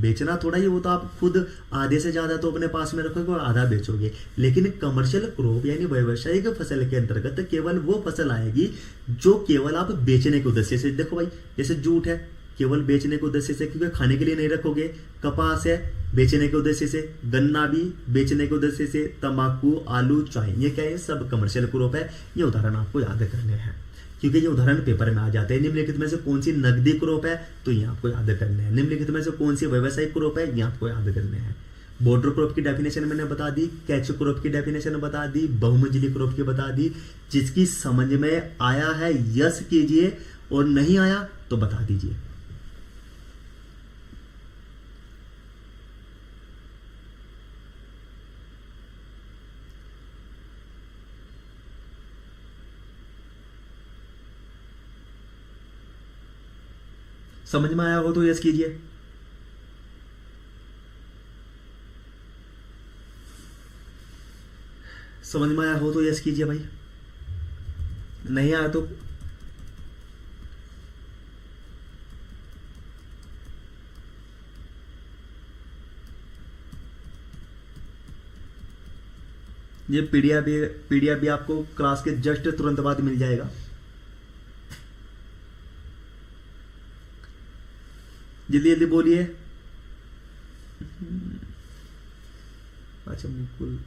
बेचना थोड़ा ही, वो तो आप खुद आधे से ज्यादा तो अपने पास में रखोगे और आधा बेचोगे। लेकिन कमर्शियल क्रॉप यानी व्यावसायिक फसल के अंतर्गत केवल वो फसल आएगी जो केवल आप बेचने के उद्देश्य से, देखो भाई जैसे जूट है, केवल बेचने के उद्देश्य से, क्योंकि खाने के लिए नहीं रखोगे। कपास है, बेचने के उद्देश्य से। गन्ना भी बेचने के उद्देश्य से। तंबाकू, आलू, चाय, ये क्या है? सब कमर्शियल क्रॉप है। ये उदाहरण आपको याद करने हैं, क्योंकि ये उदाहरण पेपर में आ जाते हैं। निम्नलिखित में से कौन सी नगदी क्रॉप है? तो ये आपको याद करने हैं। निम्नलिखित में से कौन सी व्यावसायिक क्रॉप है? ये आपको याद करने हैं। बॉर्डर क्रॉप की डेफिनेशन मैंने बता दी, कैच क्रॉप की डेफिनेशन बता दी, बहुमंजिली क्रॉप की बता दी। जिसकी समझ में आया है यस कीजिए, और नहीं आया तो बता दीजिए। समझ में आया हो तो यस कीजिए। समझ में आया हो तो यस कीजिए भाई, नहीं आया तो ये पीडीएफ भी आपको क्लास के जस्ट तुरंत बाद मिल जाएगा। जल्दी जल्दी बोलिए। अच्छा बिल्कुल,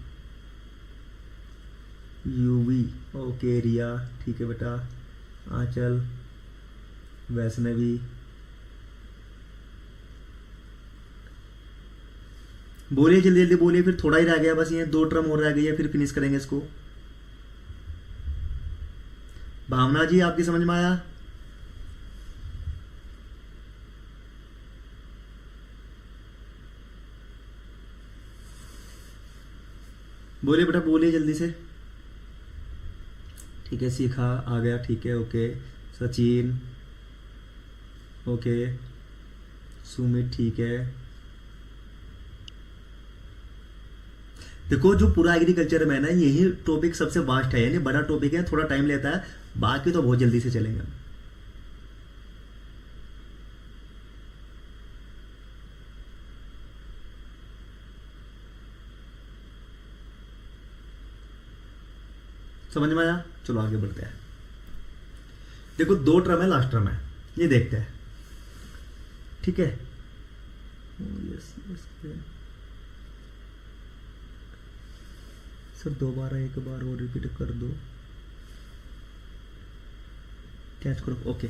यूवी, ओके, रिया, ठीक है बेटा, आंचल, वैष्णवी, बोलिए जल्दी जल्दी बोलिए, फिर थोड़ा ही रह गया, बस ये 2 टर्म और रह गई है, फिर फिनिश करेंगे इसको। भावना जी, आपकी समझ में आया? बोलिए बेटा, बोलिए जल्दी से। ठीक है, सीखा आ गया, ठीक है, ओके। सचिन, ओके। सुमित, ठीक है। देखो, जो पूरा एग्रीकल्चर में ना, यही टॉपिक सबसे वास्ट है, यानी बड़ा टॉपिक है, थोड़ा टाइम लेता है, बाकी तो बहुत जल्दी से चलेंगे। समझ में आया? चलो आगे बढ़ते हैं। देखो 2 टर्म है, लास्ट टर्म है, ये देखते हैं। ठीक है, सर दोबारा एक बार और रिपीट कर दो। Catch crop, okay,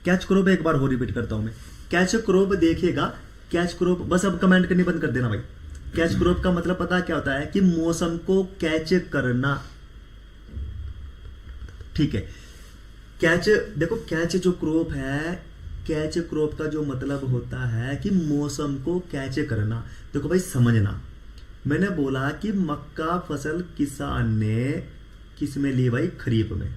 catch crop एक बार और रिपीट करता हूं मैं। कैच क्रॉप देखिएगा, कैच क्रॉप, बस अब कमेंट करनी बंद कर देना भाई। कैच क्रॉप का मतलब पता क्या होता है कि मौसम को कैच करना। ठीक है, कैच, देखो कैच जो क्रॉप है, कैच क्रॉप का जो मतलब होता है कि मौसम को कैच करना। देखो भाई समझना, मैंने बोला कि मक्का फसल किसान ने किस में ली भाई, खरीफ में,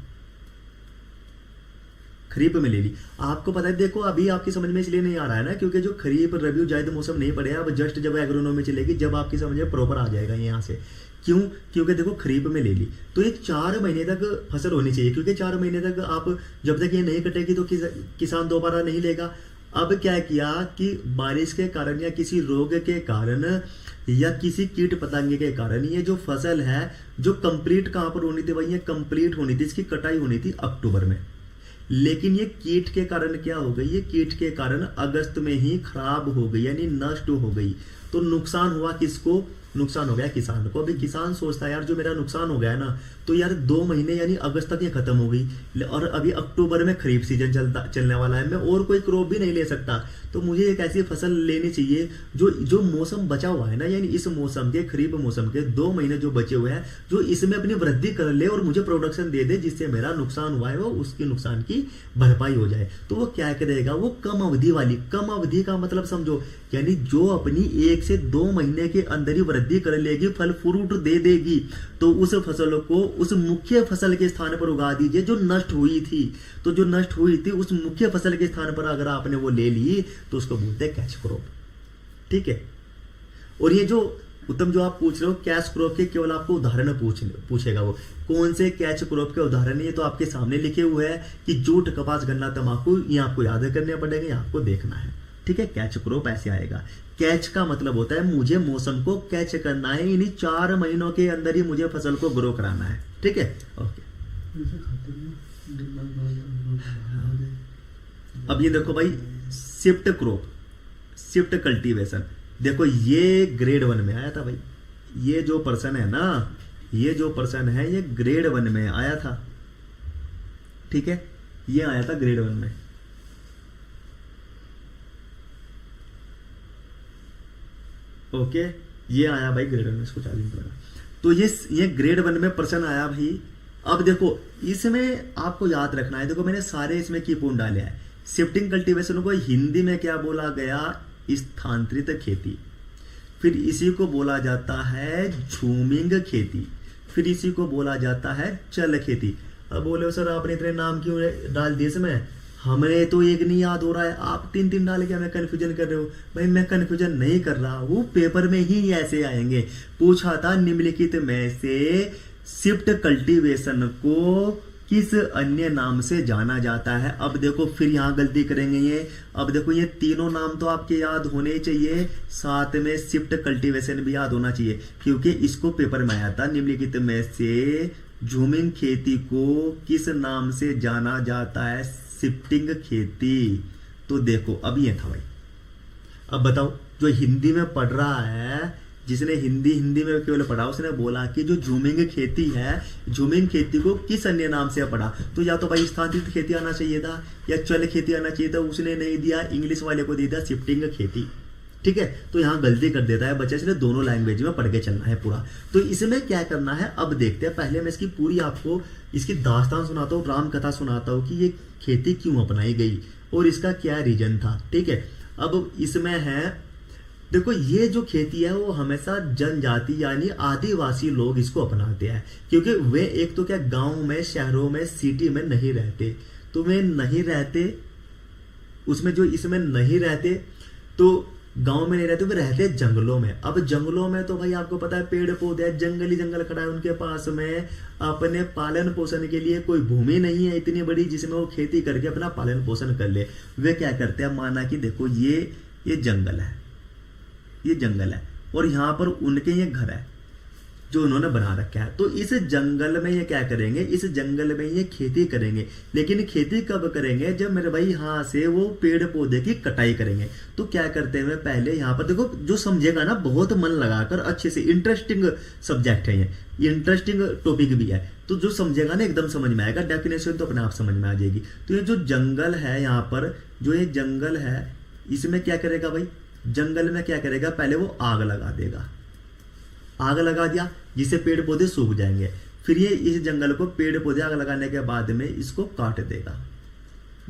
खरीफ में ले ली। आपको पता है, देखो अभी आपकी समझ में इसलिए नहीं आ रहा है ना क्योंकि जो खरीफ रबी जायद मौसम नहीं पड़े, अब जस्ट जब एग्रोनॉमी चलेगी जब आपकी समझ में प्रॉपर आ जाएगा यहाँ से। क्यों? क्योंकि देखो खरीफ में ले ली तो ये 4 महीने तक फसल होनी चाहिए, क्योंकि 4 महीने तक आप जब तक ये नहीं कटेगी तो किसान दोबारा नहीं लेगा। अब क्या किया कि बारिश के कारण या किसी रोग के कारण या किसी कीट पतंगे के कारण ये जो फसल है जो कंप्लीट कहां पर होनी थी भाई, ये कंप्लीट होनी थी, इसकी कटाई होनी थी अक्टूबर में, लेकिन ये कीट के कारण क्या हो गई, ये कीट के कारण अगस्त में ही खराब हो गई, यानी नष्ट हो गई। तो नुकसान हुआ किसको? नुकसान हो गया किसान को। अभी किसान सोचता है यार जो मेरा नुकसान हो गया ना, तो यार 2 महीने यानी अगस्त तक ये खत्म हो गई और अभी अक्टूबर में खरीफ सीजन चलने वाला है, मैं और कोई क्रॉप भी नहीं ले सकता, तो मुझे एक ऐसी फसल लेनी चाहिए जो मौसम बचा हुआ है ना, यानी इस मौसम के, खरीफ मौसम के 2 महीने जो बचे हुए हैं, जो इसमें अपनी वृद्धि कर ले और मुझे प्रोडक्शन दे दे, जिससे मेरा नुकसान हुआ है वो उसके नुकसान की भरपाई हो जाए। तो वो क्या करेगा, वो कम अवधि वाली, कम अवधि का मतलब समझो, यानी जो अपनी 1 से 2 महीने के अंदर ही वृद्धि कर लेगी, फल फ्रूट दे देगी, तो उस फसल को उस मुख्य फसल के स्थान पर उगा दीजिए जो नष्ट हुई थी। तो जो नष्ट हुई थी उस मुख्य फसल के स्थान पर अगर आपने वो ले ली तो उसको बोलते हैं कैच क्रॉप। ठीक है, और ये जो उत्तम जो आप पूछ रहे हो कैच क्रॉप के, केवल आपको उदाहरण पूछेगा वो कौन से कैच क्रॉप के उदाहरण, ये तो आपके सामने लिखे हुए हैं कि जूट, कपास, गन्ना, तंबाकू, ये आपको याद करने पड़ेंगे, आपको देखना है। ठीक है, कैच क्रॉप ऐसे आएगा। कैच का मतलब होता है मुझे मौसम को कैच करना है, इन्हीं 4 महीनों के अंदर ही मुझे फसल को ग्रो कराना है। ठीक है, ओके। अब ये देखो भाई शिफ्ट क्रॉप, शिफ्ट कल्टीवेशन, देखो ये ग्रेड 1 में आया था भाई, ये जो पर्सन है ना, ये जो पर्सन है ये ग्रेड 1 में आया था। ठीक है, ये आया था ग्रेड 1 में। ओके, ये आया भाई ग्रेड 1 में, इसको चार्जिंग पड़ेगा। तो ये ग्रेड 1 में पर्सन आया भाई। अब देखो इसमें आपको याद रखना है, देखो मैंने सारे इसमें की पॉइंट डाले हैं। शिफ्टिंग कल्टीवेशन को हिंदी में क्या बोला गया, स्थानांतरित खेती, फिर इसी को बोला जाता है झूमिंग खेती, फिर इसी को बोला जाता है चल खेती। अब बोले सर आपने इतने नाम क्यों डाल दिए इसमें, हमें तो एक नहीं याद हो रहा है, आप 3 डाल के हमें कंफ्यूजन कर रहे हो। भाई मैं कंफ्यूजन नहीं कर रहा, वो पेपर में ही ऐसे आएंगे। पूछा था निम्नलिखित में से शिफ्ट कल्टीवेशन को किस अन्य नाम से जाना जाता है। अब देखो फिर यहाँ गलती करेंगे ये। अब देखो ये तीनों नाम तो आपके याद होने ही चाहिए, साथ में शिफ्ट कल्टीवेशन भी याद होना चाहिए, क्योंकि इसको पेपर में आया था। निम्नलिखित में से झूमिंग खेती को किस नाम से जाना जाता है, शिफ्टिंग खेती। तो देखो अब ये था भाई। अब बताओ जो हिंदी में पढ़ रहा है, जिसने हिंदी में केवल पढ़ा, उसने बोला कि जो झूमिंग खेती है, झूमिंग खेती को किस अन्य नाम से पढ़ा, तो या तो भाई स्थानांतरित खेती आना चाहिए था या चल खेती आना चाहिए था, उसने नहीं दिया, इंग्लिश वाले को दिया था शिफ्टिंग खेती। ठीक है, तो यहाँ गलती कर देता है बच्चा, इसलिए दोनों लैंग्वेज में पढ़ के चलना है पूरा। तो इसमें क्या करना है अब देखते हैं। पहले मैं इसकी पूरी आपको इसकी दास्तान सुनाता हूँ, राम कथा सुनाता हूँ कि ये खेती क्यों अपनाई गई और इसका क्या रीजन था। ठीक है, अब इसमें है देखो ये जो खेती है वो हमेशा जनजाति यानी आदिवासी लोग इसको अपनाते हैं, क्योंकि वे एक तो क्या गांव में, शहरों में, सिटी में नहीं रहते, तो वे नहीं रहते उसमें, जो इसमें नहीं रहते तो गांव में नहीं रहते, वे रहते जंगलों में। अब जंगलों में तो भाई आपको पता है पेड़ पौधे, जंगली जंगल खड़ा है, उनके पास में अपने पालन पोषण के लिए कोई भूमि नहीं है इतनी बड़ी जिसमें वो खेती करके अपना पालन पोषण कर ले। वे क्या करते हैं, माना कि देखो ये जंगल है, ये जंगल है और यहाँ पर उनके ये घर है, जो उन्होंने बना रखा है। तो इस जंगल में ये क्या करेंगे, इस जंगल में ये खेती करेंगे, लेकिन खेती कब करेंगे, जब मेरे भाई यहाँ से वो पेड़ पौधे की कटाई करेंगे। तो क्या करते हैं, पहले यहाँ पर देखो, जो समझेगा ना बहुत मन लगाकर अच्छे से, इंटरेस्टिंग सब्जेक्ट है ये, इंटरेस्टिंग टॉपिक भी है, तो जो समझेगा ना एकदम समझ में आएगा, डेफिनेशन तो अपने आप समझ में आ जाएगी। तो ये जो जंगल है यहाँ पर, जो ये जंगल है, इसमें क्या करेगा भाई, जंगल में क्या करेगा, पहले वो आग लगा देगा, आग लगा दिया जिससे पेड़ पौधे सूख जाएंगे। फिर ये इस जंगल को, पेड़ पौधे आग लगाने के बाद में इसको काट देगा,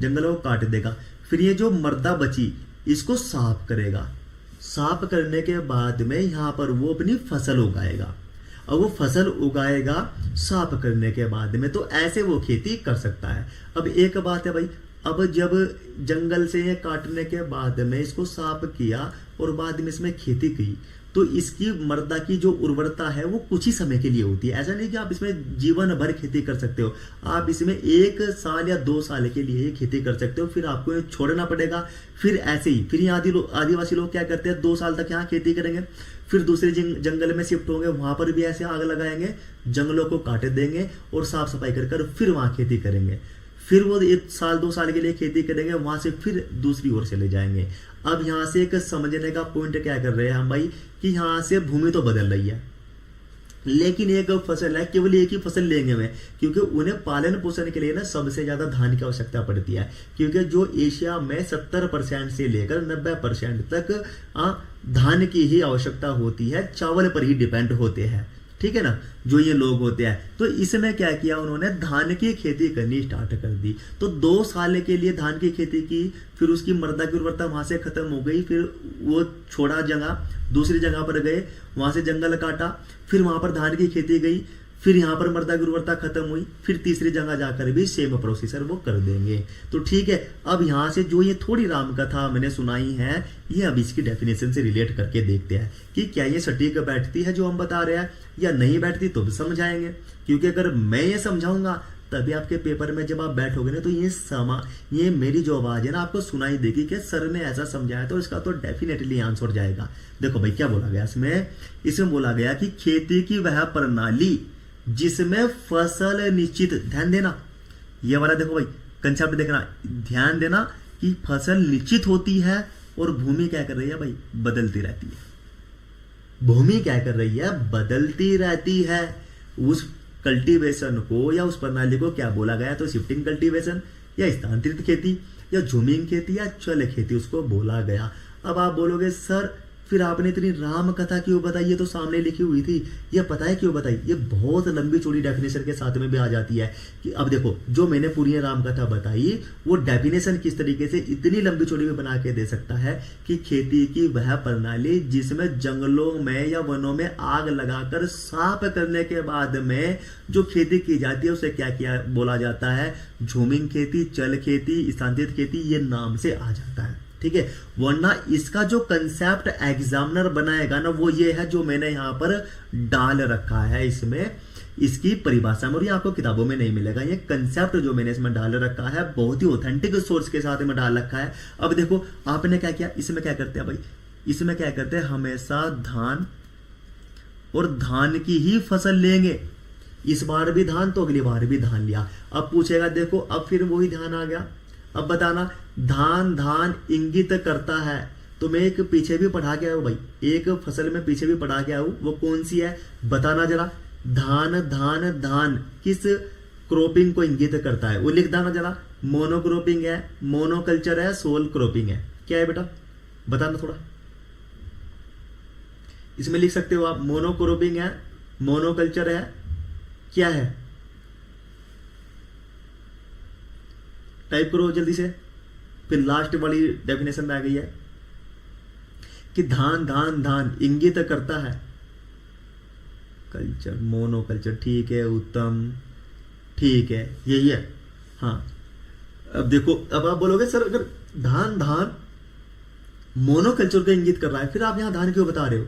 जंगल को काट देगा। फिर ये जो मर्दा बची इसको साफ करेगा, साफ करने के बाद में यहाँ पर वो अपनी फसल उगाएगा, और वो फसल उगाएगा साफ करने के बाद में, तो ऐसे वो खेती कर सकता है। अब एक बात है भाई, अब जब जंगल से ये काटने के बाद में इसको साफ किया और बाद में इसमें खेती की, तो इसकी मृदा की जो उर्वरता है वो कुछ ही समय के लिए होती है। ऐसा नहीं कि आप इसमें जीवन भर खेती कर सकते हो, आप इसमें 1 साल या 2 साल के लिए खेती कर सकते हो, फिर आपको ये छोड़ना पड़ेगा। फिर ऐसे ही, फिर यहाँ आदिवासी लोग क्या करते हैं, 2 साल तक यहाँ खेती करेंगे, फिर दूसरे जंगल में शिफ्ट होंगे, वहां पर भी ऐसे आग लगाएंगे, जंगलों को काट देंगे और साफ सफाई कर फिर वहां खेती करेंगे। फिर वो 1 साल 2 साल के लिए खेती करेंगे, वहां से फिर दूसरी ओर चले जाएंगे। अब यहाँ से एक समझने का पॉइंट क्या कर रहे हैं हम भाई, कि यहाँ से भूमि तो बदल रही है, लेकिन एक फसल है, केवल एक ही फसल लेंगे वे, क्योंकि उन्हें पालन पोषण के लिए ना सबसे ज्यादा धान की आवश्यकता पड़ती है, क्योंकि जो एशिया में 70% से लेकर 90% तक धान की ही आवश्यकता होती है, चावल पर ही डिपेंड होते हैं, ठीक है ना, जो ये लोग होते हैं। तो इसमें क्या किया उन्होंने, धान की खेती करनी स्टार्ट कर दी। तो 2 साल के लिए धान की खेती की, फिर उसकी मृदा की उर्वरता वहां से खत्म हो गई, फिर वो छोड़ा जगह, दूसरी जगह पर गए, वहां से जंगल काटा, फिर वहां पर धान की खेती गई, फिर यहाँ पर मृदा की उर्वरता खत्म हुई, फिर तीसरी जगह जाकर भी सेम प्रोसीजर वो कर देंगे। तो ठीक है, अब यहाँ से जो ये थोड़ी राम कथा मैंने सुनाई है, ये अब इसकी डेफिनेशन से रिलेट करके देखते हैं कि क्या ये सटीक बैठती है जो हम बता रहे हैं, या नहीं बैठती तो भी समझाएंगे। क्योंकि अगर मैं ये समझाऊंगा तभी आपके पेपर में जब आप बैठोगे ना, तो ये मेरी जो आवाज है ना आपको सुनाई देगी कि सर ने ऐसा समझाया, तो इसका तो डेफिनेटली आंसर जाएगा। देखो भाई क्या बोला गया इसमें बोला गया कि खेती की वह प्रणाली जिसमें फसल निश्चित, ध्यान देना, ये वाला देखो भाई कंसेप्ट देखना, ध्यान देना कि फसल निश्चित होती है और भूमि क्या कर रही है भाई, बदलती रहती है। भूमि क्या कर रही है, बदलती रहती है। उस कल्टीवेशन को या उस प्रणाली को क्या बोला गया, तो शिफ्टिंग कल्टीवेशन या स्थानांतरित खेती या झूमिंग खेती या चल खेती उसको बोला गया। अब आप बोलोगे सर फिर आपने इतनी राम कथा क्यों बताई, ये तो सामने लिखी हुई थी। ये पता है क्यों बताई, ये बहुत लंबी चौड़ी डेफिनेशन के साथ में भी आ जाती है कि अब देखो जो मैंने पूरी राम कथा बताई, वो डेफिनेशन किस तरीके से इतनी लंबी चौड़ी में बना के दे सकता है कि खेती की वह प्रणाली जिसमें जंगलों में या वनों में आग लगाकर साफ करने के बाद में जो खेती की जाती है उसे क्या किया बोला जाता है, झूमिंग खेती, चल खेती, स्थानांतरित खेती, ये नाम से आ जाता है। ठीक है, वरना इसका जो कंसेप्ट एग्जामिनर बनाएगा ना, वो ये है जो मैंने यहां पर डाल रखा है इसमें, इसकी परिभाषा में, और ये आपको किताबों में नहीं मिलेगा। ये कंसेप्ट जो मैंने इसमें डाल रखा है बहुत ही ऑथेंटिक सोर्स के साथ में डाल रखा है। अब देखो आपने क्या किया, इसमें क्या करते हैं भाई, इसमें क्या करते हैं, हमेशा धान और धान की ही फसल लेंगे। इस बार भी धान तो अगली बार भी धान लिया। अब पूछेगा, देखो अब फिर वही ध्यान आ गया, अब बताना, धान धान इंगित करता है, तो मैं एक पीछे भी पढ़ा के आऊं भाई, एक फसल में पीछे भी पढ़ा के आऊं, वो कौन सी है बताना जरा। धान धान धान किस क्रॉपिंग को इंगित करता है, वो लिख देना जरा। मोनोक्रॉपिंग है, मोनोकल्चर है, सोल क्रॉपिंग है, क्या है बेटा बताना थोड़ा। इसमें लिख सकते हो आप, मोनोक्रॉपिंग है, मोनोकल्चर है, क्या है, टाइप करो जल्दी से। फिर लास्ट वाली डेफिनेशन में आ गई है कि धान धान धान इंगित करता है, कल्चर, मोनोकल्चर, ठीक है, उत्तम, ठीक है, यही है। हाँ अब देखो, अब आप बोलोगे सर अगर धान धान मोनोकल्चर को इंगित कर रहा है, फिर आप यहां धान क्यों बता रहे हो,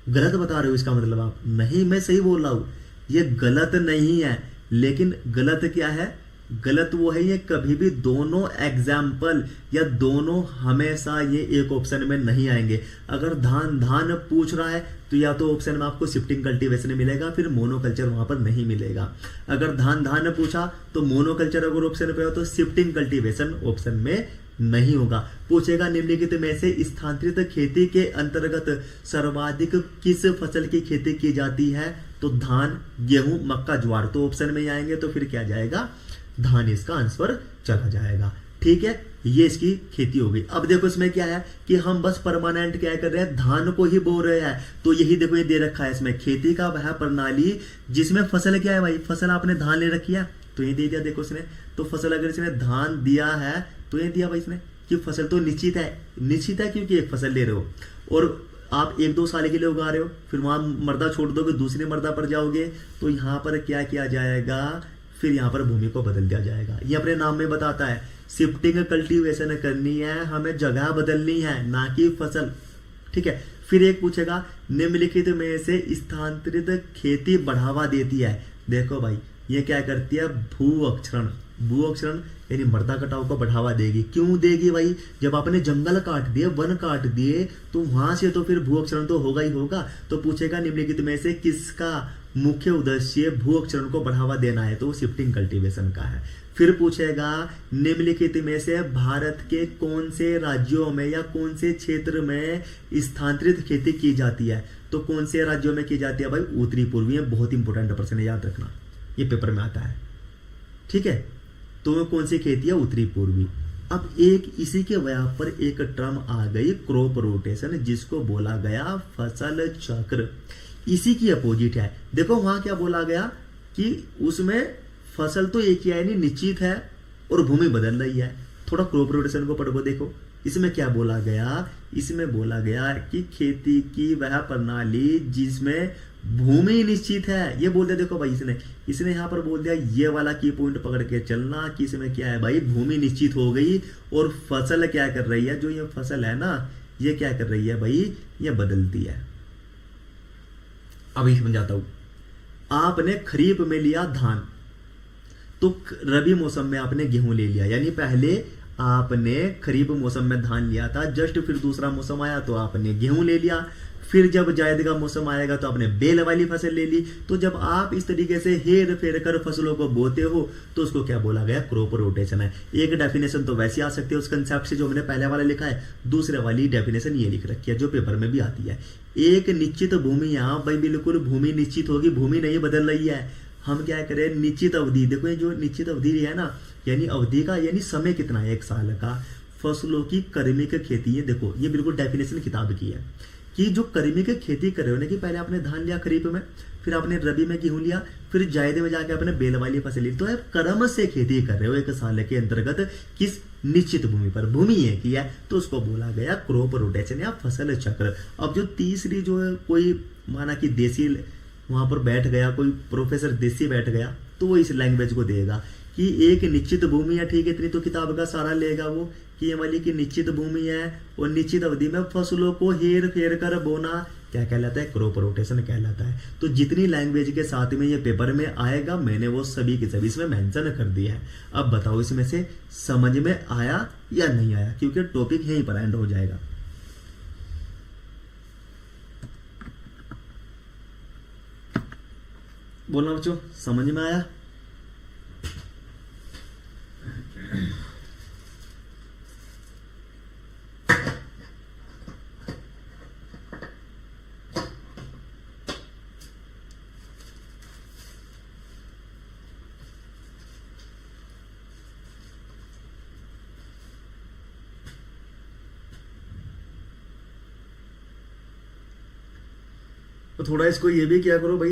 गलत बता रहे हो इसका मतलब आप। नहीं, मैं सही बोल रहा हूं, ये गलत नहीं है, लेकिन गलत क्या है, गलत वो है, ये कभी भी दोनों एग्जाम्पल या दोनों हमेशा ये एक ऑप्शन में नहीं आएंगे। अगर धान धान पूछ रहा है तो या तो ऑप्शन में आपको शिफ्टिंग कल्टीवेशन मिलेगा, फिर मोनोकल्चर वहां पर नहीं मिलेगा। अगर धान धान पूछा तो मोनोकल्चर अगर ऑप्शन पे हो तो शिफ्टिंग कल्टीवेशन ऑप्शन में नहीं होगा। पूछेगा निम्नलिखित में से स्थानांतरित खेती के अंतर्गत सर्वाधिक किस फसल की खेती की जाती है, तो धान, गेहूं, मक्का, ज्वार, तो ऑप्शन में ही आएंगे, तो फिर क्या जाएगा, धान इसका आंसर चला जाएगा। ठीक है, ये इसकी खेती हो गई। अब देखो इसमें क्या है कि हम बस परमानेंट क्या कर रहे हैं, धान को ही बो रहे हैं। तो यही देखो ये दे रखा है इसमें, खेती का वह प्रणाली जिसमें फसल क्या है भाई, फसल आपने धान ले रखी है तो ये दे दिया। देखो इसने तो फसल अगर इसने धान दिया है तो ये दिया भाई इसने कि फसल तो निश्चित है क्योंकि एक फसल ले रहे हो और आप 1-2 साल के लिए उगा रहे हो, फिर वहां मर्दा छोड़ दोगे, दूसरी मर्दा पर जाओगे, तो यहां पर क्या किया जाएगा, फिर यहां पर भूमि को बदल दिया जाएगा। ये अपने नाम में बताता है, शिफ्टिंग कल्टीवेशन करनी है, हमें जगह बदलनी है, ना कि फसल। ठीक है, फिर एक पूछेगा निम्नलिखित में से स्थानांतरित खेती बढ़ावा देती है। देखो भाई ये क्या करती है, भू अक्षरण यानी मृदा कटाव को बढ़ावा देगी। क्यों देगी भाई, जब आपने जंगल काट दिए, वन काट दिए, तो वहां से तो फिर भू अक्षरण तो होगा ही होगा। तो पूछेगा निम्नलिखित में से किसका मुख्य उद्देश्य भू अक्षरण को बढ़ावा देना है, तो वो शिफ्टिंग कल्टीवेशन का है। फिर पूछेगा निम्नलिखित में से भारत के कौन से राज्यों में या कौन से क्षेत्र में स्थानांतरित खेती की जाती है, तो कौन से राज्यों में की जाती है भाई, उत्तरी पूर्वी। बहुत इंपॉर्टेंट प्रश्न है, याद रखना, ये पेपर में आता है। ठीक है, तो कौन सी खेती है, उत्तरी पूर्वी। अब एक इसी के वजह पर एक टर्म आ गई क्रॉप रोटेशन, जिसको बोला गया फसल चक्र। इसी की अपोजिट है। देखो वहां क्या बोला गया कि उसमें फसल तो एक ही है, यानी निश्चित है, और भूमि बदल रही है। थोड़ा क्रॉप रोटेशन को पढ़ो। देखो इसमें क्या बोला गया, इसमें बोला गया कि खेती की वह प्रणाली जिसमें भूमि निश्चित है, ये बोल दिया। देखो भाई इसने यहां पर बोल दिया, ये वाला की पॉइंट पकड़ के चलना कि इसमें क्या है भाई, भूमि निश्चित हो गई और फसल क्या कर रही है, जो ये फसल है ना, ये क्या कर रही है भाई, ये बदलती है। अभी समझाता हूं। आपने खरीफ में लिया धान, तो रबी मौसम में आपने गेहूं ले लिया, यानी पहले आपने खरीफ मौसम में धान लिया था, जस्ट फिर दूसरा मौसम आया तो आपने गेहूं ले लिया, फिर जब जायद का मौसम आएगा तो आपने बेल वाली फसल ले ली। तो जब आप इस तरीके से हेर फेर कर फसलों को बोते हो तो उसको क्या बोला गया, क्रॉप रोटेशन है। एक डेफिनेशन तो वैसे आ सकती है उस कंसेप्ट से जो हमने पहले वाला लिखा है, दूसरे वाली डेफिनेशन ये लिख रखी है जो पेपर में भी आती है। एक निश्चित भूमि, यहाँ भाई बिल्कुल भूमि निश्चित होगी, भूमि नहीं बदल रही है। हम क्या करें, निश्चित अवधि, देखो ये जो निश्चित अवधि है ना, यानी अवधि का यानी समय कितना है, 1 साल का। फसलों की क्रमिक खेती है, देखो ये बिल्कुल डेफिनेशन किताब की है कि जो क्रमिक खेती कर रहे हो ना, कि पहले आपने धान लिया खरीफ में, फिर आपने रबी में गेहूं लिया, फिर जायद में जाके आपने बेल वाली फसल ली, तो आप क्रम से खेती कर रहे हो 1 साल के अंतर्गत, किस निश्चित भूमि पर, भूमि एक ही है, तो उसको बोला गया क्रॉप रोटेशन या फसल चक्र। अब जो तीसरी जो है, कोई माना कि देसी वहां पर बैठ गया, कोई प्रोफेसर देसी बैठ गया, तो वो इस लैंग्वेज को देगा कि एक निश्चित भूमि है, ठीक है, इतनी तो किताब का सारा लेगा वो, कि ये वाली की निश्चित भूमि है और निश्चित अवधि में फसलों को हेर फेर कर बोना क्या कहलाता है, क्रॉप रोटेशन कहलाता है। तो जितनी लैंग्वेज के साथ में ये पेपर में आएगा, मैंने वो सभी के सभी इसमें मेंशन कर दिया है। अब बताओ इसमें से समझ में आया या नहीं आया, क्योंकि टॉपिक यहीं पर एंड हो जाएगा। बोलना बच्चों, समझ में आया? तो थोड़ा इसको ये भी क्या करो भाई,